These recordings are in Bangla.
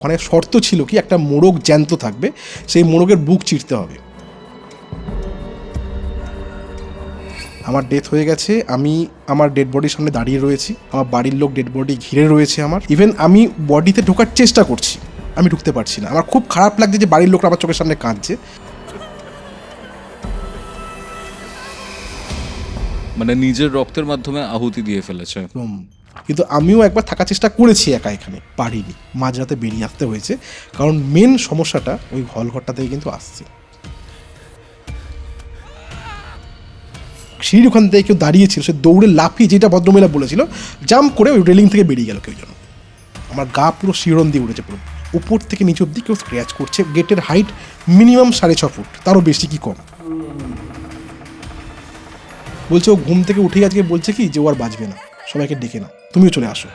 ওখানে শর্ত ছিল কি একটা মোরগ জ্যান্ত থাকবে, সেই মোরগের বুক চিরতে হবে। আমার ডেথ হয়ে গেছে, আমি আমার ডেড বডির সামনে দাঁড়িয়ে রয়েছি, আমার বাড়ির লোক ডেড বডি ঘিরে রয়েছে আমার। ইভেন আমি বডিতে ঢোকার চেষ্টা করছি, আমি ঢুকতে পারছি না। আমার খুব খারাপ লাগছে যে বাড়ির লোকরা আমার চোখের সামনে কাঁদছে। মানে নিজের রক্তের মাধ্যমে আহুতি দিয়ে ফেলেছে। কিন্তু আমিও একবার থাকার চেষ্টা করেছি, একা এখানে পারিনি, মাঝরাতে বেরিয়ে আসতে হয়েছে। কারণ মেন সমস্যাটা ওই হলঘরটা থেকে কিন্তু আসছে। সিঁড়ির ওখান থেকে কেউ দাঁড়িয়েছিল, সে দৌড়ে লাফিয়ে, যেটা ভদ্রমহিলা বলেছিল, জাম্প করে ওই রেলিং থেকে বেরিয়ে গেল কেউ যেন। আমার গা পুরো শিহরণ দিয়ে উঠেছে, পুরো উপর থেকে নিচ অব্দি কেউ স্ক্র্যাচ করছে। গেটের হাইট মিনিমাম 6.5 ফুট, তারও বেশি কি কম। বলছে ও ঘুম থেকে উঠেই আজকে বলছে কি যে ও আর বাঁচবে না, সবাইকে ডেকে না, তুমিও চলে আসো।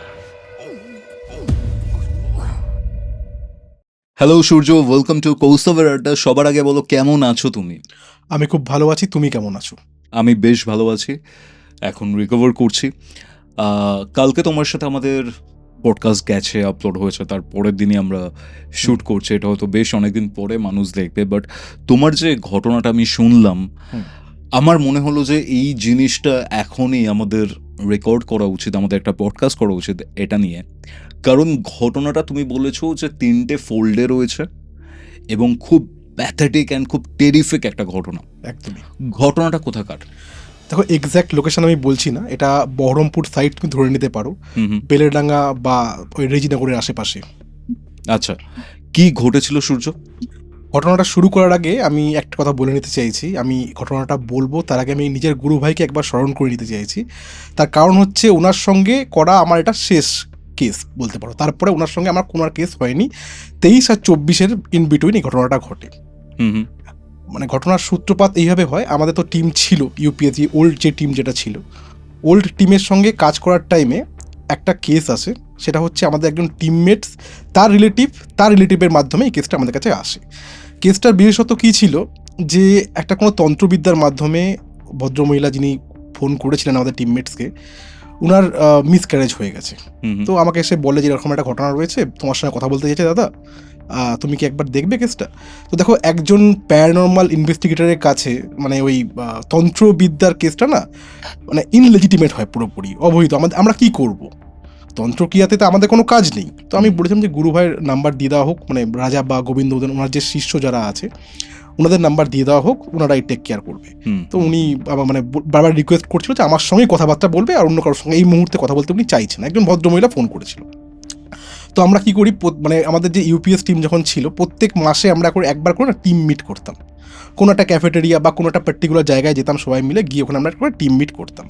হ্যালো সূর্য, ওয়েলকাম টু কৌস্তবের আড্ডা। সবার আগে বলো কেমন আছো তুমি? আমি খুব ভালো আছি, তুমি কেমন আছো? আমি বেশ ভালো আছি, এখন রিকভার করছি। কালকে তোমার সাথে আমাদের পডকাস্ট গেছে, আপলোড হয়েছে, তার পরের দিনই আমরা শ্যুট করছি। এটা হয়তো বেশ অনেকদিন পরে মানুষ দেখবে, বাট তোমার যে ঘটনাটা আমি শুনলাম, আমার মনে হলো যে এই জিনিসটা এখনই আমাদের রেকর্ড করা উচিত, আমাদের একটা পডকাস্ট করা উচিত এটা নিয়ে। কারণ ঘটনাটা তুমি বলেছো যে 3টে ফোল্ডে রয়েছে এবং খুব প্যাথেটিক অ্যান্ড খুব টেরিফিক একটা ঘটনা। একদমই। ঘটনাটা কোথাকার? দেখো, এক্স্যাক্ট লোকেশন আমি বলছি না, এটা বহরমপুর সাইড, তুমি ধরে নিতে পারো, বেলেডাঙ্গা বা ওই রেজিনগরের আশেপাশে। আচ্ছা, কি ঘটেছিল সূর্য? ঘটনাটা শুরু করার আগে আমি একটা কথা বলে নিতে চাইছি। আমি ঘটনাটা বলবো তার আগে আমি নিজের গুরু ভাইকে একবার স্মরণ করে নিতে চাইছি। তার কারণ হচ্ছে ওনার সঙ্গে করা আমার এটা শেষ কেস বলতে পারো। তারপরে ওনার সঙ্গে আমার কোনো আর কেস হয়নি। 23 আর 24-এর ইন বিটুইন এই ঘটনাটা ঘটে। মানে ঘটনার সূত্রপাত এইভাবে হয়, আমাদের তো টিম ছিল ইউপিএসজি, ওল্ড যে টিম যেটা ছিল, ওল্ড টিমের সঙ্গে কাজ করার টাইমে একটা কেস আসে। সেটা হচ্ছে আমাদের একজন টিমমেটস, তার রিলেটিভের মাধ্যমে এই কেসটা আমাদের কাছে আসে। কেসটার বিশেষত কী ছিল যে একটা কোনো তন্ত্রবিদ্যার মাধ্যমে ভদ্রমহিলা যিনি ফোন করেছিলেন আমাদের টিমমেটসকে, ওনার মিসক্যারেজ হয়ে গেছে। তো আমাকে এসে বলে যে এরকম একটা ঘটনা রয়েছে, তোমার সঙ্গে কথা বলতে চাইছে দাদা, তুমি কি একবার দেখবে কেসটা? তো দেখো, একজন প্যারানর্মাল ইনভেস্টিগেটরের কাছে মানে ওই তন্ত্রবিদ্যার কেসটা না মানে ইনলেজিটিমেট হয়, পুরোপুরি অবৈধ। আমরা কি করব? তন্ত্রক্রিয়াতে তো আমাদের কোনো কাজ নেই। তো আমি বলেছিলাম যে গুরু ভাইয়ের নাম্বার দিয়ে দেওয়া হোক, মানে রাজা বা গোবিন্দ, ওনার যে শিষ্য যারা আছে ওনাদের নাম্বার দিয়ে দেওয়া হোক, ওনারাই টেক কেয়ার করবে। তো উনি আবার মানে বারবার রিকোয়েস্ট করছিল যে আমার সঙ্গেই কথাবার্তা বলবে, আর অন্য কারোর সঙ্গে এই মুহূর্তে কথা বলতে উনি চাইছেন। একজন ভদ্রমহিলা ফোন করেছিল। তো আমরা কি করি, মানে আমাদের যে ইউপিএস টিম যখন ছিল, প্রত্যেক মাসে আমরা একবার করে না টিম মিট করতাম। কোনো একটা ক্যাফেটেরিয়া বা কোনো একটা পার্টিকুলার জায়গায় যেতাম, সবাই মিলে গিয়ে ওখানে আমরা করে টিম মিট করতাম।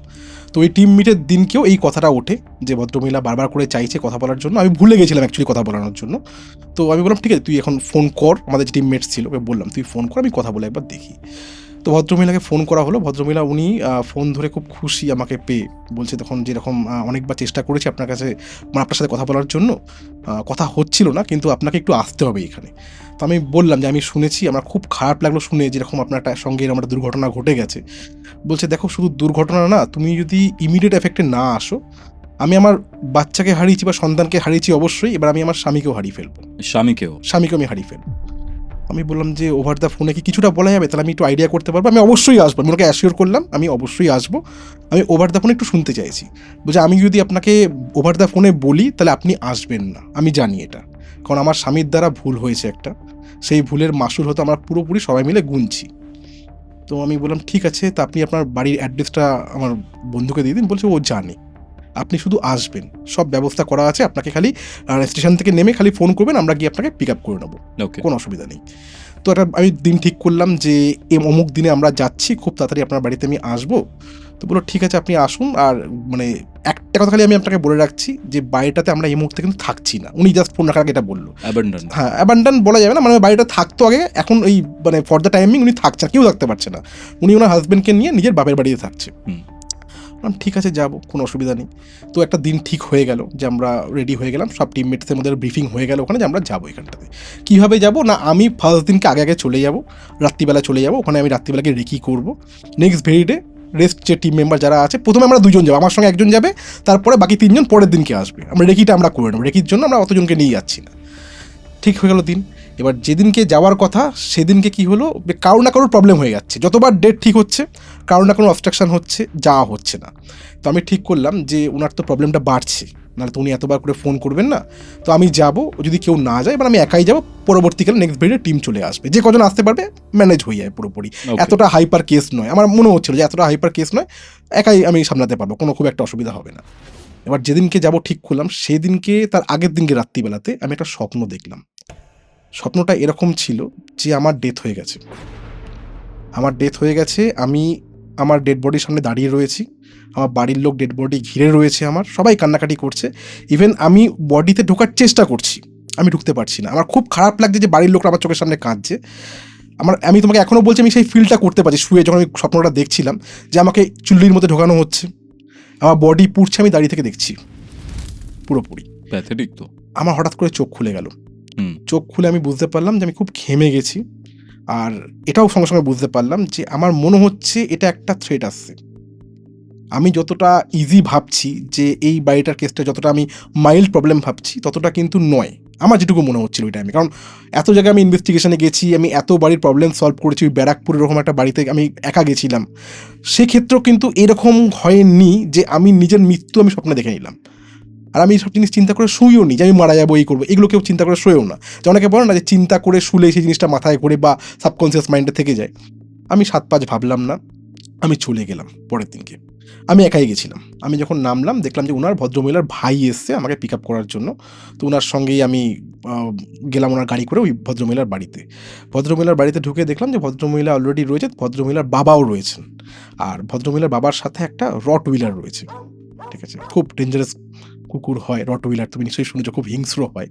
তো এই টিম মিটের দিনকেও এই কথাটা ওঠে যে ভদ্রমহিলা বারবার করে চাইছে কথা বলার জন্য। আমি ভুলে গেছিলাম অ্যাকচুয়ালি কথা বলানোর জন্য। তো আমি বললাম ঠিক আছে, তুই এখন ফোন কর। আমাদের যে টিমমেটস ছিল ওকে বললাম তুই ফোন কর, আমি কথা বলে একবার দেখি। তো ভদ্রমহিলাকে ফোন করা হলো। ভদ্রমহিলা উনি ফোন ধরে খুব খুশি আমাকে পেয়ে, বলছে তখন যেরকম অনেকবার চেষ্টা করেছি আপনার কাছে, মানে আপনার সাথে কথা বলার জন্য, কথা হচ্ছিল না, কিন্তু আপনাকে একটু আসতে হবে এখানে। তো আমি বললাম যে আমি শুনেছি, আমার খুব খারাপ লাগলো শুনে যেরকম আপনার সঙ্গে এরকম একটা দুর্ঘটনা ঘটে গেছে। বলছে দেখো, শুধু দুর্ঘটনা না, তুমি যদি ইমিডিয়েট এফেক্টে না আসো, আমি আমার বাচ্চাকে হারিয়েছি বা সন্তানকে হারিয়েছি অবশ্যই, এবার আমি আমার স্বামীকেও হারিয়ে ফেলবো। স্বামীকেও আমি হারিয়ে ফেলবো। আমি বললাম যে ওভার দ্য ফোনে কি কিছুটা বলা যাবে? তাহলে আমি একটু আইডিয়া করতে পারবো। আমি অবশ্যই আসবো, আমি ওকে অ্যাসিওর করলাম আমি অবশ্যই আসবো। আমি ওভার দ্য ফোনে একটু শুনতে চাইছি। বলছে আমি যদি আপনাকে ওভার দ্য ফোনে বলি তাহলে আপনি আসবেন না, আমি জানি এটা, কারণ আমার স্বামীর দ্বারা ভুল হয়েছে একটা, সেই ভুলের মাসুল হয়তো আমরা পুরোপুরি সবাই মিলে গুনছি। তো আমি বললাম ঠিক আছে, তা আপনি আপনার বাড়ির অ্যাড্রেসটা আমার বন্ধুকে দিয়ে দিন। বলছে ও জানে, আপনি শুধু আসবেন, সব ব্যবস্থা করা আছে, আপনাকে খালি স্টেশন থেকে নেমে খালি ফোন করবেন, আমরা গিয়ে আপনাকে পিক আপ করে নেবো, কোনো অসুবিধা নেই। তো একটা আমি দিন ঠিক করলাম যে অমুক দিনে আমরা যাচ্ছি, খুব তাড়াতাড়ি আপনার বাড়িতে আমি আসবো। তো বললো ঠিক আছে আপনি আসুন। আর মানে একটা কথা খালি আমি আপনাকে বলে রাখছি যে বাড়িটাতে আমরা এই মুহূর্তে কিন্তু থাকছি না। উনি জাস্ট ফোন রাখার আগে এটা বললো। হ্যাঁ, অ্যাবান্ডন বলা যাবে না, মানে বাড়িটা থাকতো আগে, এখন এই মানে ফর দ্য টাইমিং উনি থাকছে না, কেউ থাকতে পারছে না, উনি ওনার হাজব্যান্ডকে নিয়ে নিজের বাপের বাড়িতে থাকছে। ঠিক আছে যাবো, কোনো অসুবিধা নেই। তো একটা দিন ঠিক হয়ে গেল যে আমরা রেডি হয়ে গেলাম, সব টিমমেটসের মধ্যে ব্রিফিং হয়ে গেল ওখানে যে আমরা যাবো এখানটাতে। কীভাবে যাবো না, আমি ফার্স্ট দিনকে আগে চলে যাবো, রাত্রিবেলা চলে যাবো ওখানে, আমি রাত্রিবেলাকে রেকি করবো। নেক্সট ভেরি ডে রেস্ট যে টিম মেম্বার যারা আছে, প্রথমে আমরা 2জন যাবো, আমার সঙ্গে একজন যাবে, তারপরে বাকি 3জন পরের দিনকে আসবে। আমরা রেকিটা আমরা করে নেবো, রেকির জন্য আমরা অতজনকে নিয়ে যাচ্ছি না। ঠিক হয়ে গেল দিন। এবার যেদিনকে যাওয়ার কথা সেদিনকে কি হলো, কারোর না কারোর প্রবলেম হয়ে যাচ্ছে, যতবার ডেট ঠিক হচ্ছে কারোর না কোনো অবস্ট্রাকশন হচ্ছে, যাওয়া হচ্ছে না। তো আমি ঠিক করলাম যে ওনার তো প্রবলেমটা বাড়ছে, নাহলে তো উনি এতবার করে ফোন করবেন না। তো আমি যাব, যদি কেউ না যায় এবার আমি একাই যাব, পরবর্তীকালে নেক্সট ভিডিও টিম চলে আসবে, যে কজন আসতে পারবে ম্যানেজ হয়ে যায় পুরোপুরি। Okay. এতটা হাইপার কেস নয়, আমার মনে হচ্ছিল যে এতটা হাইপার কেস নয়, একাই আমি সামলাতে পারবো, কোনো খুব একটা অসুবিধা হবে না। এবার যেদিনকে যাব ঠিক করলাম সেদিনকে তার আগের দিনকে রাত্রিবেলাতে আমি একটা স্বপ্ন দেখলাম। স্বপ্নটা এরকম ছিল যে আমার ডেথ হয়ে গেছে। আমি আমার ডেড বডির সামনে দাঁড়িয়ে রয়েছি, আমার বাড়ির লোক ডেড বডি ঘিরে রয়েছে, আমার সবাই কান্নাকাটি করছে। ইভেন আমি বডিতে ঢোকার চেষ্টা করছি, আমি ঢুকতে পারছি না। আমার খুব খারাপ লাগছে যে বাড়ির লোকরা আমার চোখের সামনে কাঁদছে। আমি তোমাকে এখনও বলছি, আমি সেই ফিলটা করতে পারছি শুয়ে, যখন আমি স্বপ্নটা দেখছিলাম যে আমাকে চুল্লির মধ্যে ঢোকানো হচ্ছে, আমার বডি পুড়ছে, আমি দাঁড়িয়ে থেকে দেখছি পুরোপুরি। প্যাথেটিক তো। আমার হঠাৎ করে চোখ খুলে গেল। হুম। চোখ খুলে আমি বুঝতে পারলাম যে আমি খুব ঘেমে গেছি, আর এটাও সঙ্গে সঙ্গে বুঝতে পারলাম যে আমার মনে হচ্ছে এটা একটা থ্রেট আসছে। আমি যতটা ইজি ভাবছি যে এই বাড়িটার কেসটা যতটা আমি মাইল্ড প্রবলেম ভাবছি, ততটা কিন্তু নয়, আমার যেটুকু মনে হচ্ছিল ওই টাইমে। কারণ এত জায়গায় আমি ইনভেস্টিগেশনে গেছি, আমি এত বাড়ির প্রবলেম সলভ করেছি, ওই ব্যারাকপুর এরকম একটা বাড়িতে আমি একা গেছিলাম, সেক্ষেত্রেও কিন্তু এরকম হয়নি যে আমি নিজের মৃত্যু আমি স্বপ্নে দেখে নিলাম। আর আমি সব জিনিস চিন্তা করে শুইও নি যে আমি মারা যাবো, এই করবো, এগুলো কেউ চিন্তা করে শুয়েও না। যে অনেকে বলে না যে চিন্তা করে শুলে সেই জিনিসটা মাথায় করে বা সাবকনসিয়াস মাইন্ডে থেকে যায়। আমি 7-5 ভাবলাম না, আমি চলে গেলাম পরের দিনকে। আমি একাই গেছিলাম। আমি যখন নামলাম দেখলাম যে উনার ভদ্রমহিলার ভাই এসছে আমাকে পিক আপ করার জন্য। তো উনার সঙ্গেই আমি গেলাম ওনার গাড়ি করে ওই ভদ্রমহিলার বাড়িতে। ভদ্রমহিলার বাড়িতে ঢুকে দেখলাম যে ভদ্রমহিলা অলরেডি রয়েছে, ভদ্রমহিলার বাবাও রয়েছেন। আর ভদ্রমহিলার বাবার সাথে একটা রটউইলার রয়েছে। ঠিক আছে? খুব ডেঞ্জারাস কুকুর হয় রটউইলার, তুমি নিশ্চয়ই শুনেছো, খুব হিংস্র হয়।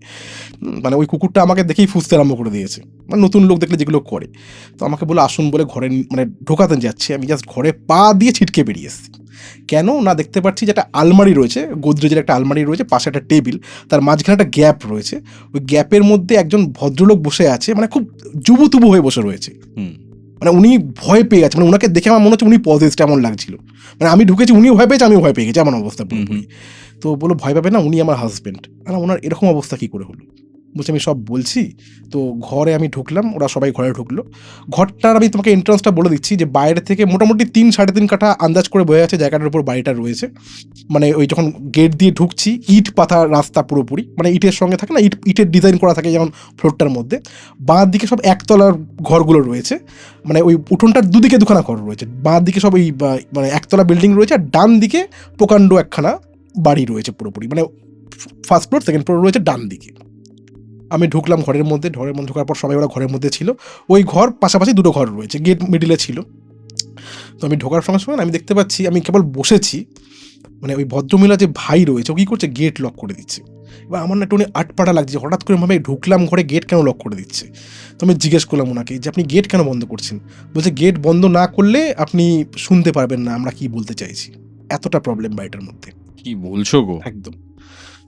মানে ওই কুকুরটা আমাকে দেখেই ফুঁসতে আরম্ভ করে দিয়েছে। মানে নতুন লোক দেখলে যেগুলো করে। তো আমাকে বললো আসুন বলে ঘরে মানে ঢোকাতে যাচ্ছি, আমি জাস্ট ঘরে পা দিয়ে ছিটকে বেরিয়ে এসেছি। কেন না, দেখতে পাচ্ছি যে একটা আলমারি রয়েছে, গোদরেজের একটা আলমারি রয়েছে, পাশে একটা টেবিল, তার মাঝখানে একটা গ্যাপ রয়েছে। ওই গ্যাপের মধ্যে একজন ভদ্রলোক বসে আছে, মানে খুব জুবুতুবু হয়ে বসে রয়েছে। মানে উনি ভয় পেয়ে গেছে, মানে ওনাকে দেখে আমার মনে হচ্ছে উনি পজেসড এমন লাগছিল। মানে আমি ঢুকেছি, উনিও ভয় পেয়েছে, আমিও ভয় পেয়ে গেছি, এমন অবস্থা পুরোপুরি। তো বললো ভয় পাবে না, উনি আমার হাজব্যান্ড। আর ওনার এরকম অবস্থা কী করে হলো? বলছি আমি সব বলছি। তো ঘরে আমি ঢুকলাম, ওরা সবাই ঘরে ঢুকলো। ঘরটার আমি তোমাকে এন্ট্রান্সটা বলে দিচ্ছি যে বাইরে থেকে মোটামুটি 3-3.5 কাঠা আন্দাজ করে বোঝা যাচ্ছে জায়গাটার উপর বাড়িটা রয়েছে। মানে ওই যখন গেট দিয়ে ঢুকছি, ইট পাতা রাস্তা পুরোপুরি, মানে ইটের সঙ্গে থাকে না, ইটের ডিজাইন করা থাকে যেমন ফ্লোরটার মধ্যে। বাঁ দিকে সব একতলার ঘরগুলো রয়েছে, মানে ওই উঠোনটার দুদিকে দুখানা ঘর রয়েছে। বাঁ দিকে সব ওই মানে একতলা বিল্ডিং রয়েছে, আর ডান দিকে প্রকাণ্ড একখানা বাড়ি রয়েছে পুরোপুরি, মানে ফার্স্ট ফ্লোর সেকেন্ড ফ্লোর রয়েছে ডান দিকে। আমি ঢুকলাম ঘরের মধ্যে ঢোকার পর সবাই ওরা ঘরের মধ্যে ছিল। ওই ঘর পাশাপাশি দুটো ঘর রয়েছে, গেট মিডিলে ছিল। তো আমি ঢোকার সঙ্গে সঙ্গে আমি দেখতে পাচ্ছি, আমি কেবল বসেছি, মানে ওই ভদ্রমহিলা যে ভাই রয়েছে ও কী করছে, গেট লক করে দিচ্ছে। এবার আমার না একটু আটপাটা লাগছে, হঠাৎ করে ভাবে ঢুকলাম ঘরে, গেট কেন লক করে দিচ্ছে? তো আমি জিজ্ঞেস করলাম ওনাকে যে আপনি গেট কেন বন্ধ করছেন? বলছে গেট বন্ধ না করলে আপনি শুনতে পারবেন না আমরা কি বলতে চাইছি। এতটা প্রবলেম বাড়িটার মধ্যে। কি বলছো গো? একদম।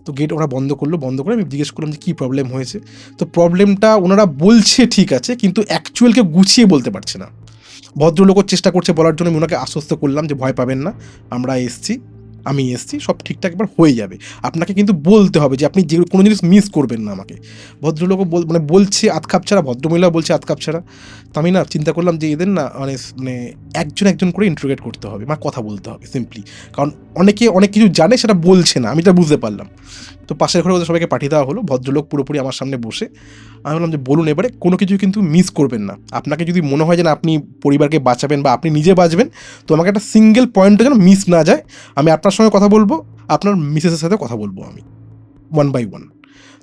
তো গেট ওরা বন্ধ করলো, বন্ধ করে আমি জিজ্ঞেস করলাম যে কী প্রবলেম হয়েছে। তো প্রবলেমটা ওনারা বলছে ঠিক আছে, কিন্তু অ্যাকচুয়ালকে গুছিয়ে বলতে পারছে না। ভদ্রলোকও চেষ্টা করছে বলার জন্য, আমি ওনাকে আশ্বস্ত করলাম যে ভয় পাবেন না, আমরা এসছি, আমি এসছি, সব ঠিকঠাক এবার হয়ে যাবে। আপনাকে কিন্তু বলতে হবে যে আপনি যে কোনো জিনিস মিস করবেন না আমাকে। ভদ্রলোকও মানে বলছে আধখাপ ছাড়া, ভদ্রমহিলাও বলছে আধখাপ ছাড়া। তো আমি না চিন্তা করলাম যে এদের না মানে একজন করে ইন্টারোগেট করতে হবে, মানে কথা বলতে হবে সিম্পলি। কারণ অনেকে অনেক কিছু জানে, সেটা বলছে না, আমি এটা বুঝতে পারলাম। তো পাশের ঘরে ওদের সবাইকে পাঠিয়ে দেওয়া হলো, ভদ্রলোক পুরোপুরি আমার সামনে বসে। আমি বললাম যে বলুন এবারে, কোনো কিছু কিন্তু মিস করবেন না। আপনাকে যদি মনে হয় যে না আপনি পরিবারকে বাঁচাবেন বা আপনি নিজে বাঁচবেন, তো আমাকে একটা সিঙ্গেল পয়েন্টও যেন মিস না যায়। আমি আপনার সঙ্গে কথা বলবো, আপনার মিসেসের সাথে কথা বলবো আমি, 1 by 1।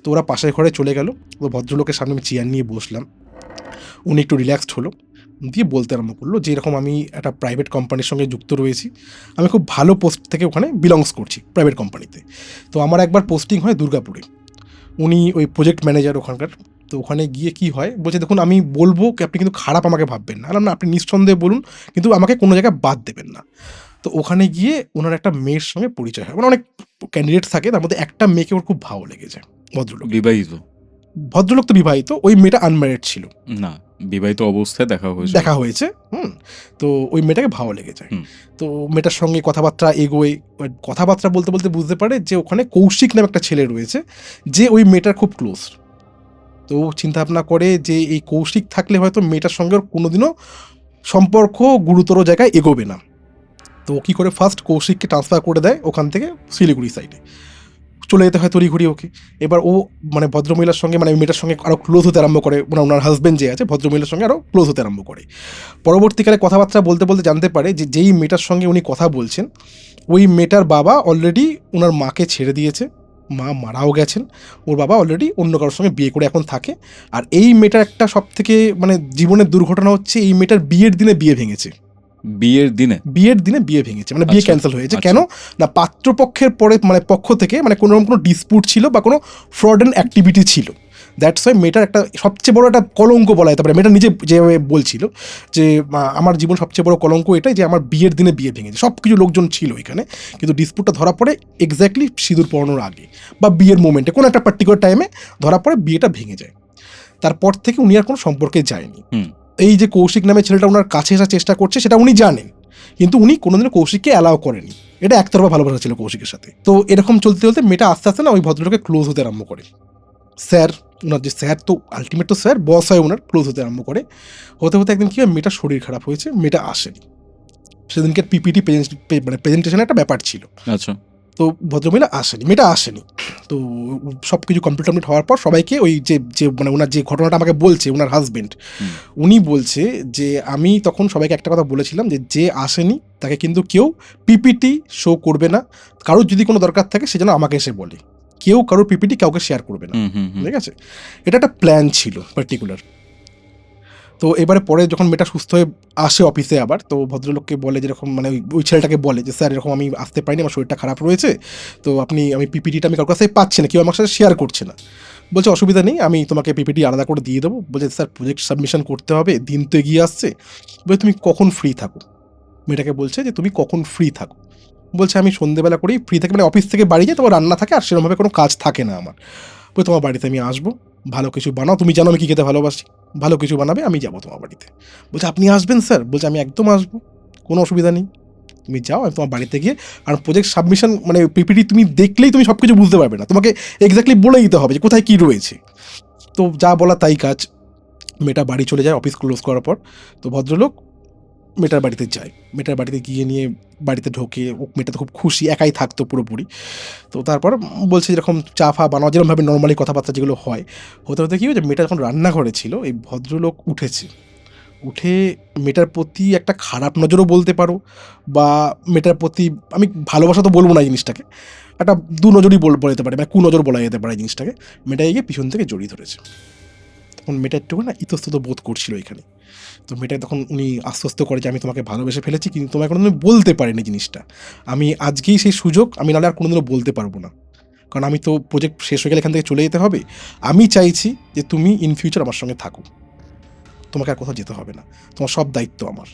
তো ওরা পাশের ঘরে চলে গেল। তো ভদ্রলোকের সামনে আমি চেয়ার নিয়ে বসলাম। উনি একটু রিল্যাক্সড হলো, দিয়ে বলতে আরম্ভ করলো যে এরকম আমি একটা প্রাইভেট কোম্পানির সঙ্গে যুক্ত রয়েছি, আমি খুব ভালো পোস্ট থেকে ওখানে বিলংস করছি প্রাইভেট কোম্পানিতে। তো আমার একবার পোস্টিং হয় দুর্গাপুরে, উনি ওই প্রজেক্ট ম্যানেজার ওখানকার। তো ওখানে গিয়ে কি হয়, বলছে দেখুন আমি বলবো কি আপনি কিন্তু খারাপ আমাকে ভাববেন না। না আপনি নিঃসন্দেহে বলুন, কিন্তু আমাকে কোনো জায়গায় বাদ দেবেন না। তো ওখানে গিয়ে ওনার একটা মেয়ের সঙ্গে পরিচয় হয়, মানে অনেক ক্যান্ডিডেটস থাকে, তার মধ্যে একটা মেয়েকে ওর খুব ভালো লেগেছে। বিবাহিত? ভদ্রলোক তো বিবাহিত, ওই মেয়েটা আনম্যারিড ছিল। না, বিবাহিত অবস্থায় দেখা হয়েছে। তো ওই মেয়েটাকে ভালো লেগে যায়। হুম। তো মেয়েটার সঙ্গে কথাবার্তা এগোয়, কথাবার্তা বলতে বলতে বুঝতে পারে যে ওখানে কৌশিক নামে একটা ছেলে রয়েছে, যে ওই মেয়েটার খুব ক্লোজ। তো চিন্তা ভাবনা করে যে এই কৌশিক থাকলে হয়তো মেয়েটার সঙ্গে ওর কোনোদিনও সম্পর্ক গুরুতর জায়গায় এগোবে না। তো কী করে ফার্স্ট কৌশিককে ট্রান্সফার করে দেয় ওখান থেকে শিলিগুড়ি সাইডে, চলে যেতে হয় তড়িঘড়ি ওকে। এবার ও মানে ভদ্রমহিলার সঙ্গে মানে মেয়েটার সঙ্গে আরও ক্লোজ হতে আরম্ভ করে, ওনার হাজব্যান্ড যে আছে ভদ্রমহিলার সঙ্গে আরও ক্লোজ হতে আরম্ভ করে। পরবর্তীকালে কথাবার্তা বলতে বলতে জানতে পারে যে যেই মেয়েটার সঙ্গে উনি কথা বলছেন ওই মেয়েটার বাবা অলরেডি ওনার মাকে ছেড়ে দিয়েছে, মা মারাও গেছেন, ওর বাবা অলরেডি অন্য কারোর সঙ্গে বিয়ে করে এখন থাকে। আর এই মেয়েটার একটা সব থেকে মানে জীবনের দুর্ঘটনা হচ্ছে এই মেয়েটার বিয়ের দিনে বিয়ে ভেঙেছে। বিয়ের দিনে বিয়ে ভেঙেছে মানে বিয়ে আচ্ছা, ক্যান্সেল হয়েছে। আচ্ছা। কেন না পাত্রপক্ষের পরে মানে পক্ষ থেকে মানে কোনো রকম কোনো ডিসপুট ছিল বা কোনো ফ্রডেন্ট অ্যাক্টিভিটি ছিল। দ্যাটস ওয়াই মেয়েটার একটা সবচেয়ে বড় একটা কলঙ্ক বলা যেতে পারে। মেয়েটা নিজে যেভাবে বলছিল যে আমার জীবন সবচেয়ে বড় কলঙ্ক এটাই যে আমার বিয়ের দিনে বিয়ে ভেঙেছে। সব কিছু লোকজন ছিল এখানে, কিন্তু ডিসপুটটা ধরা পড়ে এক্স্যাক্টলি সিঁদুর পরানোর আগে বা বিয়ের মোমেন্টে কোনো একটা পার্টিকুলার টাইমে ধরা পড়ে, বিয়েটা ভেঙে যায়। তারপর থেকে উনি আর কোনো সম্পর্কে যায়নি। এই যে কৌশিক নামে ছেলেটা ওনার কাছে আসার চেষ্টা করছে সেটা উনি জানেন, কিন্তু উনি কোনোদিনও কৌশিককে অ্যালাউ করেনি। এটা একতরফা ভালোবাসা ছিল কৌশিকের সাথে। তো এরকম চলতে চলতে মেয়েটা আস্তে আস্তে না ওই ভদ্রলোকে ক্লোজ হতে আরম্ভ করে। স্যার, ওনার যে স্যার, তো আলটিমেট তো স্যার বস হয় ওনার, ক্লোজ হতে আরম্ভ করে। হতে হতে একদিন কী হয়, মেয়েটার শরীর খারাপ হয়েছে, মেয়েটা আসেনি। সেদিনকে পিপিটি মানে প্রেজেন্টেশনের একটা ব্যাপার ছিল। আচ্ছা। তো ভদ্রমহিলা আসেনি, মেয়েটা আসেনি। তো সব কিছু কমপ্লিট হওয়ার পর সবাইকে ওই যে মানে ওনার যে ঘটনাটা আমাকে বলছে ওনার হাজবেন্ড, উনি বলছে যে আমি তখন সবাইকে একটা কথা বলেছিলাম যে আসেনি তাকে কিন্তু কেউ পিপিটি শো করবে না, কারোর যদি কোনো দরকার থাকে সে যেন আমাকে এসে বলে, কেউ কারোর পিপিটি কাউকে শেয়ার করবে না। ঠিক আছে, এটা একটা প্ল্যান ছিল পার্টিকুলার। তো এবারে পরে যখন মেয়েটা সুস্থ হয়ে আসে অফিসে আবার, তো ভদ্রলোককে বলে যেরকম মানে ওই ছেলেটাকে বলে যে স্যার এরকম আমি আসতে পারিনি, আমার শরীরটা খারাপ রয়েছে, তো আমি পিপিটিটা আমি কারোর কাছে পাচ্ছি না, কেউ আমার সাথে শেয়ার করছে না। বলছে অসুবিধা নেই, আমি তোমাকে পিপিটি আলাদা করে দিয়ে দেবো। বলছে স্যার প্রজেক্ট সাবমিশন করতে হবে, দিন তো এগিয়ে আসছে। বলে তুমি কখন ফ্রি থাকো? মেয়েটাকে বলছে যে তুমি কখন ফ্রি থাকো? বলছে আমি সন্ধেবেলা করেই ফ্রি থাকি, মানে অফিস থেকে বাড়ি যাই, তোমার রান্না থাকে আর সেরকমভাবে কোনো কাজ থাকে না আমার। বলে তোমার বাড়িতে আমি আসবো, ভালো কিছু বানাও, তুমি জানো আমি কী খেতে ভালোবাসি, ভালো কিছু বানাবে, আমি যাবো তোমার বাড়িতে। বলছে আপনি আসবেন স্যার? বলছে আমি একদম আসবো, কোনো অসুবিধা নেই, তুমি যাও, আমি তোমার বাড়িতে গিয়ে আর প্রজেক্ট সাবমিশন মানে পিপিটি তুমি দেখলেই তুমি সব কিছু বুঝতে পারবে না, তোমাকে এক্স্যাক্টলি বলে দিতে হবে যে কোথায় কী রয়েছে। তো যা বলা তাই কাজ। মেয়েটা বাড়ি চলে যায় অফিস ক্লোজ করার পর। তো ভদ্রলোক মেয়েটার বাড়িতে যায়, মেয়েটার বাড়িতে গিয়ে নিয়ে বাড়িতে ঢোকে, মেয়েটা তো খুব খুশি, একাই থাকতো পুরোপুরি। তো তারপর বলছে যেরকম চা ফা বানাও, যেরকমভাবে নর্মালি কথাবার্তা যেগুলো হয়। হতে হতে কী হয়েছে, মেয়েটা যখন রান্নাঘরে ছিল এই ভদ্রলোক উঠে মেয়েটার প্রতি একটা খারাপ নজরও বলতে পারো, বা মেয়েটার প্রতি আমি ভালোবাসা তো বলবো না জিনিসটাকে, একটা দু নজরই বলা যেতে পারে, মানে কুনজর বলা যেতে পারে জিনিসটাকে। মেয়েটা গিয়ে পিছন থেকে জড়িয়ে ধরেছে। তখন মেয়েটা একটু না ইতস্তত বোধ করছিল এখানে। তো মেয়েটা তখন উনি আশ্বস্ত করে যে আমি তোমাকে ভালোবেসে ফেলেছি, কিন্তু তোমাকে কোনোদিন বলতে পারিনি জিনিসটা, আমি আজকেই সেই সুযোগ, আমি নাহলে আর কোনোদিনও বলতে পারবো না, কারণ আমি তো প্রজেক্ট শেষ হয়ে গেলে এখান থেকে চলে যেতে হবে। আমি চাইছি যে তুমি ইন ফিউচার আমার সঙ্গে থাকো, তোমাকে আর কোথাও যেতে হবে না, তোমার সব দায়িত্ব আমার।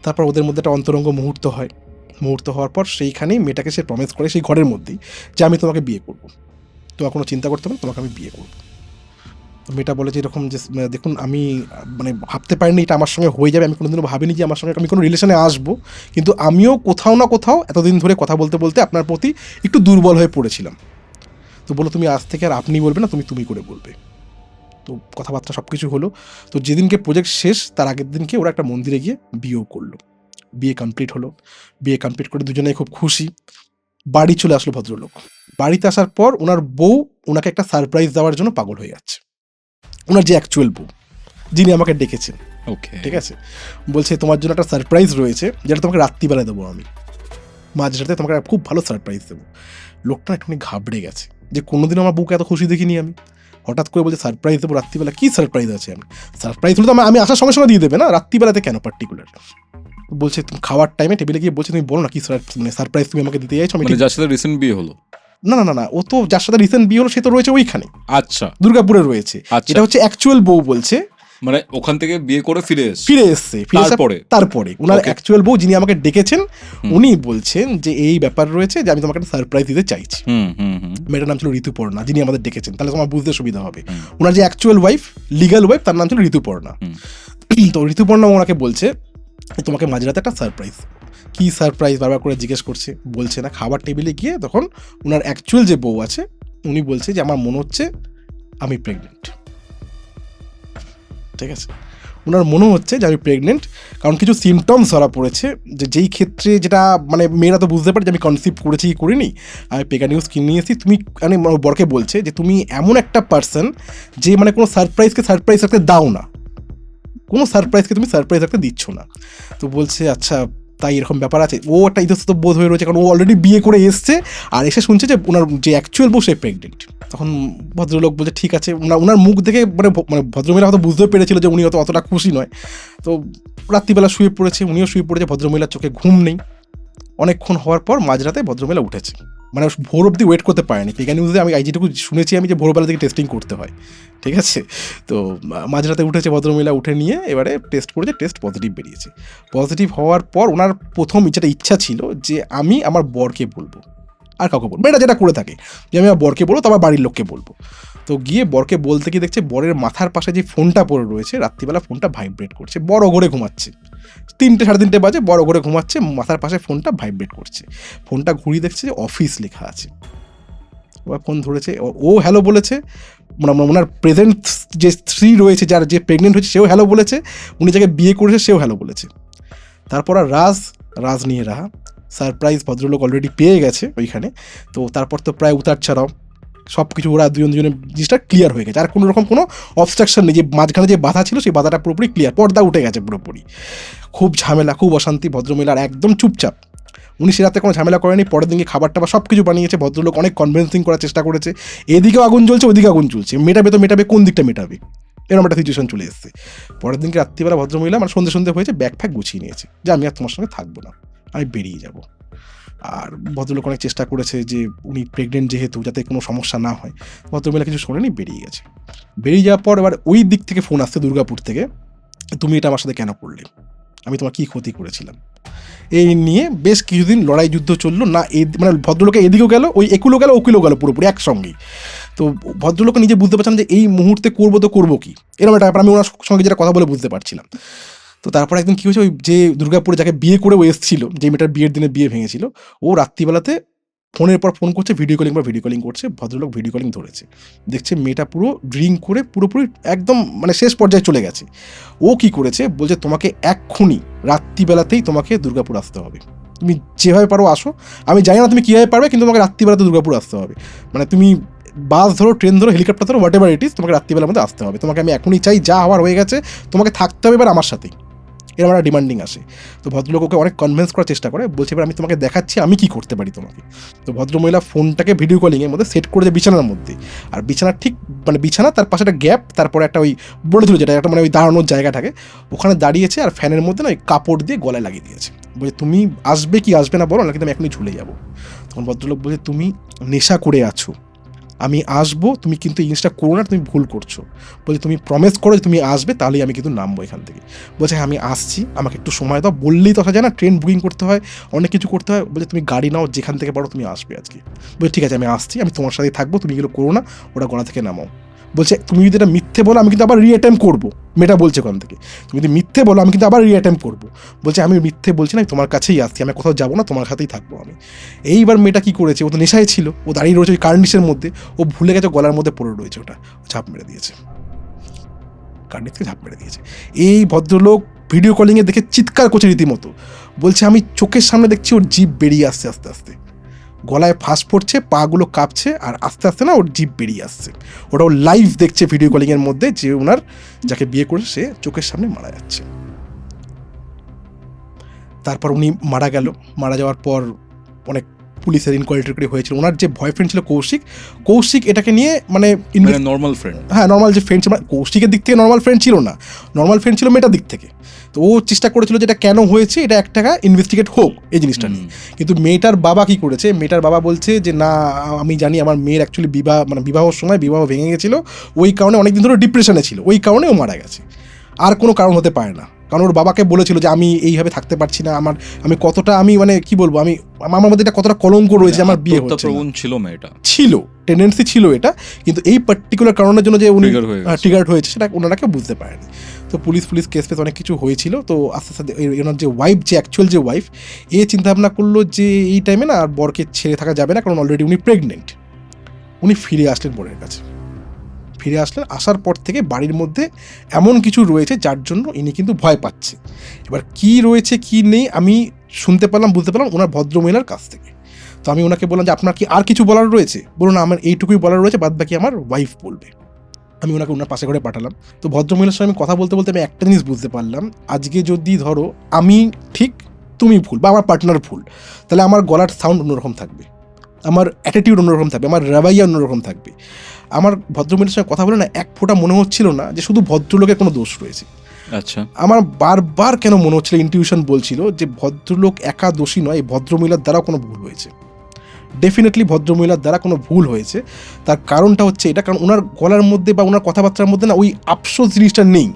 তারপর ওদের মধ্যে একটা অন্তরঙ্গ মুহূর্ত হওয়ার পর সেইখানেই মেয়েটাকে সে প্রমিস করে সেই ঘরের মধ্যেই যে আমি তোমাকে বিয়ে করবো, তোমার কোনো চিন্তা করতে হবে না, তোমাকে আমি বিয়ে করবো। তো মেয়েটা বলে যে এরকম যে দেখুন আমি মানে ভাবতে পারিনি এটা আমার সঙ্গে হয়ে যাবে, আমি কোনোদিনও ভাবিনি যে আমার সঙ্গে আমি কোনো রিলেশনে আসবো, কিন্তু আমিও কোথাও না কোথাও এতদিন ধরে কথা বলতে বলতে আপনার প্রতি একটু দুর্বল হয়ে পড়েছিলাম। তো বলো তুমি আজ থেকে আর আপনি বলবে না, তুমি করে বলবে। তো কথাবার্তা সব কিছু হলো। তো যেদিনকে প্রজেক্ট শেষ তার আগের দিনকে ওরা একটা মন্দিরে গিয়ে বিয়েও করলো। বিয়ে কমপ্লিট হলো, বিয়ে কমপ্লিট করে দুজনেই খুব খুশি। বাড়ি চলে আসলো ভদ্রলোক। বাড়িতে আসার পর ওনার বউ ওনাকে একটা সারপ্রাইজ দেওয়ার জন্য পাগল হয়ে যাচ্ছে, ওনার যে অ্যাকচুয়াল বউ যিনি আমাকে ডেকেছেন। ওকে, ঠিক আছে, বলছে তোমার জন্য একটা সারপ্রাইজ রয়েছে যেটা তোমাকে রাত্রিবেলা দেবো, আমি মাঝরাতে তোমাকে খুব ভালো সারপ্রাইজ দেবো। লোকটা একটুখানি ঘাবড়ে গেছে যে কোনোদিনও আমার বউকে এত খুশি দেখিনি আমি, হঠাৎ করে বলছে সারপ্রাইজ দেবো রাত্রিবেলা, কী সারপ্রাইজ আছে? আমি সারপ্রাইজ হলে তো আমি আসার সঙ্গে সঙ্গে দিয়ে দেবে না, রাত্রিবেলাতে কেন পার্টিকুলার? বলছে তুমি খাওয়ার টাইমে টেবিলে গিয়ে বলছে তুমি বলো না কি মানে সারপ্রাইজ তুমি আমাকে দিতে চাইছো। আমি যার সাথে রিসেন্ট বিয়ে হলো? না, ও তো যার সাথে রিসেন্ট বিয়ে হলো সে তো রয়েছে ওইখানে, আচ্ছা, দুর্গাপুরে রয়েছে। এটা হচ্ছে অ্যাকচুয়াল বউ বলছে, মানে ওখান থেকে বিয়ে করে ফিরে এসছে তারপরে ওনার অ্যাকচুয়াল বউ যিনি আমাকে ডেকেছেন উনি বলছেন যে এই ব্যাপার রয়েছে যে আমি তোমাকে একটা সারপ্রাইজ দিতে চাইছি। মেয়েটার নাম ছিল ঋতুপর্ণা, যিনি আমাদের ডেকেছেন, তাহলে তোমার বুঝতে সুবিধা হবে। ওনার যে অ্যাকচুয়াল ওয়াইফ, লিগাল ওয়াইফ, তার নাম ছিল ঋতুপর্ণা। তো ঋতুপর্ণা ওনাকে বলছে তোমাকে মাঝরাতে একটা সারপ্রাইজ। কি সারপ্রাইজ বারবার করে জিজ্ঞেস করছে, বলছে না। খাবার টেবিলে গিয়ে তখন ওনার অ্যাকচুয়াল যে বউ আছে উনি বলছে যে আমার মনে হচ্ছে আমি প্রেগনেন্ট। ঠিক আছে, ওনার মনে হচ্ছে যে আমি প্রেগনেন্ট, কারণ কিছু সিমটমস ধরা পড়েছে যে যেই ক্ষেত্রে যেটা মানে মেয়েরা তো বুঝতে পারে যে আমি কনসিভ করেছি কি করিনি, আমি পেগা নিউজ কিনে নিয়েছি। তুমি মানে বরকে বলছে যে তুমি এমন একটা পার্সন যে মানে কোনো সারপ্রাইজকে সারপ্রাইজ রাখতে দাও না, কোনো সারপ্রাইজকে তুমি সারপ্রাইজ রাখতে দিচ্ছ না। তো বলছে আচ্ছা তাই এরকম ব্যাপার আছে। ও একটা ইতস্তত বোধ হয়ে রয়েছে, কারণ ও অলরেডি বিয়ে করে এসছে আর এসে শুনছে যে ওনার যে অ্যাকচুয়াল বউ সে প্রেগনেন্ট। তখন ভদ্রলোক বলছে ঠিক আছে, ওনার মুখ দেখে মানে ভদ্রমহিলা হয়তো বুঝতে পেরেছিল যে উনি অতটা খুশি নয়। তো রাত্রিবেলা শুয়ে পড়েছে, উনিও শুয়ে পড়েছে, ভদ্রমহিলার চোখে ঘুম নেই। অনেকক্ষণ হওয়ার পর মাঝরাতে ভদ্রমহিলা উঠেছে, মানে ভোর অব্দি ওয়েট করতে পারেনি। পেগা নিউজে আমি যেটুকু শুনেছি আমি যে ভোরবেলা থেকে টেস্টিং করতে হয়, ঠিক আছে। তো মাঝরাতে উঠেছে ভদ্রমহিলা, উঠে নিয়ে এবারে টেস্ট করেছে, টেস্ট পজিটিভ বেরিয়েছে। পজিটিভ হওয়ার পর ওনার প্রথম ইচ্ছা ছিল যে আমি আমার বরকে বলবো, আর কাউকে বলবো, এটা যেটা করে থাকে যে আমি আমার বরকে বলবো, তো আমার বাড়ির লোককে বলবো। তো গিয়ে বরকে বলতে গিয়ে দেখছে বরের মাথার পাশে যে ফোনটা পড়ে রয়েছে, রাত্রিবেলা ফোনটা ভাইব্রেট করছে, বড় ঘরে ঘুমাচ্ছে, 3টে 3:30 বাজে, বড় ঘরে ঘুমাচ্ছে, মাথার পাশে ফোনটা ভাইব্রেট করছে। ফোনটা ঘুরিয়ে দেখছে যে অফিস লেখা আছে। ও ফোন ধরেছে, ও হ্যালো বলেছে, মানে ওনার প্রেজেন্ট যে স্ত্রী রয়েছে, যার যে প্রেগনেন্ট হয়েছে সেও হ্যালো বলেছে, উনি যাকে বিয়ে করেছে সেও হ্যালো বলেছে। তারপর আর রাজ নিয়ে রাহা, সারপ্রাইজ ভদ্রলোক অলরেডি পেয়ে গেছে ওইখানে। তো তারপর তো প্রায় উতার ছাড়াও সব কিছু, ওরা দুজনের জিনিসটা ক্লিয়ার হয়ে গেছে, আর কোনো রকম কোনো অবস্ট্রাকশন নেই, যে মাঝখানে যে বাধা ছিল সেই বাধাটা পুরোপুরি ক্লিয়ার, পর্দা উঠে গেছে পুরোপুরি। খুব ঝামেলা, খুব অশান্তি, ভদ্রমহিলার একদম চুপচাপ। উনি সে রাতে কোনো ঝামেলা করেনি, পরের দিনকে খাবার টাবার সব কিছু বানিয়েছে। ভদ্রলোক অনেক কনভিন্সিং করার চেষ্টা করেছে, এদিকেও আগুন জ্বলছে ওদিকে আগুন জ্বলছে, মেটাবে কোন দিকটা মেটাবে, এরকম একটা সিচুয়েশন চলে এসেছে। পরের দিনকে রাত্রিবেলা ভদ্রমহিলা মানে সন্ধে হয়েছে, ব্যাগ ফ্যাগ গুছিয়ে নিয়েছে যে আমি আর তোমার সঙ্গে থাকবো না, আমি বেরিয়ে যাব। আর ভদ্রলোক অনেক চেষ্টা করেছে যে উনি প্রেগনেন্ট যেহেতু যাতে কোনো সমস্যা না হয়, ভদ্রমহিলা কিছু শোনেনি, বেরিয়ে গেছে। বেরিয়ে যাওয়ার পর এবার ওই দিক থেকে ফোন আসছে, দুর্গাপুর থেকে, তুমি এটা আমার সাথে কেন করলে, আমি তোমার কী ক্ষতি করেছিলাম। এই নিয়ে বেশ কিছুদিন লড়াই যুদ্ধ চললো না, মানে ভদ্রলোকে এদিকেও গেল, ওই একুলো গেল ওকুলো গেল, পুরোপুরি একসঙ্গেই। তো ভদ্রলোক নিজে বুঝতে পারছেন যে এই মুহূর্তে করবো তো করবো কি, এরকম একটা ব্যাপার। আমি ওনার সঙ্গে যেটা কথা বলে বুঝতে পারছিলাম। তো তারপর একদিন কী হয়েছে, ওই যে দুর্গাপুরে যাকে বিয়ে করে ও এসেছিল, যে মেয়েটার বিয়ের দিনে বিয়ে ভেঙেছিল, ও রাত্রিবেলাতে ফোনের পর ফোন করছে, ভিডিও কলিং করছে। ভদ্রলোক ভিডিও কলিং ধরেছে, দেখছে মেয়েটা পুরো ড্রিঙ্ক করে পুরোপুরি একদম মানে শেষ পর্যায়ে চলে গেছে। ও কি করেছে বলছে, তোমাকে এক্ষুনি রাত্রিবেলাতেই তোমাকে দুর্গাপুর আসতে হবে, তুমি যেভাবে পারো আসো, আমি জানি না তুমি কীভাবে পারবে, কিন্তু তোমাকে রাত্রিবেলাতে দুর্গাপুর আসতে হবে। মানে তুমি বাস ধরো, ট্রেন ধরো, হেলিকপ্টার ধরো, হোয়াট এভার ইট ইজ, তোমাকে রাত্রিবেলার মধ্যে আসতে হবে, তোমাকে আমি এখনই চাই, যা হওয়ার হয়ে গেছে, তোমাকে থাকতে হবে এবার আমার সাথেই, এরকম একটা ডিমান্ডিং আসে। তো ভদ্রলোক ওকে অনেক কনভিন্স করার চেষ্টা করে, বলছে এবার আমি তোমাকে দেখাচ্ছি আমি কি করতে পারি তোমাকে। তো ভদ্রমহিলা ফোনটাকে ভিডিও কলিংয়ের মধ্যে সেট করেছে বিছানার মধ্যে, আর বিছানার ঠিক মানে বিছানা তার পাশে একটা গ্যাপ, তারপরে একটা ওই বলে দিল যেটা একটা মানে ওই দাঁড়ানোর জায়গা থাকে, ওখানে দাঁড়িয়েছে, আর ফ্যানের মধ্যে না ওই কাপড় দিয়ে গলায় লাগিয়ে দিয়েছে। বলছে তুমি আসবে কি আসবে না বলো, না কিন্তু আমি এখনই ঝুলে যাবো। তখন ভদ্রলোক বলছে তুমি নেশা করে আছো, আমি আসবো, তুমি কিন্তু এই জিনিসটা করো না, তুমি ভুল করছো। বলছে তুমি প্রমিস করো যে তুমি আসবে, তাহলেই আমি কিন্তু নামবো এখান থেকে। বলছে আমি আসছি, আমাকে একটু সময় দাও, বললেই তো আসা যায় না, ট্রেন বুকিং করতে হয়, অনেক কিছু করতে হয়। বলছে তুমি গাড়ি নাও, যেখান থেকে পারো তুমি আসবে আজকে। বলছে ঠিক আছে আমি আসছি, আমি তোমার সাথেই থাকবো, তুমি এগুলো করো না, ওটা গলা থেকে নামাও। বলছে তুমি যদি এটা মিথ্যে বলো আমি কিন্তু আবার রিঅ্যাটেম্প করবো, মেয়েটা বলছে ওখান থেকে, তুমি যদি মিথ্যে বলো আমি কিন্তু আবার রিঅ্যাটেম্প করবো। বলছে আমি মিথ্যে বলছি না, আমি তোমার কাছেই আসছি, আমি কোথাও যাবো না, তোমার সাথেই থাকবো আমি। এইবার মেয়েটা কী করেছে, ও তো নেশায় ছিল, ও দাঁড়িয়ে রয়েছে ওই কার্নিশের মধ্যে, ও ভুলে গেছে গলার মধ্যে পড়ে রয়েছে, ওটা ঝাঁপ মেরে দিয়েছে, কার্নিশ থেকে ঝাঁপ মেরে দিয়েছে। এই ভদ্রলোক ভিডিও কলিংয়ে দেখে চিৎকার করছে রীতিমতো, বলছে আমি চোখের সামনে দেখছি ওর জিভ বেরিয়ে আসছে আস্তে আস্তে, গলায় ফাঁস পড়ছে, পাগুলো কাঁপছে, আর আস্তে আস্তে না ওর জিভ বেরিয়ে আসছে। ওটাও লাইভ দেখছে ভিডিও কলিংয়ের মধ্যে, যে ওনার যাকে বিয়ে করেছে সে চোখের সামনে মারা যাচ্ছে। তারপর উনি মারা গেল, মারা যাওয়ার পর অনেক পুলিশের ইনকোয়ারি হয়েছিল। ওনার যে বয়ফ্রেন্ড ছিল কৌশিক এটাকে নিয়ে মানে নর্মাল ফ্রেন্ড, হ্যাঁ নর্মাল যে ফ্রেন্ড ছিল, মানে কৌশিকের দিক থেকে নর্মাল ফ্রেন্ড ছিল না, নর্মাল ফ্রেন্ড ছিল মেয়েটার দিক থেকে। তো ও চেষ্টা করেছিল যেটা কেন হয়েছে এটা একটা ইনভেস্টিগেট হোক এই জিনিসটা নিয়ে। কিন্তু মেয়েটার বাবা কি করেছে, মেয়েটার বাবা বলছে যে না আমি জানি আমার মেয়ের অ্যাকচুয়ালি বিবাহের সময় বিবাহ ভেঙে গেছিলো, ওই কারণে অনেকদিন ধরে ডিপ্রেশনে ছিল, ওই কারণে ও মারা গেছে, আর কোনো কারণ হতে পারে না। কারণ ওর বাবাকে বলেছিল যে আমি এইভাবে থাকতে পারছি না, আমি কতটা আমি মানে কি বলবো, আমার মধ্যে এটা কতটা কলঙ্ক রয়েছে, আমার বিয়ে হচ্ছে ছিল, মেয়েটা ছিল টেন্ডেন্সি ছিল এটা, কিন্তু এই পার্টিকুলার কারণের জন্য যে উনি ট্রিগার্ড হয়েছে সেটা ওনারা কেউ বুঝতে পারেনি। তো পুলিশ কেস অনেক কিছু হয়েছিল। তো আস্তে আস্তে ওনার যে ওয়াইফ, যে অ্যাকচুয়াল যে ওয়াইফ, এ চিন্তাভাবনা করলো যে এই টাইমে না আর বরকে ছেড়ে থাকা যাবে না, কারণ অলরেডি উনি প্রেগনেন্ট। উনি ফিরে আসলেন বরের কাছে, ফিরে আসলেন, আসার পর থেকে বাড়ির মধ্যে এমন কিছু রয়েছে যার জন্য ইনি কিন্তু ভয় পাচ্ছে। এবার কি রয়েছে কি নেই আমি শুনতে পারলাম, বুঝতে পারলাম ওনার ভদ্রমহিলার কাছ থেকে। তো আমি ওনাকে বললাম যে আপনার কি আর কিছু বলার রয়েছে? বলুন আমার এইটুকুই বলার রয়েছে, বাদ বাকি আমার ওয়াইফ বলবে। আমি ওনাকে ওনার পাশে করে পাঠালাম। তো ভদ্রমহিলার সঙ্গে আমি কথা বলতে বলতে আমি একটা জিনিস বুঝতে পারলাম, আজকে যদি ধরো আমি ঠিক তুমি ভুল বা আমার পার্টনার ভুল, তাহলে আমার গলার সাউন্ড অন্যরকম থাকবে, আমার অ্যাটিটিউড অন্যরকম থাকবে, আমার রাবাইয়া অন্যরকম থাকবে। আমার ভদ্রমহিলার সঙ্গে কথা বলে না এক ফোঁটা মনে হচ্ছিল না যে শুধু ভদ্রলোকের কোনো দোষ রয়েছে। আচ্ছা, আমার বারবার কেন মনে হচ্ছিল, ইনটিউশন বলছিল যে ভদ্রলোক একা দোষী নয়, এই ভদ্রমহিলার দ্বারা কোনো ভুল হয়েছে। ডেফিনেটলি ভদ্রমহিলার দ্বারা কোনো ভুল হয়েছে। তার কারণটা হচ্ছে এটা, কারণ ওনার গলার মধ্যে বা ওনার কথাবার্তার মধ্যে না ওই আফসোস জিনিসটা নেই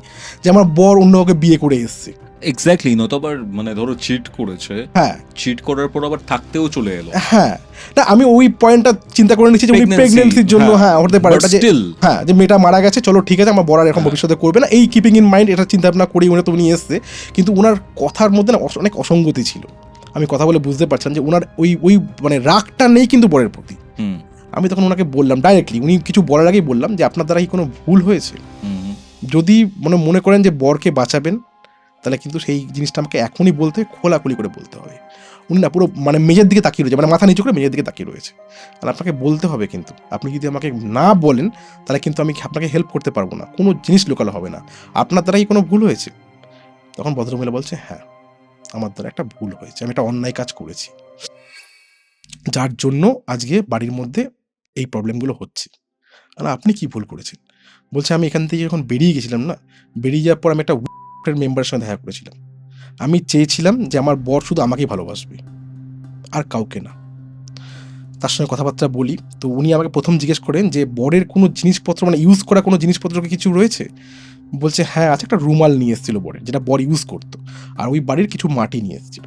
যে আমার বর অন্য কাউকে বিয়ে করে এসছে। এক্স্যাক্টলি, নয়তো আবার মানে ধরো চিট করেছে, হ্যাঁ চিট করার পর আবার থাকতেও চলে এলো। হ্যাঁ, না আমি ওই পয়েন্টটা চিন্তা করে নিচ্ছি যে উনি প্রেগনেন্সির জন্য, হ্যাঁ হতে পারে ওটা যে হ্যাঁ যে মেয়েটা মারা গেছে, চলো ঠিক আছে আমার বর আর এরকম ভবিষ্যতে করবে না, এই কিপিং ইন মাইন্ড এটা চিন্তা ভাবনা করি উনি তো উনি এসছে। কিন্তু ওনার কথার মধ্যে না অনেক অসঙ্গতি ছিল। আমি কথা বলে বুঝতে পারছিলাম যে ওনার ওই মানে রাগটা নেই কিন্তু বরের প্রতি। আমি তখন ওনাকে বললাম ডাইরেক্টলি, উনি কিছু বলার আগেই বললাম যে আপনার দ্বারা কি কোনো ভুল হয়েছে? যদি মনে করেন যে বরকে বাঁচাবেন তাহলে কিন্তু সেই জিনিসটা আমাকে এখনই বলতে, খোলাখুলি করে বলতে হবে। উনি না পুরো মানে মেঝের দিকে তাকিয়ে রয়েছে, মানে মাথা নিচু করে মেঝের দিকে তাকিয়ে রয়েছে। আর আপনাকে বলতে হবে, কিন্তু আপনি যদি আমাকে না বলেন তাহলে কিন্তু আমি আপনাকে হেল্প করতে পারবো না, কোনো জিনিস লোকালো হবে না। আপনার দ্বারা কি কোনো ভুল হয়েছে? তখন ভদ্রমহিলা বলছে হ্যাঁ আমার দ্বারা একটা ভুল হয়েছে, আমি একটা অন্যায় কাজ করেছি, যার জন্য আজকে বাড়ির মধ্যে এই প্রবলেমগুলো হচ্ছে। আর আপনি কি ভুল করেছেন? বলছে আমি এখান থেকে যখন বেরিয়ে গেছিলাম না, বেরিয়ে যাওয়ার পর আমি একটা মেম্বারের সঙ্গে দেখা করেছিলাম। আমি চেয়েছিলাম যে আমার বর শুধু আমাকেই ভালোবাসবে আর কাউকে না। তার সঙ্গে কথাবার্তা বলি, তো উনি আমাকে প্রথম জিজ্ঞেস করেন যে বরের কোনো জিনিসপত্র মানে ইউজ করা কোনো জিনিসপত্র কি কিছু রয়েছে? বলছে হ্যাঁ আছে, একটা রুমাল নিয়ে এসেছিল বরের, যেটা বর ইউজ করতো, আর ওই বাড়ির কিছু মাটি নিয়ে এসেছিল।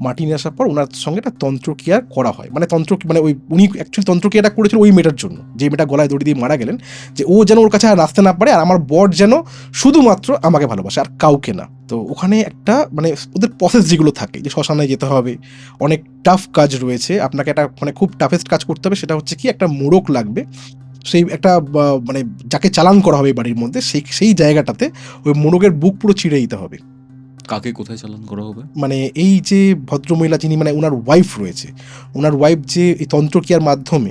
মাটি নিয়ে আসার পর ওনার সঙ্গে একটা তন্ত্রক্রিয়া করা হয়, মানে মানে ওই উনি অ্যাকচুয়ালি তন্ত্রক্রিয়াটা করেছিল ওই মেয়েটার জন্য, যে মেয়েটা গলায় দড়ি দিয়ে মারা গেলেন, যে ও যেন ওর কাছে আর আসতে না পারে, আর আমার বর যেন শুধুমাত্র আমাকে ভালোবাসে আর কাউকে না। তো ওখানে একটা মানে ওদের প্রসেস যেগুলো থাকে, যে শ্মশানে যেতে হবে, অনেক টাফ কাজ রয়েছে, আপনাকে একটা মানে খুব টাফেস্ট কাজ করতে হবে, সেটা হচ্ছে কি একটা মোড়ক লাগবে, সেই একটা মানে যাকে চালান করা হবে বাড়ির মধ্যে, সেই জায়গাটাতে ওই মোড়কের বুক পুরো ছিঁড়ে দিতে হবে। কাকে কোথায় চালান করা হবে? মানে এই যে ভদ্রমহিলা যিনি মানে ওনার ওয়াইফ রয়েছে, ওনার ওয়াইফ যে এই তন্ত্রক্রিয়ার মাধ্যমে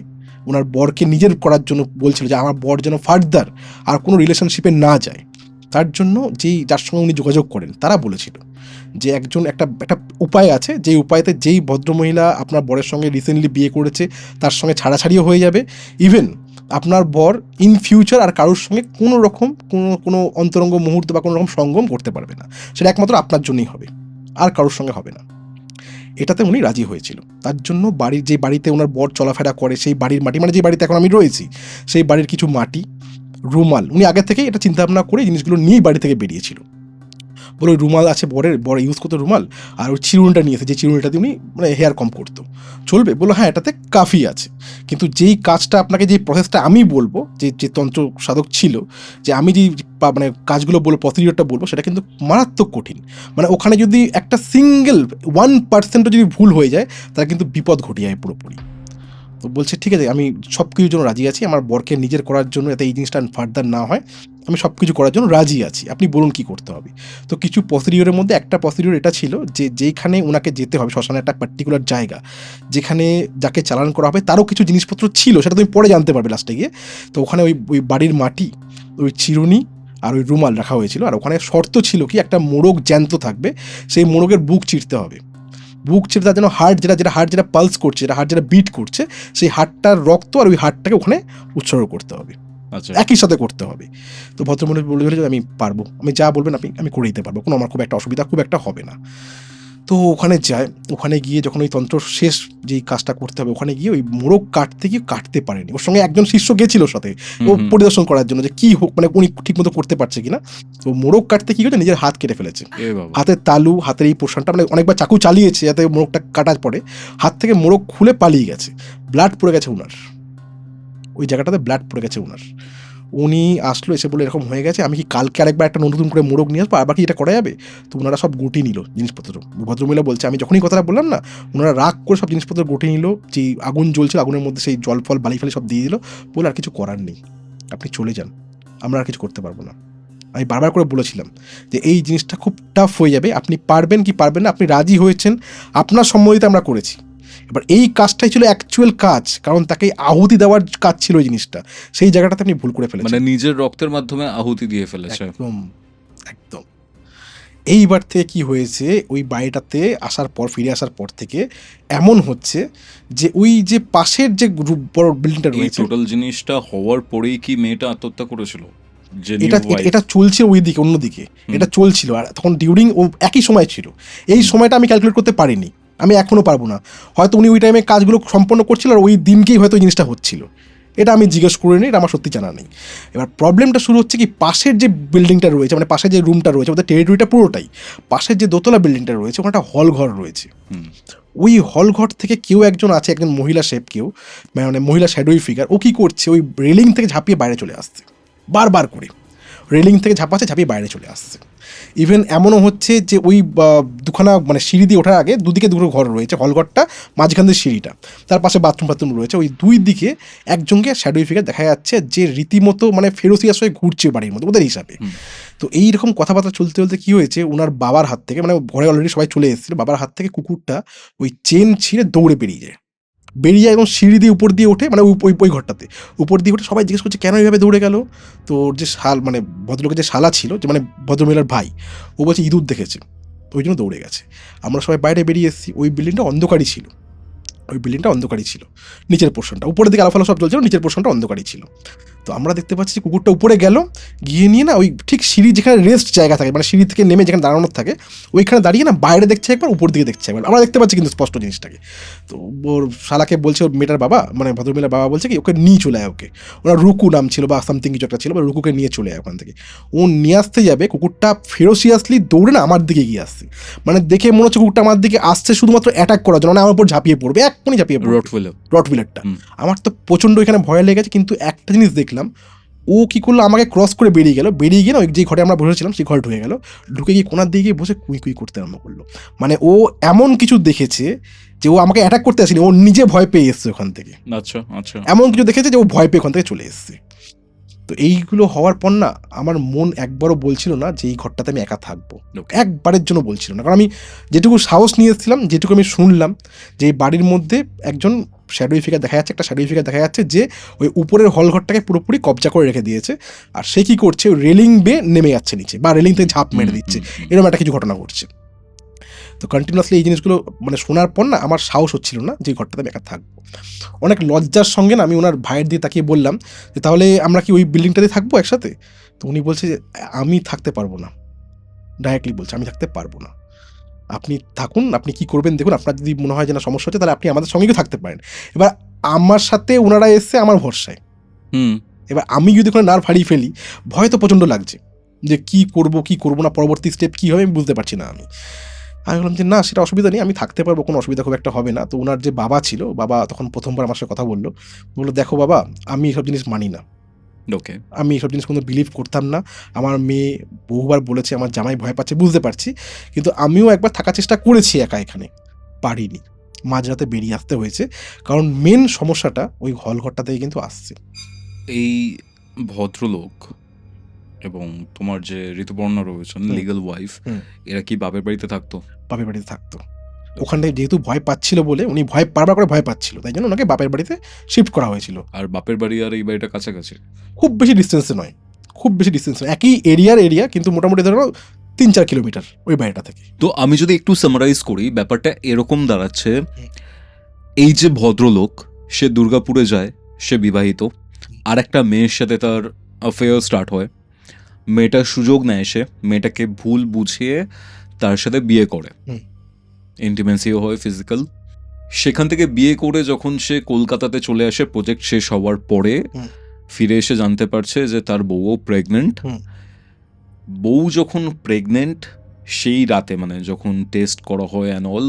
ওনার বরকে নিজের করার জন্য বলছিল যে আমার বর যেন ফার্দার আর কোনো রিলেশনশিপে না যায়, তার জন্য যার সঙ্গে উনি যোগাযোগ করেন তারা বলেছিল যে একজন একটা উপায় আছে, যেই উপায়তে যেই ভদ্রমহিলা আপনার বরের সঙ্গে রিসেন্টলি বিয়ে করেছে তার সঙ্গে ছাড়াছাড়িও হয়ে যাবে, ইভেন আপনার বর ইন ফিউচার আর কারোর সঙ্গে কোনো রকম কোনো অন্তরঙ্গ মুহূর্ত বা কোনো রকম সঙ্গম করতে পারবে না, সেটা একমাত্র আপনার জন্যই হবে, আর কারোর সঙ্গে হবে না। এটাতে উনি রাজি হয়েছিল। তার জন্য যে বাড়িতে ওনার বর চলাফেরা করে সেই বাড়ির মাটি, মানে যে বাড়িতে এখন আমি রয়েছি সেই বাড়ির কিছু মাটি, রুমাল, উনি আগে থেকেই এটা চিন্তাভাবনা করে জিনিসগুলো নিয়েই বাড়ি থেকে বেরিয়েছিল। বলে ওই রুমাল আছে বর ইউজ করতো রুমাল, আর ওই চিরুনটা নিয়েছে, যে চিরুনটা দিয়ে উনি মানে হেয়ার কম করতো, চলবে? বললো হ্যাঁ এটাতে কাফি আছে, কিন্তু যেই কাজটা আপনাকে, যে প্রসেসটা আমি বলবো, যে তন্ত্র সাধক ছিল, যে আমি যে মানে কাজগুলো বলবো, প্রসিডিওরটা বলবো, সেটা কিন্তু মারাত্মক কঠিন। মানে ওখানে যদি একটা সিঙ্গেল 1% যদি ভুল হয়ে যায় তাহলে কিন্তু বিপদ ঘটিয়ে যায় পুরোপুরি। তো বলছে ঠিক আছে আমি সব কিছুর জন্য রাজি আছি, আমার বরকে নিজের করার জন্য, যাতে এই জিনিসটা ফার্দার না হয়, আমি সব কিছু করার জন্য রাজি আছি, আপনি বলুন কী করতে হবে। তো কিছু প্রসিডিওরের মধ্যে একটা প্রসিডিওর এটা ছিল যে যেখানে ওনাকে যেতে হবে শ্মশানের একটা পার্টিকুলার জায়গা, যেখানে যাকে চালান করা হবে তারও কিছু জিনিসপত্র ছিল, সেটা তুমি পরে জানতে পারবে লাস্টে গিয়ে। তো ওখানে ওই বাড়ির মাটি, ওই চিরুনি আর ওই রুমাল রাখা হয়েছিল, আর ওখানে শর্ত ছিল কি একটা মোড়ক জ্যান্ত থাকবে, সেই মোড়কের বুক চিরতে হবে, বুক ছেড়ে তার জন্য হার্ট যেটা পালস করছে, হার্ট যেটা বিট করছে, সেই হার্টটার রক্ত আর ওই হার্টটাকে ওখানে উৎসর্গ করতে হবে, একই সাথে করতে হবে। তো ভদ্রমহিলা বলে যে আমি পারবো, আমি যা বলবেন আমি করে দিতে পারবো, কোনো আমার খুব একটা অসুবিধা খুব একটা হবে না। তো ওখানে যায়, ওখানে গিয়ে যখন ওই তন্ত্র শেষ যেই কাজটা করতে হবে, ওখানে গিয়ে ওই মোড়ক কাটতে পারেনি, ওর সঙ্গে একজন শিষ্য গেছিল সাথে ও পরিদর্শন করার জন্য যে কি হোক মানে উনি ঠিক মতো করতে পারছে কিনা। তো মোড়ক কাটতে কি করেছে, নিজের হাত কেটে ফেলেছে, হাতের তালু, হাতের এই পোর্শনটা, মানে অনেকবার চাকু চালিয়েছে যাতে মোড়কটা কাটার পরে হাত থেকে মোড়ক খুলে পালিয়ে গেছে, ব্লাড পড়ে গেছে ওনার, ওই জায়গাটাতে ব্লাড পড়ে গেছে ওনার। উনি আসলো, এসে বলে এরকম হয়ে গেছে, আমি কি কালকে আরেকবার একটা নতুন করে মোড়ক নিয়ে আসবো, আবার কি এটা করা যাবে? তো ওনারা সব গুটি নিল জিনিসপত্র। ভদ্রমহিলা বলছে আমি যখনই কথাটা বললাম না, ওনারা রাগ করে সব জিনিসপত্র গুটি নিল, যে আগুন জ্বলছিল আগুনের মধ্যে সেই জল ফল বালি ফালি সব দিয়ে দিল, বলে আর কিছু করার নেই, আপনি চলে যান, আমরা আর কিছু করতে পারবো না। আমি বারবার করে বলেছিলাম যে এই জিনিসটা খুব টাফ হয়ে যাবে, আপনি পারবেন কি পারবেন না, আপনি রাজি হয়েছেন, আপনার সম্মতিতে আমরা করেছি। এবার এই কাজটাই ছিল অ্যাকচুয়াল কাজ, কারণ তাকে আহুতি দেওয়ার কাজ ছিল এই জিনিসটা, সেই জায়গাটাতে আপনি ভুল করে মানে ফেলেছেন। নিজের রক্তের মাধ্যমে আহুতি দিয়ে ফেলেছে। একদম একদম। এইবার থেকে কি হয়েছে, ওই বাড়িটাতে আসার পর, ফিরে আসার পর থেকে এমন হচ্ছে যে ওই যে পাশের যে বড় বিল্ডিংটা এই রয়েছে, টোটাল জিনিসটা হওয়ার পরেই কি মেয়েটা আত্মহত্যা করেছিল? যে নিউ এটা ওয়াইফ। এটা চলছে ওই দিকে, অন্যদিকে এটা চলছিল, আর তখন ডিউরিং ও একই সময় ছিল। এই সময়টা আমি ক্যালকুলেট করতে পারিনি, আমি এখনও পারবো না। হয়তো উনি ওই টাইমে কাজগুলো সম্পন্ন করছিল আর ওই দিনকেই হয়তো এই জিনিসটা হচ্ছিল, এটা আমি জিজ্ঞেস করে নিই, এটা আমার সত্যি জানা নেই। এবার প্রবলেমটা শুরু হচ্ছে কি, পাশের যে বিল্ডিংটা রয়েছে, মানে পাশের যে রুমটা রয়েছে, আমাদের টেরিটরিটা পুরোটাই, পাশের যে দোতলা বিল্ডিংটা রয়েছে ওখানে একটা হল ঘর রয়েছে। ওই হল ঘর থেকে কেউ একজন আছে, একজন মহিলা শেপ, কেউ মানে মহিলা শ্যাডোই ফিগার, ও কী করছে, ওই রেলিং থেকে ঝাঁপিয়ে বাইরে চলে আসছে, বারবার করে রেলিং থেকে ঝাঁপিয়ে বাইরে চলে আসছে। ইভেন এমনও হচ্ছে যে ওই দুখানা মানে সিঁড়ি দিয়ে ওঠার আগে দুদিকে দুটো ঘর রয়েছে, হলঘরটা মাঝখান দিয়ে সিঁড়িটা, তার পাশে বাথরুম রয়েছে, ওই দুই দিকে একজনকে শ্যাডোই ফিগার দেখা যাচ্ছে যে রীতিমতো মানে ফেরোসিয়াস হয়ে ঘুরছে বাড়ির মধ্যে ওদের হিসাবে। তো এইরকম কথাবার্তা চলতে চলতে কী হয়েছে, ওনার বাবার হাত থেকে, মানে ঘরে অলরেডি সবাই চলে এসেছিল, বাবার হাত থেকে কুকুরটা ওই চেন ছিঁড়ে দৌড়ে বেরিয়ে যায়, এবং সিঁড়ি দিয়ে উপর দিয়ে ওঠে, মানে ওই ঘরটাতে উপর দিয়ে ওঠে। সবাই জিজ্ঞেস করছে কেন এইভাবে দৌড়ে গেল। তো ওর যে মানে ভদ্রলোকের যে শালা ছিল, যে মানে ভদ্রমহিলার ভাই, ও বলছে ইঁদুর দেখেছে, ওই জন্য দৌড়ে গেছে। আমরা সবাই বাইরে বেরিয়ে এসেছি, ওই বিল্ডিংটা অন্ধকারই ছিল, নিচের পোর্শনটা, উপরের দিকে আলো ফালো সব চলছিল, নিচের পোর্শনটা অন্ধকারই ছিল। তো আমরা দেখতে পাচ্ছি যে কুকুরটা উপরে গেল, গিয়ে নিয়ে না ওই ঠিক সিঁড়ি যেখানে রেস্ট জায়গা থাকে, মানে সিঁড়ি থেকে নেমে যেখানে দাঁড়ানোর থাকে, ওইখানে দাঁড়িয়ে না বাইরে দেখছে একবার, উপর দিকে দেখছে একবার, আমরা দেখতে পাচ্ছি কিন্তু স্পষ্ট জিনিসটাকে। তো ওর শালাকে বলছে, ওর মেয়েটার বাবা, মানে ভদ্রমহিলার বাবা বলছে কি ওকে নিয়ে চলে আয়, ওকে, ওনার রুকু নাম ছিল বা সামথিং কিছু একটা ছিল, বা রুকুকে নিয়ে চলে আয় ওখান থেকে। ও নিয়ে আসতে যাবে, কুকুরটা ফেরোসিয়াসলি দৌড়ে না আমার দিকে গিয়ে আসছে, মানে দেখে মনে হচ্ছে কুকুরটা আমার দিকে আসছে শুধুমাত্র অ্যাটাক করার জন্য, মানে আমার উপর ঝাঁপিয়ে পড়বে, এক্ষুনি ঝাঁপিয়ে পড়বে, রটভিলারটা। আমার তো প্রচণ্ড এখানে ভয় লেগেছে, কিন্তু একটা জিনিস দেখলাম, ও কী করলো, আমাকে ক্রস করে বেরিয়ে গিয়ে না ওই যে ঘরে আমরা বসেছিলাম সেই ঘরে ঢুকে গেল, ঢুকে গিয়ে কোনার দিকে বসে কুই করতে আরম্ভ করলো। মানে ও এমন কিছু দেখেছে যে ও আমাকে অ্যাটাক করতে আসেনি, ও নিজে ভয় পেয়ে এসছে ওখান থেকে। আচ্ছা আচ্ছা। এমন কিছু দেখেছে যে ও ভয় পেয়ে ওখান থেকে চলে এসছে। তো এইগুলো হওয়ার পর না আমার মন একবারও বলছিল না যে এই ঘরটাতে আমি একা থাকবো, একবারের জন্য বলছিল না। কারণ আমি যেটুকু সাহস নিয়ে এসেছিলাম, যেটুকু আমি শুনলাম, যে এই বাড়ির মধ্যে একজন শ্যাডোই ফিগার দেখা যাচ্ছে, একটা শ্যাডোই ফিগার দেখা যাচ্ছে যে ওই উপরের হল ঘরটাকে পুরোপুরি কবজা করে রেখে দিয়েছে, আর সে কী করছে, ওই রেলিং বেয়ে নেমে যাচ্ছে নিচে, বা রেলিং থেকে ঝাঁপ মেরে দিচ্ছে, এরকম একটা কিছু ঘটনা ঘটছে। তো কন্টিনিউয়াসলি এই জিনিসগুলো মানে শোনার পর না আমার সাহস হচ্ছিল না যে ঘরটাতে আমি একা থাকবো। অনেক লজ্জার সঙ্গে না আমি ওনার ভাইয়ের দিয়ে তাকিয়ে বললাম যে তাহলে আমরা কি ওই বিল্ডিংটাতে থাকবো একসাথে। তো উনি বলছে যে আমি থাকতে পারবো না, ডাইরেক্টলি বলছে আমি থাকতে পারবো না, আপনি থাকুন, আপনি কি করবেন দেখুন, আপনার যদি মনে হয় যে না সমস্যা হচ্ছে তাহলে আপনি আমাদের সঙ্গেও থাকতে পারেন। এবার আমার সাথে ওনারা এসছে আমার ভরসায়, এবার আমি যদি ওখানে নার্ভ হারিয়ে ফেলি, ভয় তো প্রচণ্ড লাগছে যে কী করবো না, পরবর্তী স্টেপ কী হবে আমি বুঝতে পারছি না। আমি বললাম যে না সেটা অসুবিধা নেই, আমি থাকতে পারবো, কোনো অসুবিধা খুব একটা হবে না। তো ওনার যে বাবা ছিল, বাবা তখন প্রথমবার আমার সাথে কথা বললো, দেখো বাবা আমি এসব জিনিস মানি না, ওকে, আমি এসব জিনিস কোনো বিলিভ করতাম না, আমার মেয়ে বহুবার বলেছে আমার জামাই ভয় পাচ্ছে, বুঝতে পারছি, কিন্তু আমিও একবার থাকার চেষ্টা করেছি একা, এখানে পারিনি, মাঝরাতে বেরিয়ে আসতে হয়েছে, কারণ মেন সমস্যাটা ওই হলঘরটা থেকে কিন্তু আসছে। এই ভদ্রলোক এবং তোমার যে ঋতুপর্ণা রয়েছেন লিগ্যাল ওয়াইফ, এরা কি বাপের বাড়িতে থাকতো? বাপের বাড়িতে থাকতো, ওখানটায় যেহেতু ভয় পাচ্ছিল বলে, উনি বারবার করে ভয় পাচ্ছিল, তাই জন্য ওনাকে বাপের বাড়িতে শিফট করা হয়েছিল। আর বাপের বাড়ি আর এই বাড়িটা কাছাকাছি? খুব বেশি ডিস্টেন্সে নয়, একই এরিয়া, কিন্তু মোটামুটি ধরো 3-4 কিলোমিটার ওই বাড়িটা থেকে। তো আমি যদি একটু সামারাইজ করি, ব্যাপারটা এরকম দাঁড়াচ্ছে, এই যে ভদ্রলোক, সে দুর্গাপুরে যায়, সে বিবাহিত, আর একটা মেয়ের সাথে তার অ্যাফেয়ার স্টার্ট হয়, মেয়েটার সুযোগ নেয়, সে মেয়েটাকে ভুল বুঝিয়ে তার সাথে বিয়ে করে, ইন্টিমেসিও হয় ফিজিক্যাল। সেখান থেকে বিয়ে করে যখন সে কলকাতাতে চলে আসে প্রজেক্ট শেষ হওয়ার পরে, ফিরে এসে জানতে পারছে যে তার বউও প্রেগনেন্ট। বউ যখন প্রেগনেন্ট সেই রাতে, মানে যখন টেস্ট করা হয় অ্যান্ড অল,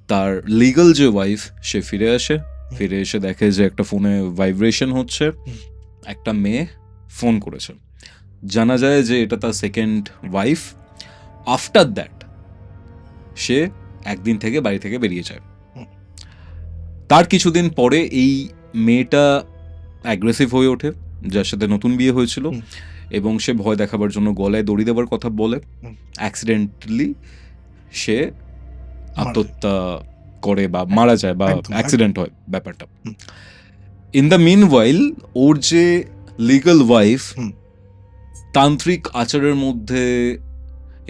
তার লিগ্যাল যে ওয়াইফ সে ফিরে এসে দেখে যে একটা ফোনে ভাইব্রেশন হচ্ছে, একটা মেয়ে ফোন করেছে, জানা যায় যে এটা তার সেকেন্ড ওয়াইফ। আফটার দ্যাট সে একদিন থেকে বাড়ি থেকে বেরিয়ে যায়। তার কিছুদিন পরে এই মেয়েটা অ্যাগ্রেসিভ হয়ে ওঠে, যার সাথে নতুন বিয়ে হয়েছিল, হুম। এবং সে ভয় দেখাবার জন্য গলায় দড়ি দেওয়ার কথা বলে হুম। অ্যাক্সিডেন্টালি সে মারা যায়। আত্মহত্যা করে বা মারা যায় বা একদম, অ্যাক্সিডেন্ট হয় ব্যাপারটা। হুম। ইন দ্য মিন ওয়াইল ওর যে লিগাল ওয়াইফ হুম। তান্ত্রিক আচারের মধ্যে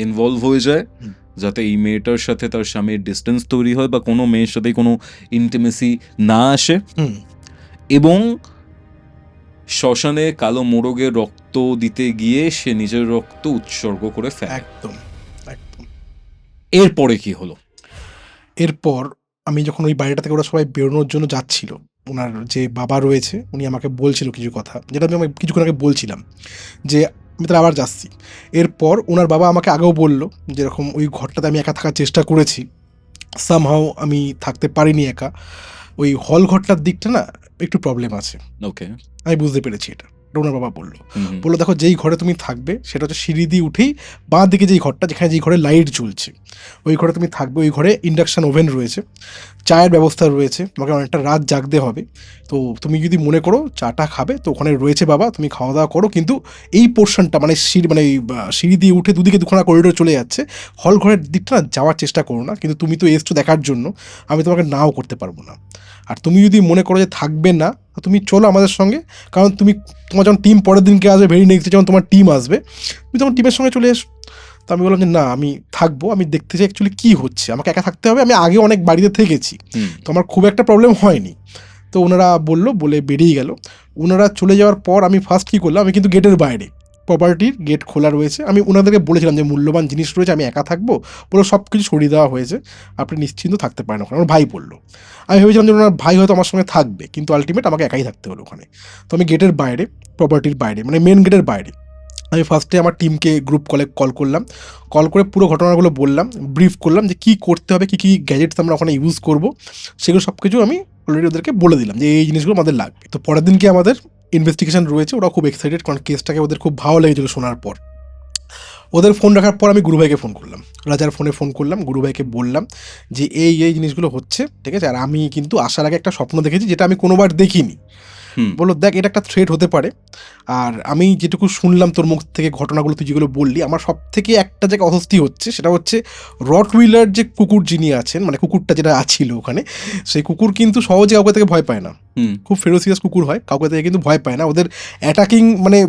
ইনভলভ হয়ে যায়, হুম। যাতে এই মেয়েটার সাথে তার স্বামীর ডিস্টেন্স তৈরি হয় বা কোনো মেয়ের সাথে কোনো ইন্টিমেসি না আসে, হুম। এবং শ্মশানে কালো মোরগের রক্ত দিতে গিয়ে সে নিজের রক্ত উৎসর্গ করে ফেলে। একদম, একদম। এরপরে কি হলো? এরপর আমি যখন ওই বাড়িটা থেকে ওরা সবাই বেরোনোর জন্য যাচ্ছিল, ওনার যে বাবা রয়েছে উনি আমাকে বলছিল কিছু কথা, যেটা আমি কিছুক্ষণ আগে বলছিলাম যে আমি তাহলে আবার যাচ্ছি। এরপর ওনার বাবা আমাকে আগেও বলল যেরকম ওই ঘরটাতে আমি একা থাকার চেষ্টা করেছি, সামহাও আমি থাকতে পারিনি একা। ওই হল ঘরটার দিকটা না একটু প্রবলেম আছে, ওকে। আমি বুঝতে পেরেছি এটা। এটা ওনার বাবা বলল। হুম। বললো দেখো যেই ঘরে তুমি থাকবে সেটা হচ্ছে সিঁড়ি দিয়ে উঠেই বাঁ দিকে যেই ঘরটা, যেখানে যেই ঘরে লাইট জ্বলছে ওই ঘরে তুমি থাকবে। ওই ঘরে ইন্ডাকশান ওভেন রয়েছে, চায়ের ব্যবস্থা রয়েছে, তোমাকে অনেকটা রাত জাগতে হবে। তো তুমি যদি মনে করো চাটা খাবে তো ওখানে রয়েছে বাবা, তুমি খাওয়া দাওয়া করো, কিন্তু এই পোর্শনটা মানে সিঁড়ি দিয়ে উঠে দুদিকে দুখানা করিডোর চলে যাচ্ছে, হল ঘরের দিকটা না যাওয়ার চেষ্টা করো না, কিন্তু তুমি তো এসছো দেখার জন্য, আমি তোমাকে নাও করতে পারবো না। আর তুমি যদি মনে করো যে থাকবে না, তো তুমি চলো আমাদের সঙ্গে, কারণ তোমার যখন টিম পরের দিনকে আসবে, ভেরি নেক্সট ডে যখন তোমার টিম আসবে, তুমি তখন টিমের সঙ্গে চলে এসো। তো আমি বললাম যে না, আমি থাকবো, আমি দেখতে চাই অ্যাকচুয়ালি কী হচ্ছে, আমাকে একা থাকতে হবে, আমি আগে অনেক বাড়িতে থেকেছি, তো আমার খুব একটা প্রবলেম হয়নি। তো ওনারা বলে বেরিয়ে গেল। ওনারা চলে যাওয়ার পর আমি ফার্স্ট কী করলাম, আমি কিন্তু গেটের বাইরে, প্রপার্টির গেট খোলা রয়েছে, আমি ওনাদেরকে বলেছিলাম যে মূল্যবান জিনিস রয়েছে, আমি একা থাকবো, বলে সব কিছু সরিয়ে দেওয়া হয়েছে, আপনি নিশ্চিন্ত থাকতে পারেন ওখানে। আমার ভাই বললো, আমি ভেবেছিলাম যে ওনার ভাই হয়তো আমার সঙ্গে থাকবে, কিন্তু আলটিমেট আমাকে একাই থাকতে হলো ওখানে। তো আমি গেটের বাইরে, প্রপার্টির বাইরে, মানে মেন গেটের বাইরে, আমি ফার্স্টে আমার টিমকে গ্রুপ কল করলাম, কল করে পুরো ঘটনাগুলো বললাম, ব্রিফ করলাম যে কী করতে হবে, কী কী গ্যাজেটস আমরা ওখানে ইউজ করব, সেগুলো সব কিছু আমি অলরেডি ওদেরকে বলে দিলাম যে এই জিনিসগুলো আমাদের লাগবে। তো পরের দিনকে আমাদের ইনভেস্টিগেশন রয়েছে, ওরা খুব এক্সাইটেড, কারণ কেসটাকে ওদের খুব ভালো লেগেছিল শোনার পর। ওদের ফোন রাখার পর আমি গুরুভাইকে ফোন করলাম, রাজার ফোনে ফোন করলাম, গুরুভাইকে বললাম যে এই জিনিসগুলো হচ্ছে, ঠিক আছে, আর আমি কিন্তু আসার আগে একটা স্বপ্ন দেখেছি যেটা আমি কোনোবার দেখিনি। বললো দেখ এটা একটা থ্রেট হতে পারে, আর আমি যেটুকু শুনলাম তোর মুখ থেকে ঘটনাগুলো তুই যেগুলো বললি, আমার সব থেকে একটা জায়গায় অস্বস্তি হচ্ছে, সেটা হচ্ছে রটউইলার যে কুকুর যিনি আছেন, মানে কুকুরটা যেটা আছিল ওখানে, সেই কুকুর কিন্তু সহজে কাউকে থেকে ভয় পায় না, খুব ফেরোসিয়াস কুকুর হয়, কাউকে থেকে কিন্তু ভয় পায় না। ওদের অ্যাটাকিং মানে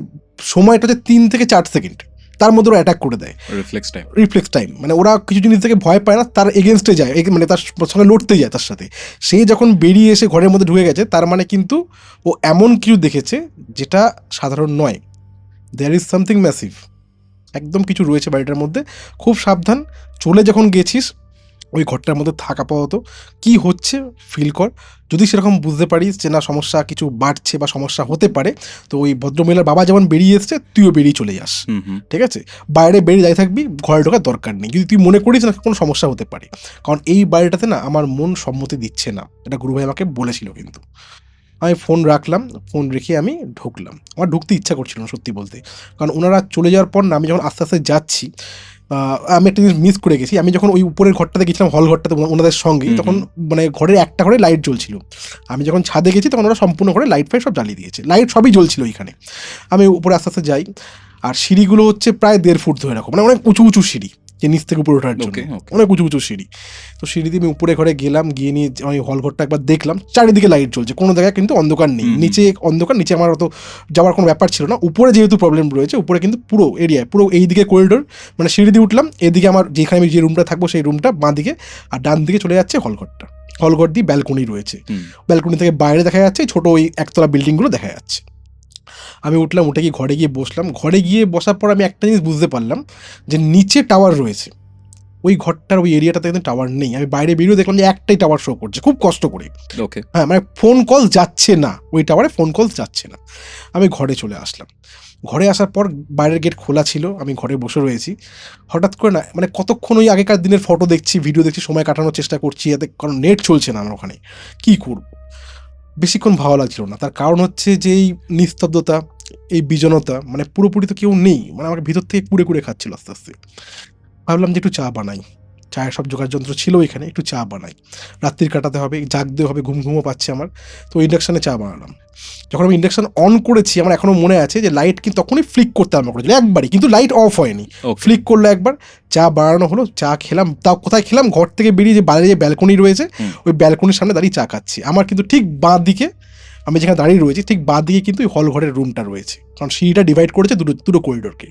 সময়টা হচ্ছে 3 থেকে 4 সেকেন্ড, তার মধ্যে ওরা অ্যাটাক করে দেয়, রিফ্লেক্স টাইম, মানে ওরা কিছু জিনিস থেকে ভয় পায় না, তার এগেনস্টে যায়, মানে তার সঙ্গে লড়তে যায় তার সাথে। সে যখন বেরিয়ে এসে ঘরের মধ্যে ঢুকে গেছে, তার মানে কিন্তু ও এমন কিছু দেখেছে যেটা সাধারণ নয়, দেয়ার ইজ সামথিং ম্যাসিভ, একদম কিছু রয়েছে বাড়িটার মধ্যে, খুব সাবধান। চলে যখন গেছিস ওই ঘরটার মধ্যে থাক, আপাতত কী হচ্ছে ফিল কর, যদি সেরকম বুঝতে পারিস যে না সমস্যা কিছু বাড়ছে বা সমস্যা হতে পারে, তো ওই ভদ্রমহিলার বাবা যেমন বেরিয়ে এসছে তুইও বেরিয়ে চলে যাস, ঠিক আছে, বাইরে বেরিয়ে যাই থাকবি, ঘরে ঢোকার দরকার নেই যদি তুই মনে করিস না কোনো সমস্যা হতে পারে, কারণ এই বাড়িটাতে না আমার মন সম্মতি দিচ্ছে না, এটা গুরুভাই আমাকে বলেছিল। কিন্তু আমি ফোন রাখলাম, ফোন রেখে আমি ঢুকলাম, আমার ঢুকতে ইচ্ছা করছিল না সত্যি বলতে, কারণ ওনারা চলে যাওয়ার পর না আমি যখন আস্তে আস্তে যাচ্ছি, আমি একটা জিনিস মিস করে গেছি, আমি যখন ওই উপরের ঘরটাতে গেছিলাম, হল ঘরটাতে ওনাদের সঙ্গে, তখন মানে ঘরের একটা ঘরে লাইট জ্বলছিল, আমি যখন ছাদে গেছি তখন ওরা সম্পূর্ণ ঘরে লাইট ফাইট সব জ্বালিয়ে দিয়েছে, লাইট সবই জ্বলছিল ওইখানে। আমি উপরে আস্তে আস্তে যাই, আর সিঁড়িগুলো হচ্ছে প্রায় 1.5 ফুট ধরে রাখো, মানে অনেক উঁচু উঁচু সিঁড়ি, যে নিচ থেকে উপরে ওঠার জন্য অনেক উঁচু উঁচু সিঁড়ি। তো সিঁড়ি দিয়ে আমি উপরে ঘরে গেলাম, গিয়ে নিয়ে আমি হল ঘরটা একবার দেখলাম, চারিদিকে লাইট জ্বলছে, কোনো জায়গায় কিন্তু অন্ধকার নেই, নিচে অন্ধকার, নিচে আমার অত যাওয়ার কোনো ব্যাপার ছিল না, উপরে যেহেতু প্রবলেম রয়েছে, উপরে কিন্তু পুরো এরিয়ায় পুরো এইদিকে করিডোর, মানে সিঁড়ি দিয়ে উঠলাম, এদিকে আমার যেখানে আমি যে রুমটা থাকবো সেই রুমটা বাঁ দিকে, আর ডান দিকে চলে যাচ্ছে হলঘরটা, হলঘর দিয়ে ব্যালকনি রয়েছে, ব্যালকনি থেকে বাইরে দেখা যাচ্ছে ছোটো ওই একতলা বিল্ডিংগুলো দেখা যাচ্ছে। আমি উঠলাম, উঠে গিয়ে ঘরে গিয়ে বসলাম, ঘরে গিয়ে বসার পর আমি একটা জিনিস বুঝতে পারলাম যে নিচে টাওয়ার রয়েছে, ওই ঘরটার ওই এরিয়াটাতে কিন্তু টাওয়ার নেই, আমি বাইরে বেরিয়ে দেখলাম যে একটাই টাওয়ার শো করছে খুব কষ্ট করে, হ্যাঁ মানে ফোন কল যাচ্ছে না, ওই টাওয়ারে ফোন কল যাচ্ছে না। আমি ঘরে চলে আসলাম, ঘরে আসার পর বাইরের গেট খোলা ছিল, আমি ঘরে বসে রয়েছি, হঠাৎ করে না মানে কতক্ষণ ওই আগেকার দিনের ফটো দেখছি, ভিডিও দেখছি, সময় কাটানোর চেষ্টা করছি, যাতে কারণ নেট চলছে না আমার ওখানে, কী করব, বেশিক্ষণ ভালো লাগছিল না, তার কারণ হচ্ছে যে এই নিস্তব্ধতা, এই বিজনতা, মানে পুরোপুরি তো কেউ নেই, মানে আমাকে ভিতর থেকে কুড়ে কুড়ে খাচ্ছিল আস্তে আস্তে। ভাবলাম যে একটু চা বানাই, চায়ের সব জোগাড় যন্ত্র ছিল এখানে, একটু চা বানাই, রাত্রির কাটাতে হবে, জাগতে হবে, ঘুমও পাচ্ছে আমার, তো ইন্ডাকশানে চা বানালাম। যখন আমি ইন্ডাকশান অন করেছি আমার এখনও মনে আছে যে লাইট কিন্তু তখনই ফ্লিক করতে আরম্ভ করেছিল একবারই, কিন্তু লাইট অফ হয়নি, Okay. ফ্লিক করলো একবার, চা বানানো হলো, চা খেলাম। তাও কোথায় খেলাম, ঘর থেকে বেরিয়ে যে বাইরে যে ব্যালকনি রয়েছে ওই ব্যালকনির সামনে দাঁড়িয়ে চা খাচ্ছি। আমার কিন্তু ঠিক বাঁ দিকে, আমি যেখানে দাঁড়িয়ে রয়েছি ঠিক বাঁ দিকে কিন্তু ওই হল ঘরের রুমটা রয়েছে, কারণ সিঁড়িটা ডিভাইড করেছে দুটো করিডোরকে।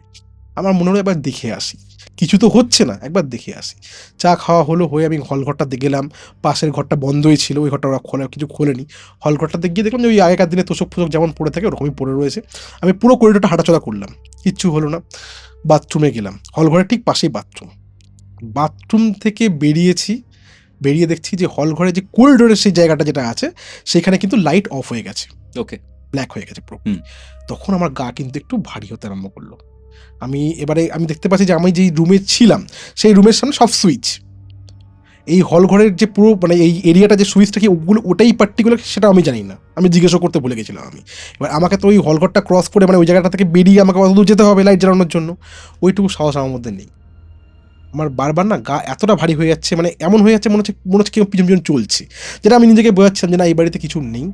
আমার মনে হলো একবার দেখে আসি, কিছু তো হচ্ছে না, একবার দেখে আসি। চা খাওয়া হলো, হয়ে আমি হল ঘরটাতে গেলাম, পাশের ঘরটা বন্ধই ছিল, ওই ঘরটা ওরা কিছু খোলেনি। হল ঘরটাতে গিয়ে দেখলাম যে ওই আগেকার দিনে তোষক ফোষক যেমন পড়ে থাকে ওরকমই পড়ে রয়েছে। আমি পুরো করিডোরটা হাঁটাচলা করলাম, কিচ্ছু হলো না। বাথরুমে গেলাম, হল ঘরের ঠিক পাশেই বাথরুম। বাথরুম থেকে বেরিয়েছি, বেরিয়ে দেখছি যে হল ঘরে যে করিডোরের সেই জায়গাটা যেটা আছে সেখানে কিন্তু লাইট অফ হয়ে গেছে, ওকে। ব্ল্যাক হয়ে গেছে পুরো। হুম। তখন আমার গা কিন্তু একটু ভারী হতে আরম্ভ করলো। আমি দেখতে পাচ্ছি যে আমি যেই রুমে ছিলাম সেই রুমের সামনে সব সুইচ, এই হল ঘরের যে পুরো মানে এই এরিয়াটা যে সুইচটা কি ওটাই পার্টিকুলার সেটা আমি জানি না, আমি জিজ্ঞাসা করতে ভুলে গেছিলাম আমি। এবার আমাকে তো ওই হল ঘরটা ক্রস করে মানে ওই জায়গাটা থেকে বেরিয়ে আমাকে অত দূর যেতে হবে লাইট জ্বালানোর জন্য, ওইটুকু সাহস আমার মধ্যে নেই। আমার বারবার না গা এতটা ভারী হয়ে যাচ্ছে, মানে এমন হয়ে যাচ্ছে মনে হচ্ছে কেউ পিছন পিছন চলছে, যেটা আমি নিজেকে বোঝাচ্ছিলাম যে না এই বাড়িতে কিছু নেই।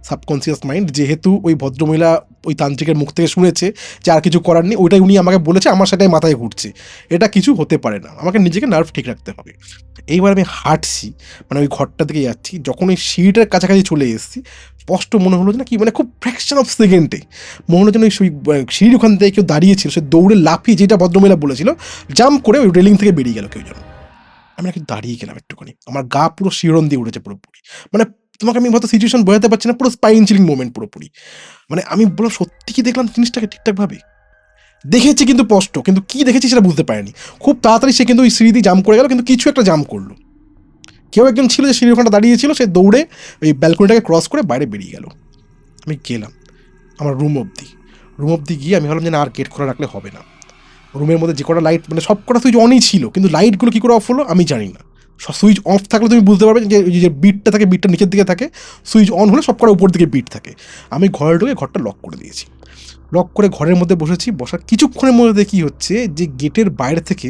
সাবকনসিয়াস মাইন্ড যেহেতু ওই ভদ্রমহিলা ওই তান্ত্রিকের মুখ থেকে শুনেছে যে আর কিছু করার নেই, ওইটাই উনি আমাকে বলেছে, আমার সেটাই মাথায় ঘুরছে, এটা কিছু হতে পারে না, আমাকে নিজেকে নার্ভ ঠিক রাখতে হবে। এইবার আমি হাঁটছি, মানে ওই ঘরটা দিকে যাচ্ছি, যখন ওই সিঁড়িটার কাছাকাছি চলে এসেছি স্পষ্ট মনে হলো যে না কি মানে খুব ফ্র্যাকশন অফ সেকেন্ডে মনে হলো যেন ওই সিঁড়ির ওখান থেকে কেউ দাঁড়িয়েছিল, সে দৌড়ে লাফিয়ে, যেটা ভদ্রমহিলা বলেছিল, জাম্প করে ওই রেলিং থেকে বেরিয়ে গেল কেউ যেন। আমি নাকি দাঁড়িয়ে গেলাম একটুখানি, আমার গা পুরো শিহরণ দিয়ে উঠেছে পুরোপুরি, মানে তোমাকে আমি হয়তো সিচুয়েশন বোঝাতে পারছি না, পুরো স্পাইন চিলিং মোমেন্ট পুরোপুরি। মানে আমি বললাম সত্যি কি দেখলাম জিনিসটাকে ঠিকঠাকভাবে দেখেছি, কিন্তু স্পষ্ট, কিন্তু কি দেখেছি সেটা বুঝতে পারিনি। খুব তাড়াতাড়ি সে কিন্তু ওই সিঁড়ি দিয়ে জাম্প করে গেল, কিন্তু কিছু একটা জাম্প করলো, কেউ একজন ছিল যে সিঁড়ির ওখানটা দাঁড়িয়েছিল, সে দৌড়ে ওই ব্যালকনিটাকে ক্রস করে বাইরে বেরিয়ে গেল। আমি গেলাম আমার রুম অবধি গিয়ে আমি ভাবলাম যে না আর গেট খোলা রাখলে হবে না, রুমের মধ্যে যে কটা লাইট মানে সব কটা সুইচ অনই ছিল, কিন্তু লাইটগুলো কী করে অফ হলো আমি জানি না। সুইচ অফ থাকলে তুমি বুঝতে পারবে যে যে বিটটা থাকে, বিটটা নিচের দিকে থাকে, সুইচ অন হলে সব কটা উপর দিকে বিট থাকে। আমি ঘরে ঢুকে ঘরটা লক করে দিয়েছি, লক করে ঘরের মধ্যে বসেছি, বসার কিছুক্ষণের মধ্যে কী হচ্ছে যে গেটের বাইরে থেকে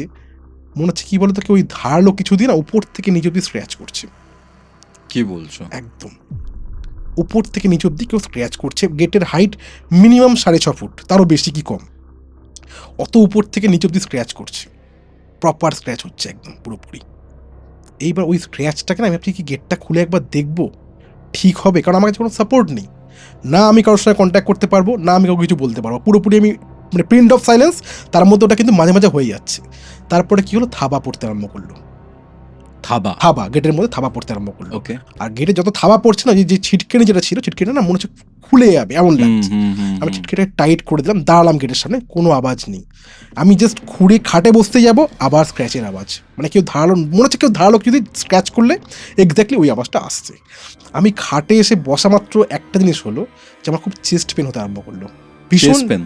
মনে হচ্ছে কী বলতো, কেউ ওই ধারালো কিছু দিয়ে না উপর থেকে নিচে অব্দি স্ক্র্যাচ করছে, কি বলছো? একদম উপর থেকে নিচে অব্দি কেউ স্ক্র্যাচ করছে। গেটের হাইট মিনিমাম 6.5 ফুট, তারও বেশি কি কম, অত উপর থেকে নিচে অব্দি স্ক্র্যাচ করছে, প্রপার স্ক্র্যাচ হচ্ছে একদম পুরোপুরি। এইবার ওই স্ক্র্যাচটাকে না আমি ভাবছি কি গেটটা খুলে একবার দেখবো ঠিক হবে, কারণ আমার কাছে কোনো সাপোর্ট নেই, না আমি কারোর সঙ্গে কন্ট্যাক্ট করতে পারবো, না আমি কাউকে কিছু বলতে পারবো, পুরোপুরি আমি মানে প্রিন্ট অফ সাইলেন্স। তার মধ্যে ওটা কিন্তু মাঝে মাঝে হয়ে যাচ্ছে। তারপরে কি হলো, থাবা পড়তে আরম্ভ করলো, থাবা গেটের মধ্যে থাবা পড়তে আরম্ভ করলো। ওকে। আর গেটে যত থাবা পড়ছে না, যে ছিটকেনি যেটা ছিল, ছিটকেনি না মনে হচ্ছে খুলে যাবে এমন লাগছে। আমি ছিটকেটা টাইট করে দিলাম, দাঁড়ালাম গেটের সামনে, কোনো আওয়াজ নেই। আমি জাস্ট খুঁড়ে খাটে বসতে যাব, আবার স্ক্র্যাচের আওয়াজ, মানে কেউ ধারালো, মনে হচ্ছে কেউ ধারালো যদি স্ক্র্যাচ করলে এক্স্যাক্টলি ওই আওয়াজটা আসছে। আমি খাটে এসে বসা মাত্র একটা জিনিস হলো যে আমার খুব চেস্ট পেন হতে আরম্ভ করলো,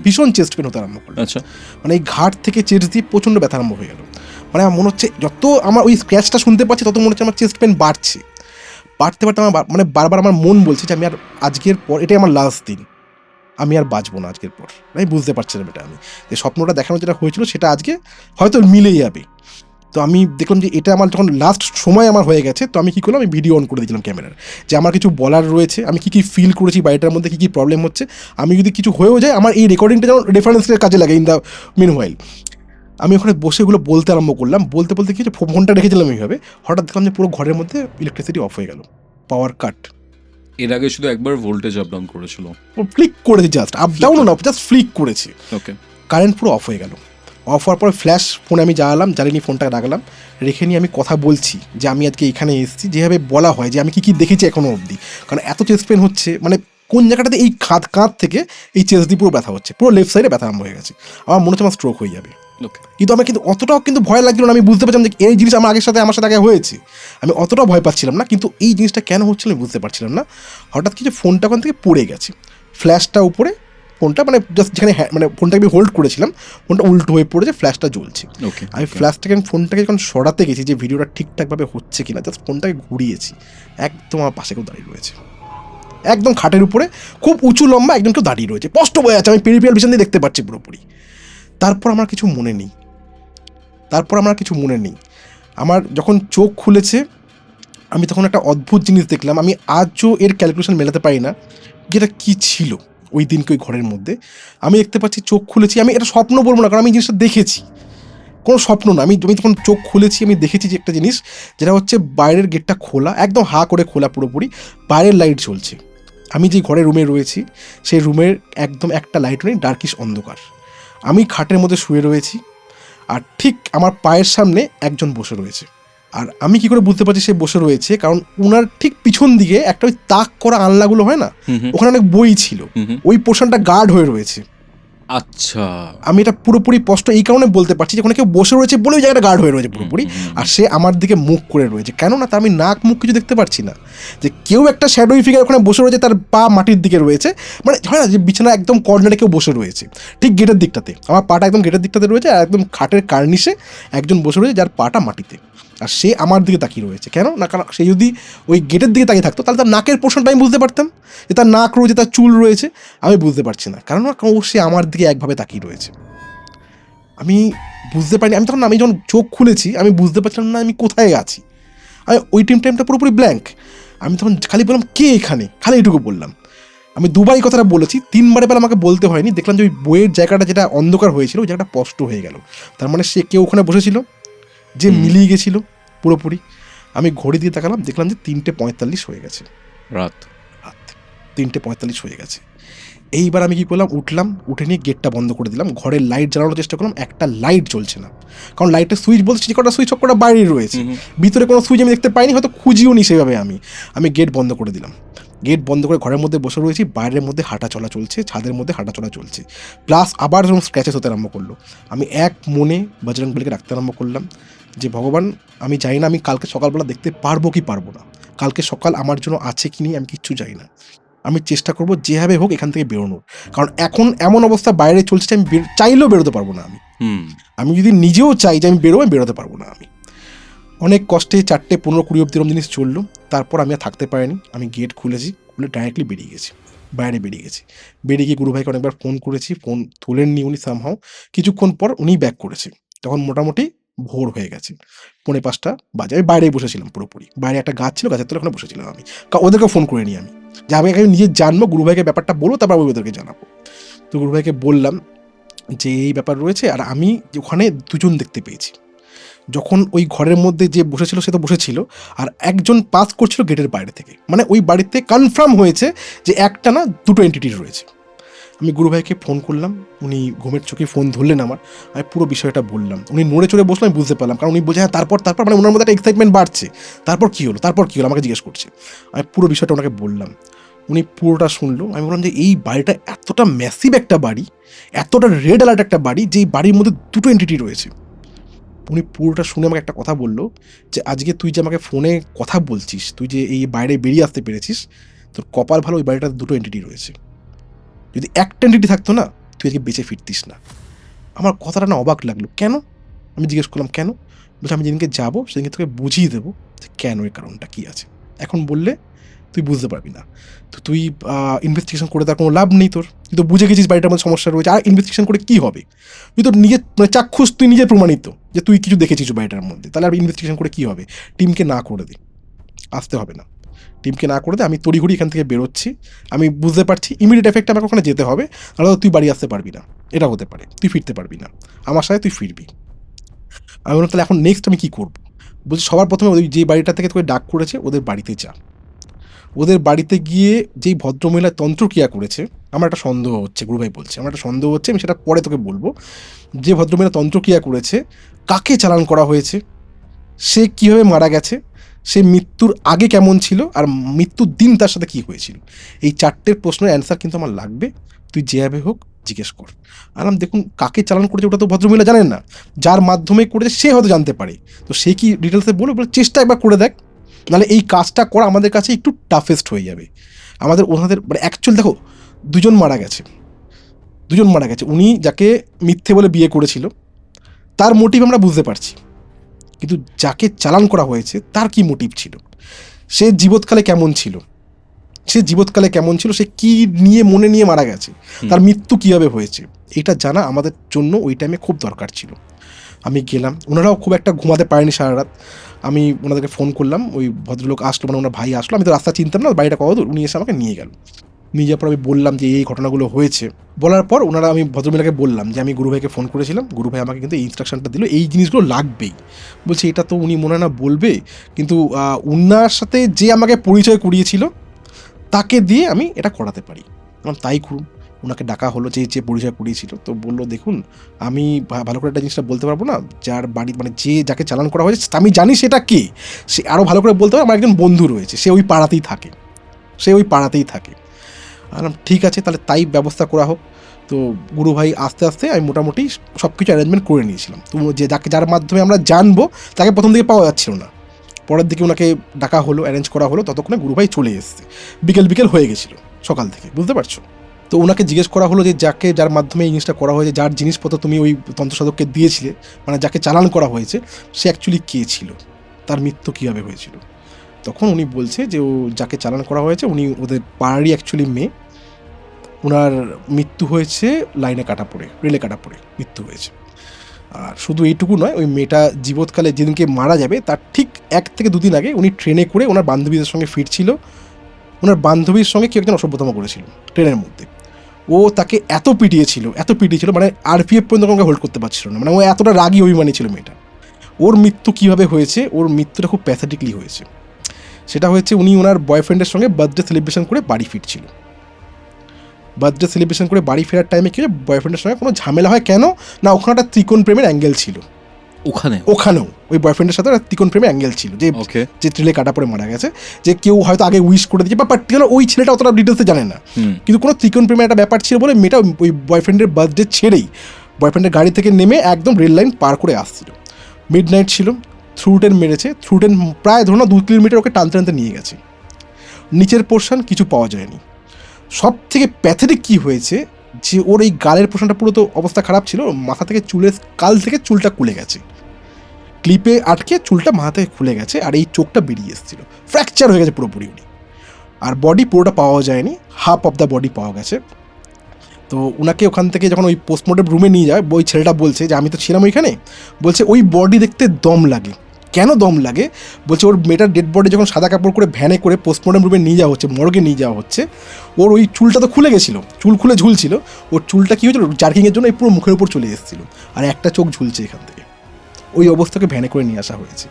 ভীষণ চেস্ট পেন হতে আরম্ভ করলো। আচ্ছা। মানে এই ঘাট থেকে চেস্ট দিয়ে প্রচণ্ড ব্যথা আরম্ভ হয়ে গেল। মানে আমার মনে হচ্ছে যত আমার ওই স্ক্র্যাচটা শুনতে পাচ্ছি তত মনে হচ্ছে আমার চেস্ট পেন বাড়তে আমার মানে বারবার আমার মন বলছে যে আমি আর আজকের পর, এটাই আমার লাস্ট দিন, আমি আর বাঁচবো না আজকের পর। আমি বুঝতে পারছিলাম এটা, আমি যে স্বপ্নটা দেখানো যেটা হয়েছিল সেটা আজকে হয়তো মিলেই যাবে। তো আমি দেখলাম যে এটা আমার যখন লাস্ট সময় আমার হয়ে গেছে, তো আমি কী করলাম, আমি ভিডিও অন করে দিয়েছিলাম ক্যামেরার, যে আমার কিছু বলার রয়েছে, আমি কী ফিল করেছি বাড়িটার মধ্যে, কী প্রবলেম হচ্ছে, আমি যদি কিছু হয়েও যায় আমার এই রেকর্ডিংটা যেন রেফারেন্সের কাজে লাগে ইন দ্য মিন হোয়াইল। আমি ওখানে বসে এগুলো বলতে আরম্ভ করলাম, বলতে কী হচ্ছে, ফোনটা রেখেছিলাম এইভাবে, হঠাৎ দেখলাম যে পুরো ঘরের মধ্যে ইলেকট্রিসিটি অফ হয়ে গেল, পাওয়ার কাট। এর আগে শুধু একবার ভোল্টেজ আপ ডাউন করেছিল, ফ্লিক করেছি, জাস্ট আপ ডাউনও না, জাস্ট ফ্লিক করেছি। ওকে। কারেন্ট পুরো অফ হয়ে গেল। অফ হওয়ার পর ফ্ল্যাশ ফোনে আমি জ্বালিয়ে ফোনটাকে রাখলাম, রেখে নিয়ে আমি কথা বলছি যে আমি আজকে এখানে এসেছি, যেভাবে বলা হয় যে আমি কী দেখেছি এখনও অবধি, কারণ এত চেস্ট পেন হচ্ছে, মানে কোন জায়গাটাতে এই কাঁধ থেকে এই চেস্ট দিয়ে পুরো ব্যথা হচ্ছে, পুরো লেফট সাইডে ব্যথা আরম্ভ হয়ে গেছে, আমার মনে হচ্ছে আমার স্ট্রোক হয়ে যাবে। কিন্তু আমার কিন্তু অতটাও কিন্তু ভয় লাগছিল না, আমি বুঝতে পারছিলাম যে এই জিনিস আমার সাথে আগে হয়েছে, আমি অতটাও ভয় পাচ্ছিলাম না, কিন্তু এই জিনিসটা কেন হচ্ছিল আমি বুঝতে পারছিলাম না। হঠাৎ কিছু ফোনটা ওখান থেকে পড়ে গেছে, ফ্ল্যাশটা উপরে, ফোনটা মানে জাস্ট যেখানে মানে ফোনটাকে আমি হোল্ড করেছিলাম, ফোনটা উল্টো হয়ে পড়েছে, ফ্ল্যাশটা জ্বলছে। আমি ফোনটাকে যখন সরাতে গেছি যে ভিডিওটা ঠিকঠাকভাবে হচ্ছে কিনা, জাস্ট ফোনটাকে ঘুরিয়েছি, একদম আমার পাশে কেউ দাঁড়িয়ে রয়েছে, একদম খাটের উপরে খুব উঁচু লম্বা একদম কেউ দাঁড়িয়ে রয়েছে, স্পষ্ট বোঝা যাচ্ছে, আমি পেরিফেরাল ভিশন দিয়ে দেখতে পাচ্ছি পুরোপুরি। তারপর আমার কিছু মনে নেই, আমার যখন চোখ খুলেছে আমি তখন একটা অদ্ভুত জিনিস দেখলাম, আমি আজও এর ক্যালকুলেশন মেলাতে পারি না যেটা কী ছিল ওই দিনকে ওই ঘরের মধ্যে। আমি দেখতে পাচ্ছি চোখ খুলেছি, আমি এটা স্বপ্ন বলবো না কারণ আমি জিনিসটা দেখেছি, কোনো স্বপ্ন না, আমি যখন চোখ খুলেছি আমি দেখেছি যে একটা জিনিস, যেটা হচ্ছে বাইরের গেটটা খোলা, একদম হা করে খোলা পুরোপুরি, বাইরের লাইট জ্বলছে। আমি যে ঘরে রুমে রয়েছি সেই রুমের একদম একটা লাইট নেই, ডার্কিশ অন্ধকার। আমি খাটের মধ্যে শুয়ে রয়েছি আর ঠিক আমার পায়ের সামনে একজন বসে রয়েছে। আর আমি কি করে বুঝতে পারছি সে বসে রয়েছে, কারণ ওনার ঠিক পিছন দিকে একটা ওই তাক করা আনলাগুলো হয় না, ওখানে অনেক বই ছিল, ওই পোর্শনটা গার্ড হয়ে রয়েছে। আচ্ছা, আমি এটা পুরোপুরি স্পষ্ট এই কারণে বলতে পারছি যে ওখানে কেউ বসে রয়েছে বলে ওই জায়গাটা গার্ড হয়ে রয়েছে পুরোপুরি। আর সে আমার দিকে মুখ করে রয়েছে, কেননা তা আমি নাক মুখ কিছু দেখতে পারছি না, যে কেউ একটা শ্যাডোই ফিগার ওখানে বসে রয়েছে, তার পা মাটির দিকে রয়েছে, মানে হয় না যে বিছানা একদম কর্নারে কেউ বসে রয়েছে ঠিক গেটের দিকটাতে, আমার পাটা একদম গেটের দিকটাতে রয়েছে, আর একদম খাটের কার্নিশে একজন বসে রয়েছে যার পাটা মাটিতে, আর সে আমার দিকে তাকিয়ে রয়েছে। কেন না, কারণ সে যদি ওই গেটের দিকে তাকিয়ে থাকতো তাহলে তার নাকের পোর্শনটা আমি বুঝতে পারতাম, যে তার নাক রয়েছে, তার চুল রয়েছে, আমি বুঝতে পারছি না, কারণ সে আমার দিকে একভাবে তাকিয়ে রয়েছে। আমি বুঝতে পারিনি, আমি যখন চোখ খুলেছি আমি বুঝতে পারছিলাম না আমি কোথায় আছি, আমি ওই টাইমটা পুরোপুরি ব্ল্যাঙ্ক। আমি তখন খালি বললাম কে এখানে, খালি এইটুকু বললাম। আমি দুবার এই কথাটা বলেছি, তিনবারে বেলা আমাকে বলতে হয়নি, দেখলাম যে ওই বইয়ের জায়গাটা যেটা অন্ধকার হয়েছিল ওই জায়গাটা স্পষ্ট হয়ে গেল, তার মানে সে কেউ ওখানে বসেছিল যে মিলিয়ে গেছিল পুরোপুরি। আমি ঘড়ি দিয়ে তাকালাম, দেখলাম যে 3:45 হয়ে গেছে, রাত 3:45 হয়ে গেছে। এইবার আমি কি করলাম, উঠলাম, উঠে নিয়ে গেটটা বন্ধ করে দিলাম, ঘরের লাইট জ্বালানোর চেষ্টা করলাম, একটা লাইট জ্বলছে না, কারণ লাইটের সুইচ বলছে যে কটা সুইচ সব কটা বাইরে রয়েছে, ভিতরে কোনো সুইচ আমি দেখতে পাইনি, হয়তো খুঁজিও নি সেভাবে। আমি গেট বন্ধ করে দিলাম, গেট বন্ধ করে ঘরের মধ্যে বসে রয়েছি, বাইরের মধ্যে হাঁটা চলা চলছে, ছাদের মধ্যে হাঁটা চলা চলছে, প্লাস আবার যখন স্ক্র্যাচেস হতে আরম্ভ করলো, আমি এক মনে বজরংবলীকে রাখতে আরম্ভ করলাম যে ভগবান, আমি জানি না আমি কালকে সকালবেলা দেখতে পারবো কি পারবো না, কালকে সকাল আমার জন্য আছে কি নেই আমি কিচ্ছু জানি না, আমি চেষ্টা করবো যেভাবে হোক এখান থেকে বেরোনোর, কারণ এখন এমন অবস্থা বাইরে চলছে যে আমি চাইলেও বেরোতে পারবো না। আমি যদি নিজেও চাই যে আমি বেরোতে পারবো না। আমি অনেক কষ্টে 4:15-20 অব্দি জিনিস চললো, তারপর আমি আর থাকতে পারিনি, আমি গেট খুলে ডাইরেক্টলি বেরিয়ে গেছি, বাইরে বেরিয়ে গিয়ে গুরু ভাইকে অনেকবার ফোন করেছি, ফোন তোলেননি উনি, সামহাও কিছুক্ষণ পর উনি ব্যাক করেছে, তখন মোটামুটি ভোর হয়ে গেছে, 4:45 বাজে। আমি বাইরেই বসেছিলাম পুরোপুরি, বাইরে একটা গাছ ছিল, গাছের তলে ওখানে বসেছিলাম আমি, ওদেরকে ফোন করে নিই আমি, যে আমি নিজে জানবো, গুরু ভাইকে ব্যাপারটা বলবো, তারপর আমি ওদেরকে জানাবো। তো গুরু ভাইকে বললাম যে এই ব্যাপার রয়েছে, আর আমি ওখানে দুজন দেখতে পেয়েছি, যখন ওই ঘরের মধ্যে যে বসেছিল সে তো বসেছিল, আর একজন পাস করছিল গেটের বাইরে থেকে, মানে ওই বাড়িতে কনফার্ম হয়েছে যে একটা না দুটো এন্টিটি রয়েছে। আমি গুরু ভাইকে ফোন করলাম, উনি ঘুমের চোখে ফোন ধরলেন আমার, আমি পুরো বিষয়টা বললাম, উনি নড়ে চড়ে বসলে আমি বুঝতে পারলাম, কারণ উনি বলছে হ্যাঁ তারপর মানে ওনার মধ্যে একটা এক্সাইটমেন্ট বাড়ছে, তারপর কী হলো আমাকে জিজ্ঞেস করছে। আমি পুরো বিষয়টা ওনাকে বললাম, উনি পুরোটা শুনলো। আমি বললাম যে এই বাড়িটা এতটা ম্যাসিভ একটা বাড়ি, এতটা রেড অ্যালার্ট একটা বাড়ি, যে এই বাড়ির মধ্যে দুটো এন্টিটি রয়েছে। উনি পুরোটা শুনে আমাকে একটা কথা বললো, যে আজকে তুই যে আমাকে ফোনে কথা বলছিস, তুই যে এই বাইরে বেরিয়ে আসতে পেরেছিস, তোর কপাল ভালো, ওই বাড়িটাতে দুটো এন্টিটি রয়েছে, যদি একটা এন্টিটি থাকতো না তুই আজকে বেঁচে ফিরতিস না। আমার কথাটা না অবাক লাগলো, কেন? আমি জিজ্ঞেস করলাম কেন? বলছে আমি যেদিনকে যাবো সেদিনকে তোকে বুঝিয়ে দেবো যে কেন, এর কারণটা কী আছে, এখন বললে তুই বুঝতে পারবি না। তো তুই ইনভেস্টিগেশন করে তার কোনো লাভ নেই, তুই তো বুঝে গেছিস বাড়িটার মধ্যে সমস্যা রয়েছে, আর ইনভেস্টিগেশন করে কী হবে? তুই তো নিজের চাক্ষুষ, তুই নিজে প্রমাণিত যে তুই কিছু দেখেছিস বাড়িটার মধ্যে, তাহলে আর ইনভেস্টিগেশন করে কী হবে? টিমকে না করে দে, আসতে হবে না, টিমকে না করে দে, আমি তড়িঘড়ি এখান থেকে বেরোচ্ছি, আমি বুঝতে পারছি ইমিডিয়েট এফেক্টে আমাকে ওখানে যেতে হবে, তাহলে তুই বাড়ি আসতে পারবি না, এটা হতে পারে তুই ফিরতে পারবি না, আমার সাথে তুই ফিরবি। আমি বললাম তাহলে এখন নেক্সট আমি কী করবো? বলছি সবার প্রথমে ওই যে বাড়িটা থেকে তোকে ডাক করেছে ওদের বাড়িতে যা, ওদের বাড়িতে গিয়ে যেই ভদ্রমহিলা তন্ত্রক্রিয়া করেছে, আমার একটা সন্দেহ হচ্ছে, গুরুভাই বলছে আমার একটা সন্দেহ হচ্ছে, আমি সেটা পরে তোকে বলবো, যে ভদ্রমহিলা তন্ত্রক্রিয়া করেছে কাকে চালান করা হয়েছে, সে কীভাবে মারা গেছে, সে মৃত্যুর আগে কেমন ছিল, আর মৃত্যুর দিন তার সাথে কী হয়েছিল, এই 4টে প্রশ্নের অ্যান্সার কিন্তু আমার লাগবে, তুই যেভাবে হোক জিজ্ঞেস কর। আরাম দেখুন কাকে চালান করেছে ওটা তো ভদ্রমহিলা জানেন না, যার মাধ্যমে করেছে সে হয়তো জানতে পারে, তো সে কি ডিটেলসে বলে চেষ্টা একবার করে দেখ, নাহলে এই কাজটা করা আমাদের কাছে একটু টাফেস্ট হয়ে যাবে। ওনাদের মানে অ্যাকচুয়াল দেখো দুজন মারা গেছে, উনি যাকে মিথ্যে বলে বিয়ে করেছিল তার মোটিভ আমরা বুঝতে পারছি, কিন্তু যাকে চালান করা হয়েছে তার কি মোটিভ ছিল, সে জীবৎকালে কেমন ছিল সে জীবৎকালে কেমন ছিল, সে কি নিয়ে মনে নিয়ে মারা গেছে, তার মৃত্যু কীভাবে হয়েছে, এটা জানা আমাদের জন্য ওই টাইমে খুব দরকার ছিল। আমি গেলাম, ওনারাও খুব একটা ঘুমাতে পারেনি সারা রাত। আমি ওনাদেরকে ফোন করলাম, ওই ভদ্রলোক আসলো, মানে ওনার ভাই আসলো, আমি তো রাস্তা চিনতাম না, বাড়িটা কত দূর, উনি এসে আমাকে নিয়ে গেল। নিয়ে যাওয়ার পর আমি বললাম যে এই ঘটনাগুলো হয়েছে। বলার পর ওনারা, আমি ভদ্রমহিলাকে বললাম যে আমি গুরুভাইকে ফোন করেছিলাম, গুরুভাই আমাকে কিন্তু এই ইনস্ট্রাকশনটা দিল, এই জিনিসগুলো লাগবেই। বলছে এটা তো উনি মনে হয় না বলবে, কিন্তু উনার সাথে যে আমাকে পরিচয় করিয়েছিল তাকে দিয়ে আমি এটা করাতে পারি। তাই করুন। ওনাকে ডাকা হলো, যে যে পরিচয় করিয়েছিল, তো বললো দেখুন আমি ভালো করে একটা জিনিসটা বলতে পারবো না, যার বাড়ি মানে যে যাকে চালান করা হয়েছে আমি জানি সেটা কে, সে আরও ভালো করে বলতে পারে, আমার একজন বন্ধু রয়েছে, সে ওই পাড়াতেই থাকে। ঠিক আছে, তাহলে তাই ব্যবস্থা করা হোক। তো গুরুভাই আস্তে আস্তে আমি মোটামুটি সব কিছু অ্যারেঞ্জমেন্ট করে নিয়েছিলাম। তো যার মাধ্যমে আমরা জানবো তাকে প্রথম দিকে পাওয়া যাচ্ছিল না, পরের দিকে ওনাকে ডাকা হলো, অ্যারেঞ্জ করা হলো, ততক্ষণে গুরুভাই চলে এসেছে, বিকেল হয়ে গেছিলো সকাল থেকে, বুঝতে পারছো? তো ওনাকে জিজ্ঞেস করা হলো যে যার মাধ্যমে এই জিনিসটা করা হয়েছে, যার জিনিসপত্র তুমি ওই তন্ত্রসাধককে দিয়েছিলে, মানে যাকে চালান করা হয়েছে, সে অ্যাকচুয়ালি কে ছিল, তার মৃত্যু কীভাবে হয়েছিল। তখন উনি বলছে যে ও যাকে চালান করা হয়েছে উনি ওদের পাড়ারই অ্যাকচুয়ালি মেয়ে, ওনার মৃত্যু হয়েছে রেলে কাটা পড়ে মৃত্যু হয়েছে। আর শুধু এইটুকু নয়, ওই মেয়েটা জীবৎকালে যেদিনকে মারা যাবে তার ঠিক 1 থেকে 2 দিন আগে উনি ট্রেনে করে ওনার বান্ধবীদের সঙ্গে ফিরছিল, ওনার বান্ধবীর সঙ্গে কেউ একজন অসভ্যতম করেছিল ট্রেনের মধ্যে। ও তাকে এত পিটিয়েছিল, মানে আরপিএফ পর্যন্ত আমাকে হোল্ড করতে পারছিল না, মানে ও এতটা রাগী অভিমানী ছিল মেয়েটা। ওর মৃত্যু কীভাবে হয়েছে, ওর মৃত্যুটা খুব প্যাথেটিকলি হয়েছে। সেটা হয়েছে উনি ওনার বয়ফ্রেন্ডের সঙ্গে বার্থডে সেলিব্রেশন করে বাড়ি ফিরছিল। বার্থডে সেলিব্রেশন করে বাড়ি ফেরার টাইমে কি বয়ফ্রেন্ডের সঙ্গে কোনো ঝামেলা হয়, কেন না ওখানে একটা ত্রিকোণ প্রেমের অ্যাঙ্গেল ছিল, ওখানেও ওই বয়ফ্রেন্ডের সাথে একটা ত্রিকোণ প্রেমের অ্যাঙ্গেল ছিল, যে ট্রেলে কাটা পড়ে মারা গেছে, যে কেউ হয়তো আগে উইশ করে দিয়েছে, বা পার্টিকুলার ওই ছেলেটা অতটা ডিটেলসে জানে না, কিন্তু কোনো ত্রিকোণ প্রেমের একটা ব্যাপার ছিল বলে মেয়েটা ওই বয়ফ্রেন্ডের বার্থডে ছেড়েই বয়ফ্রেন্ডের গাড়ি থেকে নেমে একদম রেল লাইন পার করে আসছিল। মিডনাইট ছিল, থ্রুটেন মেরেছে, থ্রুটেন প্রায় ধরো 2 কিলোমিটার ওকে টানতে নিয়ে গেছে, নিচের পোর্শন কিছু পাওয়া যায়নি। সব থেকে প্যাথেটিক কী হয়েছে, যে ওর এই গালের পোর্শনটা পুরো তো অবস্থা খারাপ ছিল, মাথা থেকে কাল থেকে চুলটা খুলে গেছে, ক্লিপে আটকে চুলটা মাথা থেকে খুলে গেছে, আর এই চোখটা বেরিয়ে এসেছিল, ফ্র্যাকচার হয়ে গেছে পুরোপুরি উনি। আর বডি পুরোটা পাওয়া যায়নি, হাফ অফ দ্য বডি পাওয়া গেছে। তো ওনাকে ওখান থেকে যখন ওই পোস্টমর্টম রুমে নিয়ে যায়, ওই ছেলেটা বলছে যে আমি তো ছিলাম ওইখানে, বলছে ওই বডি দেখতে দম লাগে। কেন দম লাগে, বলছে ওর মেয়েটার ডেড বডি যখন সাদা কাপড় করে ভ্যানে করে পোস্টমর্টম রুমে নিয়ে যাওয়া হচ্ছে, মর্গে নিয়ে যাওয়া হচ্ছে, ওর ওই চুলটা তো খুলে গেছিলো, চুল খুলে ঝুলছিল, ওর চুলটা কী হয়েছিল জার্কিংয়ের জন্য এই পুরো মুখের উপর চলে এসেছিলো, আর একটা চোখ ঝুলছে এখান থেকে। ওই অবস্থাকে ভ্যানে করে নিয়ে আসা হয়েছে।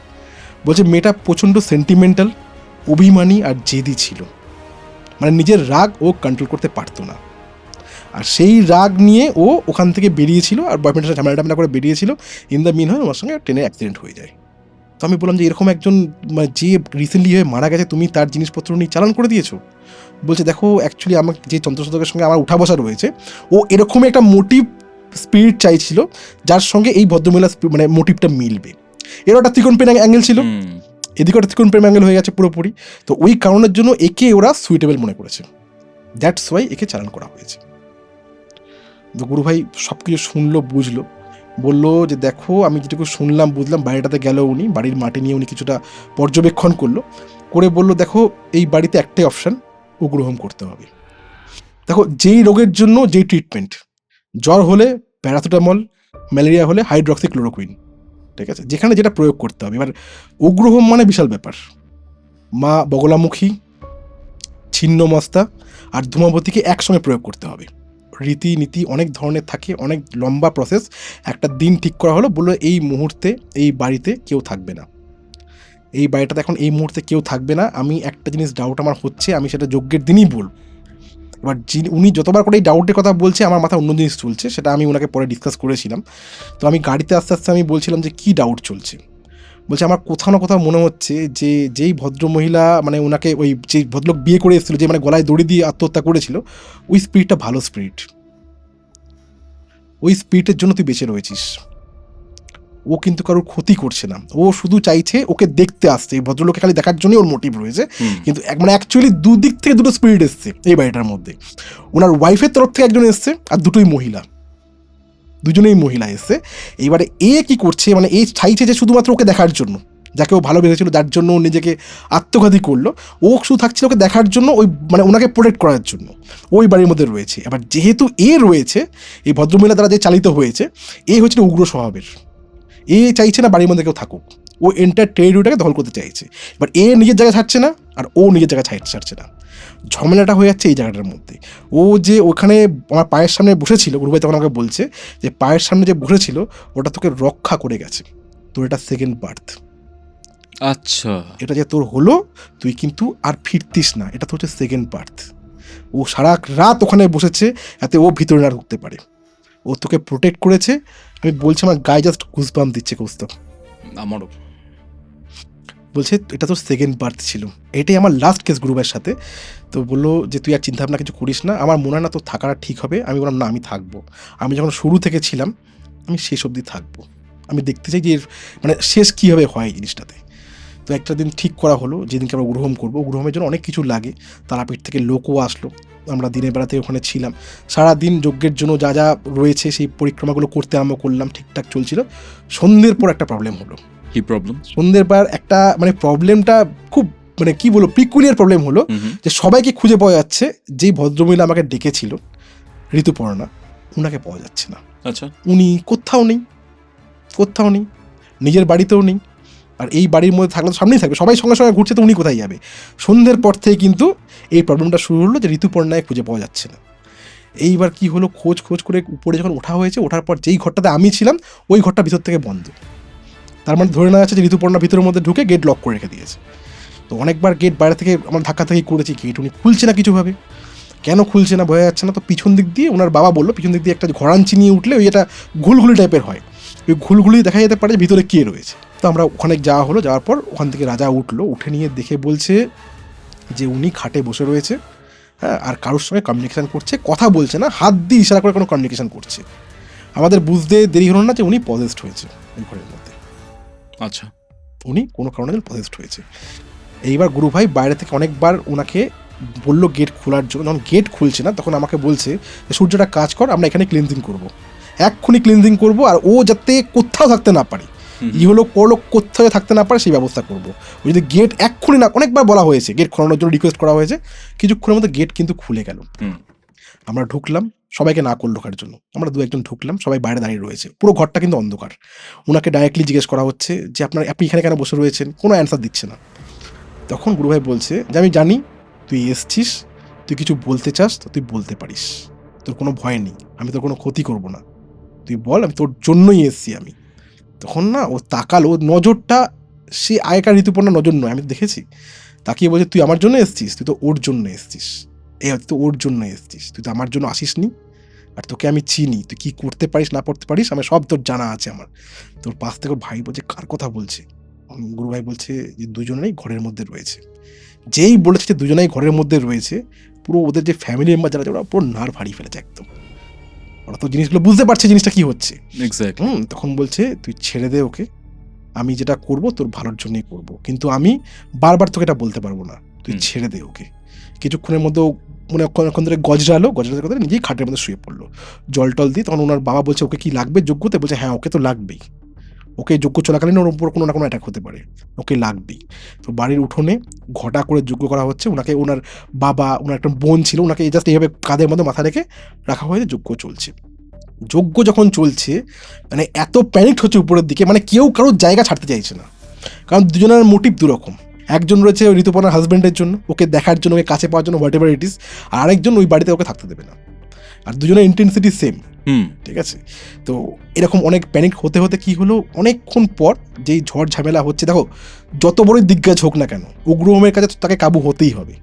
বলছে মেয়েটা প্রচণ্ড সেন্টিমেন্টাল, অভিমানী আর জেদি ছিল, মানে নিজের রাগ ও কন্ট্রোল করতে পারতো না, আর সেই রাগ নিয়ে ও ওখান থেকে বেরিয়েছিল, আর বয়ফ্রেন্ডের সাথে ঝামেলা করে বেরিয়েছিল। ইন দ্য মিন হয় ওর সঙ্গে ট্রেনে অ্যাক্সিডেন্ট হয়ে যায়। তো আমি বললাম যে এরকম একজন যে রিসেন্টলি হয়ে মারা গেছে, তুমি তার জিনিসপত্র নিয়ে চালান করে দিয়েছো? বলছে দেখো অ্যাকচুয়ালি আমার যে তন্ত্রসাধকের সঙ্গে আমার উঠা বসা রয়েছে, ও এরকমই একটা মোটিভ স্পিরিট চাইছিল যার সঙ্গে এই ভদ্রমহিলা মানে মোটিভটা মিলবে। এরও একটা ত্রিকোণ প্রেম অ্যাঙ্গেল ছিল, এদিকে একটা ত্রিকোণ প্রেম অ্যাঙ্গেল হয়ে গেছে পুরোপুরি। তো ওই কারণের জন্য একে ওরা সুইটেবল মনে করেছে, দ্যাটস ওয়াই একে চালান করা হয়েছে। তো গুরুভাই সব কিছু শুনলো, বুঝলো, বললো যে দেখো আমি যেটুকু শুনলাম বুঝলাম, বাড়িটাতে গেল উনি, বাড়ির মাটি নিয়ে উনি কিছুটা পর্যবেক্ষণ করলো, করে বললো দেখো এই বাড়িতে একটাই অপশান, উগ্রহোম করতে হবে। দেখো যেই রোগের জন্য যেই ট্রিটমেন্ট, জ্বর হলে প্যারাসিটামল, ম্যালেরিয়া হলে হাইড্রক্সিক্লোরোকুইন, ঠিক আছে, যেখানে যেটা প্রয়োগ করতে হবে। এবার উগ্রহোম মানে বিশাল ব্যাপার, মা বগলামুখী, ছিন্নমস্তা আর ধূমাবতীকে একসঙ্গে প্রয়োগ করতে হবে। রীতিনীতি অনেক ধরনের থাকে, অনেক লম্বা প্রসেস। একটা দিন ঠিক করা হলো, বললো এই মুহূর্তে এই বাড়িতে কেউ থাকবে না, এই বাড়িটাতে এখন এই মুহূর্তে কেউ থাকবে না। আমি একটা জিনিস ডাউট আমার হচ্ছে, আমি সেটা যজ্ঞের দিনই বলব। এবার উনি যতবার করে এই ডাউটের কথা বলছে আমার মাথায় অন্য জিনিস চলছে, সেটা আমি ওনাকে পরে ডিসকাস করেছিলাম। তো আমি গাড়িতে আস্তে আস্তে আমি বলছিলাম যে কী ডাউট চলছে, বলছে আমার কোথাও না কোথাও মনে হচ্ছে যে যেই ভদ্রমহিলা মানে ওনাকে ওই যে ভদ্রলোক বিয়ে করে এসেছিলো, যে মানে গলায় দড়ি দিয়ে আত্মহত্যা করেছিল, ওই স্পিরিটটা ভালো স্পিরিট, ওই স্পিরিটের জন্য তুই বেঁচে রয়েছিস। ও কিন্তু কারোর ক্ষতি করছে না, ও শুধু চাইছে ওকে দেখতে আসছে, এই ভদ্রলোকে খালি দেখার জন্যই ওর মোটিভ রয়েছে। কিন্তু মানে অ্যাকচুয়ালি দুদিক থেকে দুটো স্পিরিট এসছে এই বাড়িটার মধ্যে। ওনার ওয়াইফের তরফ থেকে একজন এসছে, আর দুজনেই মহিলা এসছে। এইবারে এ কি করছে, মানে এ চাইছে যে শুধুমাত্র ওকে দেখার জন্য, যাকে ও ভালোবেসেছিল, যার জন্য ও নিজেকে আত্মঘাতী করলো, ও শুধু থাকছিল ওকে দেখার জন্য, ওই মানে ওনাকে প্রোটেক্ট করার জন্য ওই বাড়ির মধ্যে রয়েছে। এবার যেহেতু এ রয়েছে, এই ভদ্রমহিলা দ্বারা যে চালিত হয়েছে, এ হচ্ছে উগ্র স্বভাবের, এ চাইছে না বাড়ির মধ্যে কেউ থাকুক, ও এন্টায়ার টেরিটরিটাকে দখল করতে চাইছে। এবার এ নিজের জায়গায় ছাড়ছে না, আর ও নিজের জায়গায় ছাড়ছে না, ঝামেলাটা হয়ে যাচ্ছে এই জায়গাটার মধ্যে। ও যে ওখানে আমার পায়ের সামনে বসেছিল, গুরুভাই তখন আমাকে বলছে যে পায়ের সামনে যে বসেছিল ওটা তোকে রক্ষা করে গেছে, তোর এটা সেকেন্ড বার্থ। আচ্ছা, এটা যে তোর হলো, তুই কিন্তু আর ফিরতিস না, এটা তো হচ্ছে সেকেন্ড বার্থ। ও সারা রাত ওখানে বসেছে যাতে ও ভিতরে না ঢুকতে পারে, ও তোকে প্রোটেক্ট করেছে। আমি বলছি আমার গায়ে জাস্ট গুজবাম্প দিচ্ছে কৌস্তব। আমারও। বলছে এটা তোর সেকেন্ড বার্থ ছিল। এটাই আমার লাস্ট কেস গ্রুপের সাথে। তো বললো যে তুই আর চিন্তাভাবনা কিছু করিস না, আমার মনে হয় না তোর থাকাটা ঠিক হবে। আমি বললাম না, আমি থাকবো, আমি যখন শুরু থেকে ছিলাম আমি শেষ অবধি থাকবো, আমি দেখতে চাই যে মানে শেষ কীভাবে হয় জিনিসটাতে। তো একটা দিন ঠিক করা হলো, যেদিনকে আমরা গ্রহণ করবো। গ্রহণের জন্য অনেক কিছু লাগে, তারাপীঠ থেকে লোকও আসলো, আমরা দিনের বেলাতে ওখানে ছিলাম। সারাদিন যজ্ঞের জন্য যা যা রয়েছে সেই পরিক্রমাগুলো করতে আরম্ভ করলাম, ঠিকঠাক চলছিল। সন্ধ্যের পর একটা প্রবলেম হলো। কি প্রবলেম? সন্ধ্যের পর একটা মানে প্রবলেমটা খুব মানে কি বলবো, পিকুলিয়ার প্রবলেম হলো যে সবাইকে খুঁজে পাওয়া যাচ্ছে, যেই ভদ্রমহিলা আমাকে ডেকেছিল ঋতুপর্ণা, ওনাকে পাওয়া যাচ্ছে না। আচ্ছা, উনি কোথাও নেই, কোথাও নেই, নিজের বাড়িতেও নেই। আর এই বাড়ির মধ্যে থাকলে তো সামনেই থাকবে, সবাই সঙ্গে সঙ্গে ঘুরছে, তো উনি কোথায় যাবে? সন্ধ্যের পর থেকে কিন্তু এই প্রবলেমটা শুরু হলো যে ঋতুপর্ণায় খুঁজে পাওয়া যাচ্ছে না। এইবার কি হলো, খোঁজ করে উপরে যখন ওঠা হয়েছে, ওঠার পর যেই ঘরটাতে আমি ছিলাম ওই ঘরটা ভিতর থেকে বন্ধ। তার মানে ধরে নেওয়া যাচ্ছে যে ঋতুপর্ণা ভিতরের মধ্যে ঢুকে গেট লক করে রেখে দিয়েছে। তো অনেকবার গেট বাইরে থেকে আমার ধাক্কা থাকি করেছি, গেট উনি খুলছে না কিছুভাবে। কেন খুলছে না বোঝা যাচ্ছে না। তো পিছন দিক দিয়ে ওনার বাবা বললো, পিছন দিক দিয়ে একটা ঘোড়াঞ্চি নিয়ে উঠলে ওই এটা ঘুলঘুলি টাইপের হয়, ওই ঘুলঘুলি দেখা যেতে পারে ভিতরে কে রয়েছে। তো আমরা ওখানে যাওয়া হলো, যাওয়ার পর ওখান থেকে রাজা উঠলো, উঠে নিয়ে দেখে বলছে যে উনি খাটে বসে রয়েছে, হ্যাঁ, আর কারোর সঙ্গে কমিউনিকেশান করছে, কথা বলছে না, হাত দিয়ে ইশারা করে কোনো কমিউনিকেশান করছে। আমাদের বুঝতে দেরি হলো না যে উনি পজেসড হয়েছে ওই ঘরের মধ্যে। আচ্ছা, উনি কোনো কারণে পজেসড হয়েছে। এইবার গুরু ভাই বাইরে থেকে অনেকবার ওনাকে বললো গেট খোলার জন্য, যখন গেট খুলছে না তখন আমাকে বলছে যে সূর্যটা কাজ কর, আমরা এখানে ক্লিনজিং করবো, এক্ষুনি ক্লিনজিং করবো, আর ও যাতে কোথাও থাকতে না পারে, হলো করলো কোথাও থাকতে না পারে সেই ব্যবস্থা করবো। ও যদি গেট এক্ষুনি না, অনেকবার বলা হয়েছে গেট খোলানোর জন্য রিকোয়েস্ট করা হয়েছে, কিছুক্ষণের মধ্যে গেট কিন্তু খুলে গেল। আমরা ঢুকলাম, সবাইকে না করল ঢোকার জন্য, আমরা দু একজন ঢুকলাম, সবাই বাইরে দাঁড়িয়ে রয়েছে, পুরো ঘরটা কিন্তু অন্ধকার। ওনাকে ডাইরেক্টলি জিজ্ঞেস করা হচ্ছে যে আপনি এখানে কেন বসে রয়েছেন, কোনো অ্যান্সার দিচ্ছে না। তখন গুরুভাই বলছে যে আমি জানি তুই এসছিস, তুই কিছু বলতে চাস তো তুই বলতে পারিস, তোর কোনো ভয় নেই, আমি তোর কোনো ক্ষতি করব না, তুই বল, আমি তোর জন্যই এসছি আমি। তখন না ও তাকালো, ওর নজরটা সে আগেকার ঋতুপর্ণা নজর নয়, আমি দেখেছি, তাকিয়ে বলছে তুই আমার জন্য এসছিস, তুই তো ওর জন্য এসছিস, এই হয়তো ওর জন্য এসছিস, তুই তো আমার জন্য আসিসনি, আর তোকে আমি চিনি, তুই কী করতে পারিস না করতে পারিস আমার সব তোর জানা আছে আমার। তোর পাশ থেকে ওর ভাই বলছে কার কথা বলছে? গুরু ভাই বলছে যে দুজনেই ঘরের মধ্যে রয়েছে। যেই বলেছে যে দুজনেই ঘরের মধ্যে রয়েছে, পুরো ওদের যে ফ্যামিলি মেম্বার যারা আছে ওরা পুরো নার্ভ হারিয়ে ফেলেছে একদম, ওরা তো জিনিসগুলো বুঝতে পারছে জিনিসটা কি হচ্ছে। তখন বলছে তুই ছেড়ে দে ওকে, আমি যেটা করব তোর ভালোর জন্যই করব, কিন্তু আমি বারবার তোকে এটা বলতে পারবো না, তুই ছেড়ে দে ওকে। কিছুক্ষণের মধ্যে মনে অনেকক্ষণ ধরে গজরালো কথা নিজেই খাটের মধ্যে শুয়ে পড়লো, জল টল দিয়ে। তখন ওনার বাবা বলছে ওকে কি লাগবে যজ্ঞতে? বলছে হ্যাঁ ওকে তো লাগবেই, ওকে যজ্ঞ চলাকালীন ওর উপর কোনো না কোনো অ্যাটাক হতে পারে, ওকে লাগবেই। তো বাড়ির উঠোনে ঘটা করে যজ্ঞ করা হচ্ছে, ওনাকে ওনার বাবা, ওনার একটা বোন ছিল, ওনাকে জাস্ট এইভাবে কাঁধের মধ্যে মাথা রেখে রাখা হয়েছে, যজ্ঞ চলছে। যজ্ঞ যখন চলছে মানে এত প্যানিক হচ্ছে উপরের দিকে, মানে কেউ কারোর জায়গা ছাড়তে চাইছে না, কারণ দুজনের মোটিভ দুরকম। একজন রয়েছে ওই ঋতুপর্ণার হাজব্যান্ডের জন্য, ওকে দেখার জন্য, ওকে কাছে পাওয়ার জন্য, হোয়াট এভার ইট ইস, আর আরেকজন ওই বাড়িতে ওকে থাকতে দেবে না, আর দুজনের ইন্টেন্সিটি সেম, ঠিক আছে। তো এরকম অনেক প্যানিক হতে হতে কি হলো, অনেকক্ষণ পর যেই ঝড় ঝামেলা হচ্ছে, দেখো যত বড়ই দিগ্গজ হোক না কেন উগ্রহোমের কাছে তাকে কাবু হতেই হবে।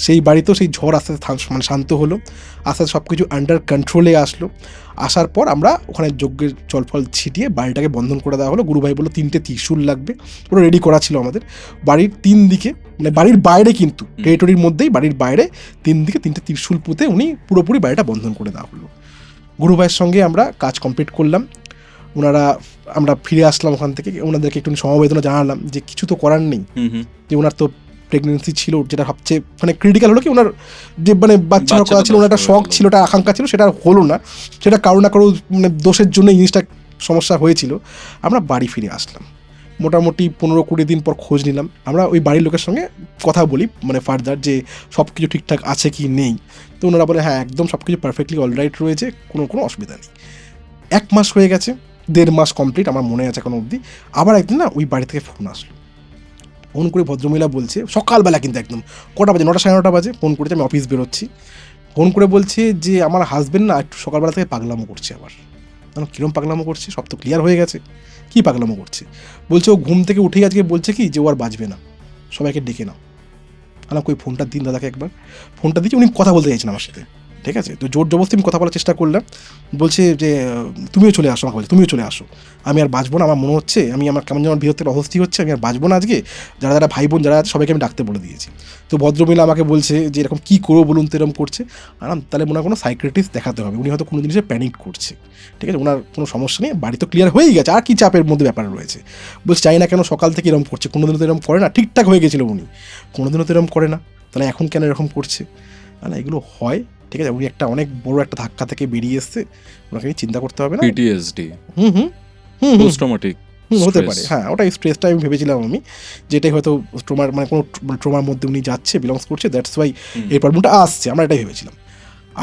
সেই বাড়িতেও সেই ঝড় আস্তে আস্তে মানে শান্ত হলো, আস্তে আস্তে সব কিছু আন্ডার কন্ট্রোলে আসলো। আসার পর আমরা ওখানে যজ্ঞের জলফল ছিটিয়ে বাড়িটাকে বন্ধন করে দেওয়া হলো। গুরুভাই বললো 3টে ত্রিশূল লাগবে, পুরো রেডি করা ছিল আমাদের। বাড়ির 3 দিকে মানে বাড়ির বাইরে কিন্তু টেরিটরির মধ্যেই বাড়ির বাইরে 3 দিকে 3টে ত্রিশূল পুঁতে উনি পুরোপুরি বাড়িটা বন্ধন করে দেওয়া হলো। গুরুভাইয়ের সঙ্গে আমরা কাজ কমপ্লিট করলাম, আমরা ফিরে আসলাম ওখান থেকে, ওনাদেরকে একটু সমবেদনা জানালাম যে কিছু তো করার নেই, যে ওনার তো প্রেগনেন্সি ছিল, যেটা সবচেয়ে মানে ক্রিটিক্যাল হলো কি ওনার যে মানে বাচ্চা হওয়ার কথা ছিল, ওনার একটা শখ ছিল, একটা আকাঙ্ক্ষা ছিল, সেটা হলো না, সেটা কারো না কারো মানে দোষের জন্য এই জিনিসটা সমস্যা হয়েছিল। আমরা বাড়ি ফিরে আসলাম, মোটামুটি 15-20 দিন পর খোঁজ নিলাম। আমরা ওই বাড়ির লোকের সঙ্গে কথা বলি মানে ফার্দার যে সব কিছু ঠিকঠাক আছে কি নেই। তো ওনারা বলে হ্যাঁ একদম সব কিছু পারফেক্টলি অলরাইট রয়েছে, কোনো অসুবিধা নেই। 1 মাস হয়ে গেছে, 1.5 মাস কমপ্লিট, আমার মনে আছে এখনো অবধি। আবার একদিন না ওই বাড়ি থেকে ফোন আসলো। ফোন করে ভদ্রমহিলা বলছে, সকালবেলা কিন্তু একদম কটা বাজে, 9টা 9:30 বাজে ফোন করেছে, আমি অফিস বেরোচ্ছি। ফোন করে বলছে যে আমার হাজবেন্ড না একটু সকালবেলা থেকে পাগলামো করছে। আবার কীরকম পাগলামো করছে, সব তো ক্লিয়ার হয়ে গেছে, কী পাগলামো করছে? বলছে ও ঘুম থেকে উঠেই আজকে বলছে কি যে ও আর বাঁচবে না, সবাইকে ডেকে নাও। কই ফোনটা দিন দাদাকে একবার। ফোনটা দিচ্ছি, উনি কথা বলতে চাইছেন আমার সাথে, ঠিক আছে? তো জোর জবরদস্তি আমি কথা বলার চেষ্টা করলাম। বলছে যে তুমিও চলে আসো, আমাকে বলছে তুমিও চলে আসো, আমি আর বাঁচবো না, আমার মনে হচ্ছে আমার কেমন যেন বৃহত্তর অস্বস্তি হচ্ছে, আমি আর বাঁচবো না আজকে। যারা ভাই বোন যারা আছে সবাইকে আমি ডাকতে বলে দিয়েছি। তো ভদ্রমহিলা আমাকে বলছে যে এরকম কী করবো বলুন তো, এরকম করছে। তাহলে মনে হয় কোনো সাইকিয়াট্রিস্ট দেখাতে হবে, উনি হয়তো কোনো জিনিসে প্যানিক করছে, ঠিক আছে? ওনার কোনো সমস্যা নেই, বাড়ি তো ক্লিয়ার হয়েই গেছে, আর কি চাপের মধ্যে ব্যাপার রয়েছে। বলছে চাই না কেন সকাল থেকে এরকম করছে, কোনোদিনও তো এরকম করে না, ঠিকঠাক হয়ে গেছিলো উনি, কোনোদিনও তো এরকম করে না, তাহলে এখন কেন এরকম করছে? না এগুলো হয়, ঠিক আছে? উনি একটা অনেক বড় একটা ধাক্কা থেকে বেরিয়ে এসছে, ওনাকে চিন্তা করতে হবে না। পিটিএসডি, পোস্ট ট্রমাটিক হতে পারে, হ্যাঁ ওটাই স্ট্রেসটা আমি ভেবেছিলাম আমি, যেটাই হয়তো ট্রমার মানে কোনো ট্রমার মধ্যে উনি যাচ্ছে, বিলংস করছে, দ্যাটস ওয়াই এই প্রবলেমটা আসছে, আমরা এটাই ভেবেছিলাম।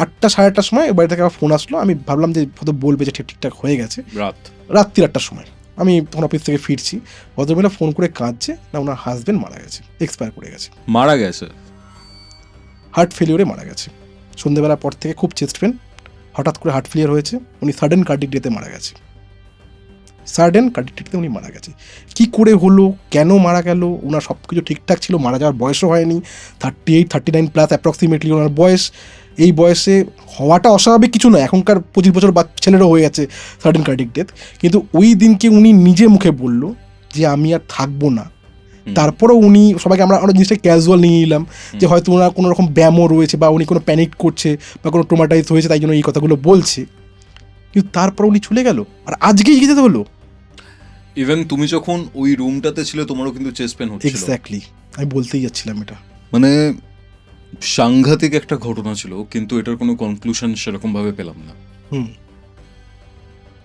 8টা 8:30 সময় বাড়ি থেকে আমার ফোন আসলো, আমি ভাবলাম যে হয়তো বলবে যে ঠিকঠাক হয়ে গেছে। রাত্রি 8টার সময় আমি তখন অফিস থেকে ফিরছি, ভদ্রমহিলা ফোন করে কাঁদছে, না ওনার হাজবেন্ড মারা গেছে, এক্সপায়ার করে গেছে, মারা গেছে, হার্ট ফেলিওরে মারা গেছে। সন্ধ্যেবেলার পর থেকে খুব চেস্ট পেন, হঠাৎ করে হার্ট ফেলিয়ার হয়েছে, উনি সাডেন কার্ডিক ডেথে মারা গেছে, সাডেন কার্ডিক ডেথে উনি মারা গেছে। কী করে হলো, কেন মারা গেল? ওনার সব কিছু ঠিকঠাক ছিল, মারা যাওয়ার বয়সও হয়নি, 38-39 প্লাস অ্যাপ্রক্সিমেটলি ওনার বয়স। এই বয়সে হওয়াটা অস্বাভাবিক কিছু নয়, এখনকার 25 বছর ছেলেরও হয়ে গেছে সাডেন কার্ডিক ডেথ। কিন্তু ওই দিনকে উনি নিজে মুখে বলল যে আমি আর থাকবো না। তারপরেও উনি সবাইকে আমরা জিনিসটা ক্যাজুয়াল নিয়ে নিলাম যে হয়তো ওনার কোনো রকম ব্যায়ামও রয়েছে, বা উনি কোনো প্যানিক করছে, বা কোনো ট্রমাটাইজ হয়েছে, তাই জন্য এই কথাগুলো বলছে। কিন্তু তারপর উনি চলে গেল, আর আজকেই যেতে হলো। ইভেন তুমি যখন ওই রুমটাতে ছিলে তোমারও কিন্তু চেস্ট পেন হচ্ছিল। এক্স্যাক্টলি, আমি বলতেই যাচ্ছিলাম এটা। মানে সাংঘাতিক একটা ঘটনা ছিল, কিন্তু এটার কোনো কনক্লুশন সেরকম ভাবে পেলাম না।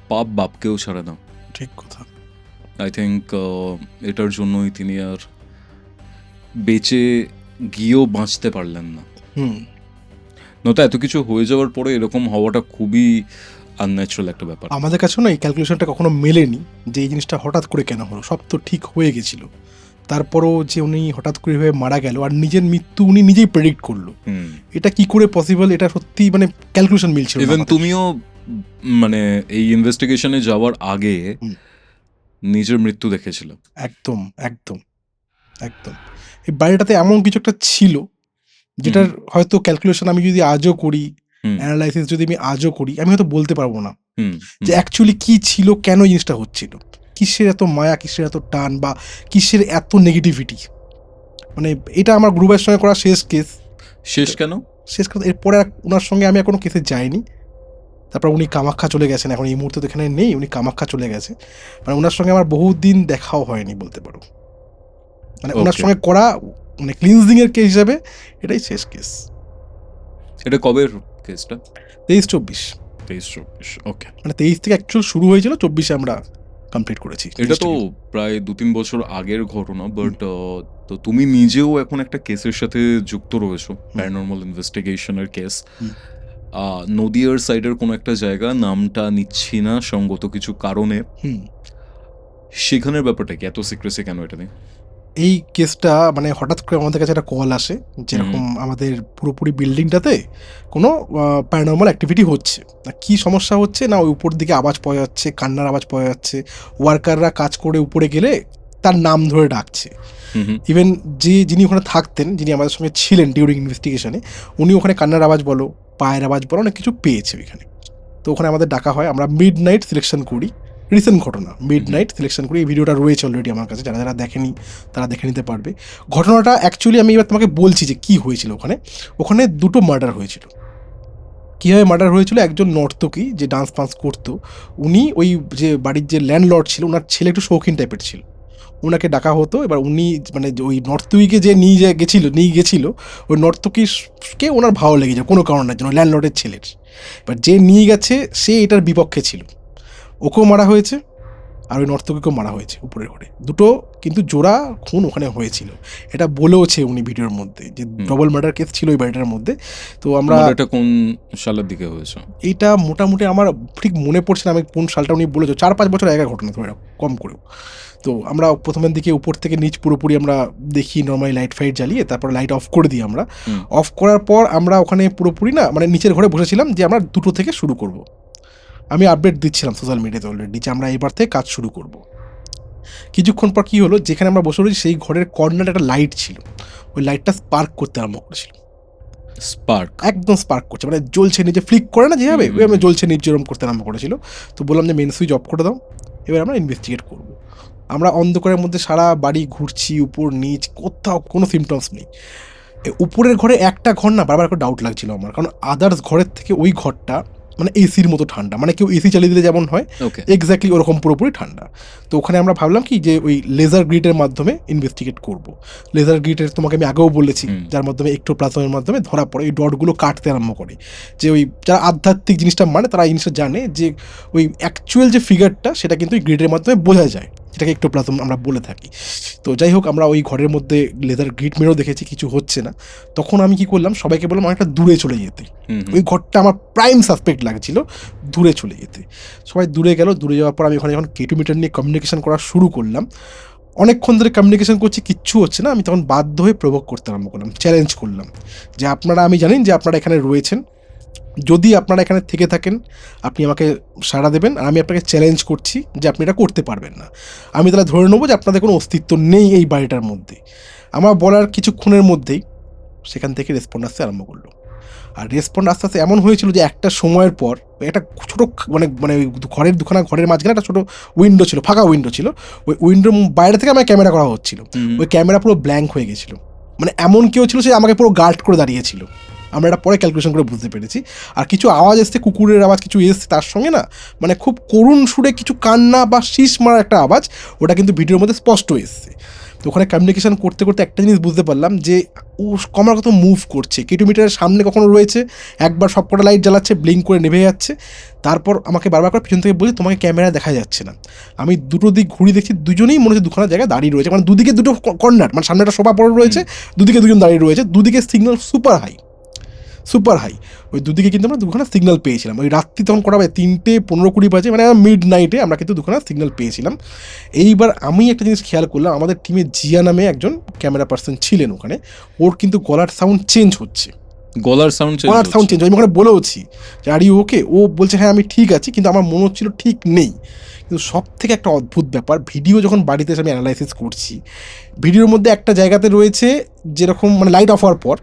পাপ বাপকেও ছাড়ে না, ঠিক কথা। আই থিঙ্ক এটার জন্যই তিনি আর বেঁচে গিয়েও বাঁচতে পারলেন না। নয়তো এত কিছু হয়ে যাওয়ার পরে এরকম হওয়াটা খুবই আনন্যাচারাল একটা ব্যাপার। আমাদের কাছেও না এই ক্যালকুলেশনটা কখনো মেলেনি যে এই জিনিসটা হঠাৎ করে কেন হলো, সব তো ঠিক হয়ে গেছিল, তারপরও যে উনি হঠাৎ করে হয়ে মারা গেল, আর নিজের মৃত্যু উনি নিজেই প্রেডিক্ট করলো, এটা কি করে পসিবল? এটা সত্যি মানে ক্যালকুলেশন মিলছিল না। ইভেন তুমিও মানে এই ইনভেস্টিগেশনে যাওয়ার আগে নিজের মৃত্যু দেখেছিল। একদম একদম একদম। এই বাড়িটাতে এমন কিছু একটা ছিল যেটার হয়তো ক্যালকুলেশন আমি যদি আজও করি, অ্যানালাইসিস যদি আমি আজও করি, আমি হয়তো বলতে পারবো না যে অ্যাকচুয়ালি কি ছিল, কেন জিনিসটা হচ্ছিল, কিসের এত মায়া, কিসের এত টান, বা কিসের এত নেগেটিভিটি। মানে এটা আমার গ্রুপের সঙ্গে করা শেষ কেস। শেষ কেন? শেষ কেস, এরপরে ওনার সঙ্গে আমি এখনো কেসে যাইনি। তারপর উনি কামাখ্যা চলে গেছেন, এখন এই মুহূর্তে তো এখানে নেই, উনি কামাখ্যা চলে গেছে। মানে ওনার সঙ্গে আমার বহুদিন দেখাও হয়নি বলতে পারো। মানে ওনার সঙ্গে করা মানে ক্লিনজিং এর কেস হিসাবে এটাই শেষ কেস। এটা কবের কেসটা? 23-24। ওকে, মানে 23 থেকে অ্যাকচুয়াল শুরু হয়েছিল, 24-এ আমরা কমপ্লিট করেছি। এটা তো প্রায় 2-3 বছর আগের ঘটনা। বাট তো তুমি নিজেও এখন একটা কেসের সাথে যুক্ত রয়েছো, প্যারানর্মাল ইনভেস্টিগেশনের কেস। নদিয়ার সাইডের কোনো একটা জায়গা, নামটা নিচ্ছি না সঙ্গত কিছু কারণে। সেখানের ব্যাপারটা কি এত সিক্রেসি কেন এটা নিয়ে? এই কেসটা মানে হঠাৎ করে আমাদের কাছে একটা কল আসে, যেরকম আমাদের পুরোপুরি বিল্ডিংটাতে কোনো প্যারানর্মাল অ্যাক্টিভিটি হচ্ছে। কি সমস্যা হচ্ছে না, ওই উপর দিকে আওয়াজ পাওয়া যাচ্ছে, কান্নার আওয়াজ পাওয়া যাচ্ছে, ওয়ার্কাররা কাজ করে উপরে গেলে তার নাম ধরে ডাকছে। ইভেন যিনি ওখানে থাকতেন, যিনি আমাদের সঙ্গে ছিলেন ডিউরিং ইনভেস্টিগেশনে, উনি ওখানে কান্নার আওয়াজ বলো, পায়ের আওয়াজ বলো, অনেক কিছু পেয়েছে ওইখানে। তো ওখানে আমাদের ডাকা হয়, আমরা মিড নাইট সিলেকশন করি। রিসেন্ট ঘটনা, মিড নাইট সিলেকশন করি। এই ভিডিওটা রয়েছে অলরেডি আমার কাছে, যারা যারা দেখেনি তারা দেখে নিতে পারবে। ঘটনাটা অ্যাকচুয়ালি আমি এবার তোমাকে বলছি যে কী হয়েছিল ওখানে। ওখানে 2টো মার্ডার হয়েছিল। কীভাবে মার্ডার হয়েছিল, একজন নর্তকী যে ডান্স ফান্স করতো, উনি ওই যে বাড়ির যে ল্যান্ডলর্ড ছিল, ওনার ছেলে একটু শৌখিন টাইপের ছিল, ওনাকে ডাকা হতো। এবার উনি মানে ওই নর্তকীকে যে নিয়ে গেছিলো, ওই নর্তকীকে ওনার ভালো লেগে যায় কোনো কারণের জন্য, ল্যান্ডলর্ডের ছেলের। এবার যে নিয়ে গেছে সে এটার বিপক্ষে ছিল, ওকেও মারা হয়েছে। আর ওই নর্তকীকেও মারা হয়েছে উপরের ঘরে, দুটো কিন্তু জোড়া খুন ওখানে হয়েছিল। এটা বলেওছে উনি ভিডিওর মধ্যে যে ডবল মার্ডার কেস ছিল ওই বাড়িটার মধ্যে। তো আমরা এটা কোন সালের দিকে হয়েছে? এইটা মোটামুটি আমার ঠিক মনে পড়ছে না আমি কোন সালটা উনি বলেছো, 4-5 বছর আগের ঘটনা, ধরে রাখো কম করেও। তো আমরা প্রথমের দিকে উপর থেকে নিচ পুরোপুরি আমরা দেখি নর্মালি লাইট ফাইট জ্বালিয়ে, তারপরে লাইট অফ করে দিই আমরা। অফ করার পর আমরা ওখানে পুরোপুরি না মানে নিচের ঘরে বসেছিলাম যে আমরা 2টো থেকে শুরু করব। আমি আপডেট দিচ্ছিলাম সোশ্যাল মিডিয়াতে অলরেডি যে আমরা এবার থেকে কাজ শুরু করব। কিছুক্ষণ পর কী হলো, যেখানে আমরা বসে রয়েছি সেই ঘরের কর্নারে একটা লাইট ছিল, ওই লাইটটা স্পার্ক করতে আরম্ভ করেছিল। স্পার্ক, একদম স্পার্ক করছে, মানে জ্বলছে নিজে, ফ্লিক করে না যেভাবে, ওই আমি জ্বলছে নিজ যেরকম করতে আরম্ভ করেছিল। তো বললাম যে মেন সুইচ অফ করে দাও, এবার আমরা ইনভেস্টিগেট করব। আমরা অন্ধকারের মধ্যে সারা বাড়ি ঘুরছি, উপর নিচ, কোথাও কোনো সিমটমস নেই। উপরের ঘরে একটা ঘর না বারবার করে ডাউট লাগছিল আমার, কারণ আদার্স ঘরের থেকে ওই ঘরটা মানে এসির মতো ঠান্ডা, মানে কেউ এসি চালিয়ে দিলে যেমন হয় এক্স্যাক্টলি ওরকম পুরোপুরি ঠান্ডা। তো ওখানে আমরা ভাবলাম কি যে ওই লেজার গ্রিডের মাধ্যমে ইনভেস্টিগেট করব। লেজার গ্রিডের তোমাকে আমি আগেও বলেছি, যার মাধ্যমে এক্টোপ্লাজমের মাধ্যমে ধরা পড়ে ওই ডটগুলো কাটতে আরম্ভ করে। যে ওই যারা আধ্যাত্মিক জিনিসটা মানে তারা এই জিনিসটা জানে যে ওই অ্যাকচুয়াল যে ফিগারটা সেটা কিন্তু ওই গ্রিডের মাধ্যমে বোঝা যায়, যেটাকে এক্টোপ্লাজম আমরা বলে থাকি। তো যাই হোক, আমরা ওই ঘরের মধ্যে লেজার গ্রিড মেরেও দেখেছি কিছু হচ্ছে না। তখন আমি কি করলাম, সবাইকে বললাম অনেকটা দূরে চলে যেতে। ওই ঘরটা আমার প্রাইম সাসপেক্ট লাগছিল, দূরে চলে যেতে। সবাই দূরে গেল। দূরে যাওয়ার পর আমি ওখানে যখন K2 মিটার নিয়ে কমিউনিকেশন করা শুরু করলাম, অনেকক্ষণ ধরে কমিউনিকেশন করছি, কিচ্ছু হচ্ছে না। আমি তখন বাধ্য হয়ে প্রভোগ করতে আরম্ভ করলাম, চ্যালেঞ্জ করলাম যে আপনারা, আমি জানেন যে আপনারা এখানে রয়েছেন, যদি আপনারা এখানে থেকে থাকেন আপনি আমাকে সাড়া দেবেন, আর আমি আপনাকে চ্যালেঞ্জ করছি যে আপনি এটা করতে পারবেন না। আমি তাহলে ধরে নেবো যে আপনাদের কোনো অস্তিত্ব নেই এই বাড়িটার মধ্যে। আমার বলার কিছুক্ষণের মধ্যেই সেখান থেকে রেসপন্ড আসতে আরম্ভ করলো। আর রেসপন্ড আস্তে আস্তে এমন হয়েছিল যে একটা সময়ের পর একটা ছোটো মানে মানে ঘরের দুখানা ঘরের মাঝখানে একটা ছোটো উইন্ডো ছিল, ফাঁকা উইন্ডো ছিল। ওই উইন্ডোর বাইরে থেকে আমার ক্যামেরা করা হচ্ছিল, ওই ক্যামেরা পুরো ব্ল্যাঙ্ক হয়ে গেছিলো। মানে এমন কেউ ছিল সে আমাকে পুরো গার্ড করে দাঁড়িয়েছিল। আমরা এটা পরে ক্যালকুলেশন করে বুঝতে পেরেছি। আর কিছু আওয়াজ এসছে, কুকুরের আওয়াজ কিছু এসছে, তার সঙ্গে না মানে খুব করুণ সুরে কিছু কান্না বা শীষ মারার একটা আওয়াজ, ওটা কিন্তু ভিডিওর মধ্যে স্পষ্ট এসছে। তো ওখানে কমিউনিকেশন করতে করতে একটা জিনিস বুঝতে পারলাম যে ও ক্রমাগত মুভ করছে। K2 মিটারের সামনে কখনো রয়েছে, একবার সব কটা লাইট জ্বালাচ্ছে, ব্লিঙ্ক করে নেভে যাচ্ছে, তারপর আমাকে বারবার করে পিছন থেকে বলছে তোমাকে ক্যামেরা দেখা যাচ্ছে না। আমি দুটো দিক ঘুরি দেখছি, দুজনেই মনে হচ্ছে দুখানা জায়গায় দাঁড়িয়ে রয়েছে, মানে দুদিকে দুটো কর্নার, মানে সামনে একটা সোফা পড়ে রয়েছে, দুদিকে দুজন দাঁড়িয়ে রয়েছে, দুদিকে সিগন্যাল সুপার হাই। ওই দুদিকে কিন্তু আমরা দুখানা সিগন্যাল পেয়েছিলাম। ওই রাত্রি তখন করা হয় 3:15-20 বাজে, মানে মিড নাইটে আমরা কিন্তু দুখানা সিগন্যাল পেয়েছিলাম। এইবার আমি একটা জিনিস খেয়াল করলাম, আমাদের টিমে জিয়া নামে একজন ক্যামেরা পার্সন ছিলেন ওখানে, ওর কিন্তু গলার সাউন্ড চেঞ্জ হচ্ছে। গলার সাউন্ড চেঞ্জ আমি ওখানে বলেওছি যে আর ইউ ওকে, ও বলছে হ্যাঁ আমি ঠিক আছি, কিন্তু আমার মনে হচ্ছিল ঠিক নেই। কিন্তু সব থেকে একটা অদ্ভুত ব্যাপার, ভিডিও যখন বাড়িতে এসে আমি অ্যানালাইসিস করছি, ভিডিওর মধ্যে একটা জায়গাতে রয়েছে যেরকম মানে লাইট অফ হওয়ার পর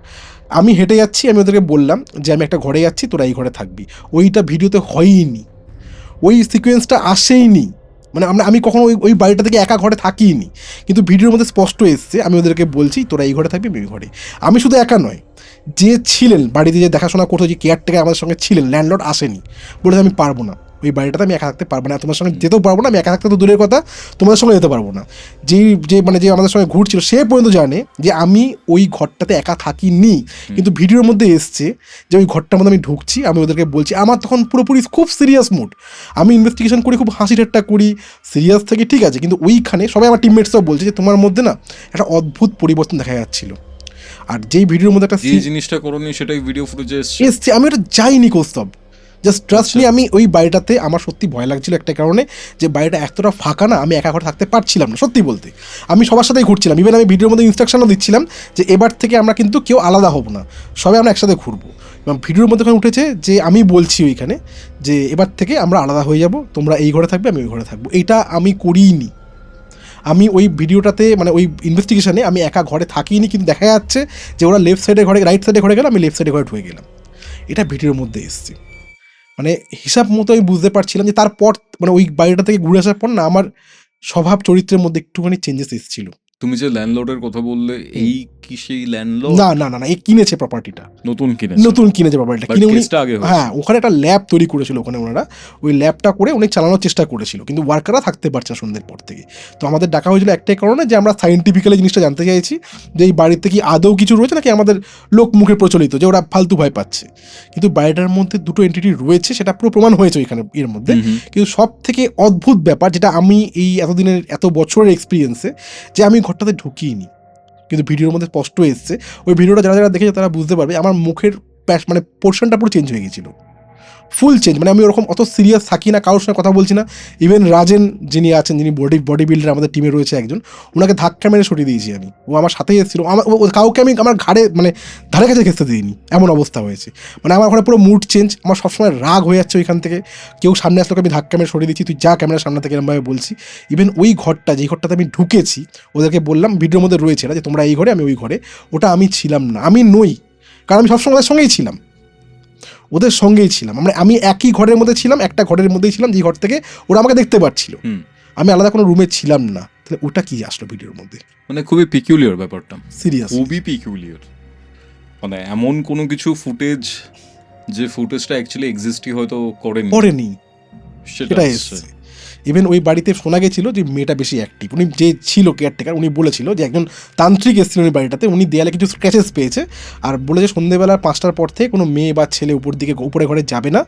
আমি হেঁটে যাচ্ছি, আমি ওদেরকে বললাম যে আমি একটা ঘরে যাচ্ছি, তোরা এই ঘরে থাকবি। ওইটা ভিডিওতে হয়ইনি, ওই সিকোয়েন্সটা আসেইনি। মানে আমি কখনো ওই বাড়িটা থেকে একা ঘরে থাকিনি, কিন্তু ভিডিওর মধ্যে স্পষ্ট এসছে আমি ওদেরকে বলছি তোরা এই ঘরে থাকবি, আমি ওই ঘরে। আমি শুধু একা নয়, যে ছিলেন বাড়িতে, যে দেখাশোনা করতো, যে কেয়ারটেকার আমাদের সঙ্গে ছিলেন, ল্যান্ডলর্ড আসেনি, বলেছে আমি পারবো না, ওই বাড়িটাতে আমি একা থাকতে পারবো না, তোমার সঙ্গে যেতেও পারবো না, আমি একা থাকতে তো দূরের কথা তোমাদের সঙ্গে যেতে পারবো না। যে আমাদের সঙ্গে ঘুরছিল সে পর্যন্ত জানে যে আমি ওই ঘরটাতে একা থাকিনি, কিন্তু ভিডিওর মধ্যে এসছে যে ওই ঘরটার মধ্যে আমি ঢুকছি, আমি ওদেরকে বলছি। আমার তখন পুরোপুরি খুব সিরিয়াস মুড, আমি ইনভেস্টিগেশন করি, খুব হাসি ঠাট্টা করি, সিরিয়াস থেকে ঠিক আছে, কিন্তু ওইখানে সবাই আমার টিমমেটসও বলছে যে তোমার মধ্যে না একটা অদ্ভুত পরিবর্তন দেখা যাচ্ছিল। আর যেই ভিডিওর মধ্যে একটা জিনিসটা করোনি সেটাই ভিডিও ফুটেজে এসছে, আমি ওটা যাইনি কৌস্তব, জাস্ট ট্রাস্ট মি। আমি ওই বাড়িটাতে আমার সত্যি ভয় লাগছিল একটা কারণে, যে বাড়িটা এতটা ফাঁকা না, আমি একা ঘরে থাকতে পারছিলাম না সত্যি বলতে। আমি সবার সাথেই ঘুরছিলাম, ইভেন আমি ভিডিওর মধ্যে ইনস্ট্রাকশনও দিচ্ছিলাম যে এবার থেকে আমরা কিন্তু কেউ আলাদা হব না, সবাই আমরা একসাথে ঘুরবো। এবং ভিডিওর মধ্যে ওখানে উঠেছে যে আমি বলছি ওইখানে যে এবার থেকে আমরা আলাদা হয়ে যাব, তোমরা এই ঘরে থাকবে, আমি ওই ঘরে থাকবো। এইটা আমি করিনি। আমি ওই ভিডিওটাতে মানে ওই ইনভেস্টিগেশনে আমি একা ঘরে থাকিনি, কিন্তু দেখা যাচ্ছে যে ওরা লেফট সাইডে ঘরে, রাইট সাইডে ঘরে গেল, আমি লেফট সাইডে ঘরে ঢুকে গেলাম। এটা ভিডিওর মধ্যে এসছে। মানে হিসাব মতো আমি বুঝতে পারছিলাম যে তারপর মানে ওই বাড়িটা থেকে ঘুরে আসার পর না আমার স্বভাব চরিত্রের মধ্যে একটুখানি চেঞ্জেস এসেছিলো। তুমি যে ল্যান্ডলর্ডের কথা বললে, এই কি সেই ল্যান্ডলর্ড? না না না না, এই কিনেছে প্রপার্টিটা, নতুন কিনেছে? নতুন কিনেছে প্রপার্টিটা, But কিনে উনি, কেসটা আগে হয়েছে। হ্যাঁ ওখানে একটা ল্যাব তৈরি করেছিল ওখানে ওনারা, ওই ল্যাবটা করে উনি চালানোর চেষ্টা করেছিল, কিন্তু ওয়ার্কাররা থাকতে পারছে না সন্ধ্যের পর থেকে। তো আমাদের ডাকা হয়েছিল একটাই কারণে, যে আমরা সাইন্টিফিক্যালি জিনিসটা জানতে চাইছি যে এই বাড়িতে কি আদৌ কিছু রয়েছে নাকি আমাদের লোক মুখে প্রচলিত যে ওরা ফালতু ভয় পাচ্ছে। কিন্তু বাড়িটার মধ্যে দুটো এন্টিটি রয়েছে, সেটা পুরো প্রমাণ হয়েছে ওইখানে এর মধ্যে। কিন্তু সব থেকে অদ্ভুত ব্যাপার, যেটা আমি এই এতদিনের এত বছরের এক্সপিরিয়েন্সে, যে আমি ঘরটাতে ঢুকিনি, কিন্তু ভিডিওর মধ্যে স্পষ্ট এসছে। ওই ভিডিওটা যারা যারা দেখেছে তারা বুঝতে পারবে, আমার মুখের মানে পোর্শনটা পুরো চেঞ্জ হয়ে গেছিলো, ফুল চেঞ্জ। মানে আমি ওরকম অত সিরিয়াস থাকি না, কারোর সঙ্গে কথা বলছি না। ইভেন রাজেন যিনি আছেন, যিনি বডি বিল্ডার আমাদের টিমে রয়েছে একজন, ওনাকে ধাক্কা মেরে সরিয়ে দিয়েছি আমি, ও আমার সাথেই এসেছিলো। কাউকে আমি আমার ঘাড়ে মানে ধারে কাছে ঘেঁচতে দিইনি, এমন অবস্থা হয়েছে। মানে আমার ওখানে পুরো মুড চেঞ্জ, আমার সবসময় রাগ হয়ে যাচ্ছে ওইখান থেকে। কেউ সামনে আসলে আমি ধাক্কা মেরে সরিয়ে দিচ্ছি, তুই যা ক্যামেরার সামনে থেকে, এরকমভাবে বলছি। ইভেন ওই ঘরটা, যেই ঘরটাতে আমি ঢুকেছি, ওদেরকে বললাম, ভিডিওর মধ্যে রয়েছে না যে তোমরা এই ঘরে, আমি ওই ঘরে, ওটা আমি ছিলাম না, আমি নই, কারণ আমি সবসময় ওদের সঙ্গেই ছিলাম, ওদের সঙ্গেই ছিলাম। মানে আমি একই ঘরের মধ্যে ছিলাম, একটা ঘরের মধ্যেই ছিলাম, যে ঘর থেকে ওরা আমাকে দেখতে পাচ্ছিল, আমি আলাদা কোনো রুমে ছিলাম না। তাহলে ওটা কি আসলো ভিডিওর মধ্যে? মানে খুবই পিকুলিয়ার ব্যাপারটা, সিরিয়াস, খুবই পিকুলিয়ার। মানে এমন কোনো কিছু ফুটেজ, যে ফুটেজটা অ্যাকচুয়ালি এক্সিস্টই হয়তো করেনি, সেটা এসছে। ইভেন ওই বাড়িতে শোনা গেছিল যে মেয়েটা বেশি অ্যাক্টিভ। উনি যে ছিল কেয়ারটেকার, উনি বলেছিল যে একজন তান্ত্রিক এসেছিলেন ওই বাড়িটাতে, উনি দেয়ালে কিছু স্ক্র্যাচেস পেয়েছে, আর বলেছে সন্ধ্যেবেলা 5টার পর থেকে কোনো মেয়ে বা ছেলে উপরে ঘরে যাবে না,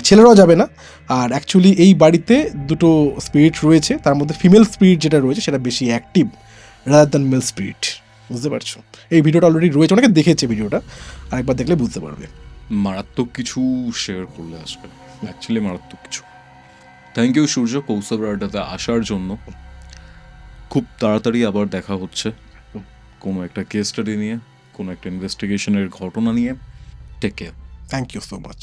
ছেলেরাও যাবে না। আর অ্যাকচুয়ালি এই বাড়িতে দুটো স্পিরিট রয়েছে, তার মধ্যে ফিমেল স্পিরিট যেটা রয়েছে সেটা বেশি active rather than male spirit. বুঝতে পারছো? এই ভিডিওটা অলরেডি রয়েছে, অনেকে দেখেছে ভিডিওটা, আরেকবার দেখলে বুঝতে পারবে। মারাত্মক কিছু শেয়ার করলে আসবে, অ্যাকচুয়ালি মারাত্মক কিছু। থ্যাংক ইউ সূর্য, কৌস্তব আড্ডাতে আসার জন্য। খুব তাড়াতাড়ি আবার দেখা হচ্ছে কোনো একটা কেস স্টাডি নিয়ে, কোনো একটা ইনভেস্টিগেশনের ঘটনা নিয়ে। Take care. Thank you so much.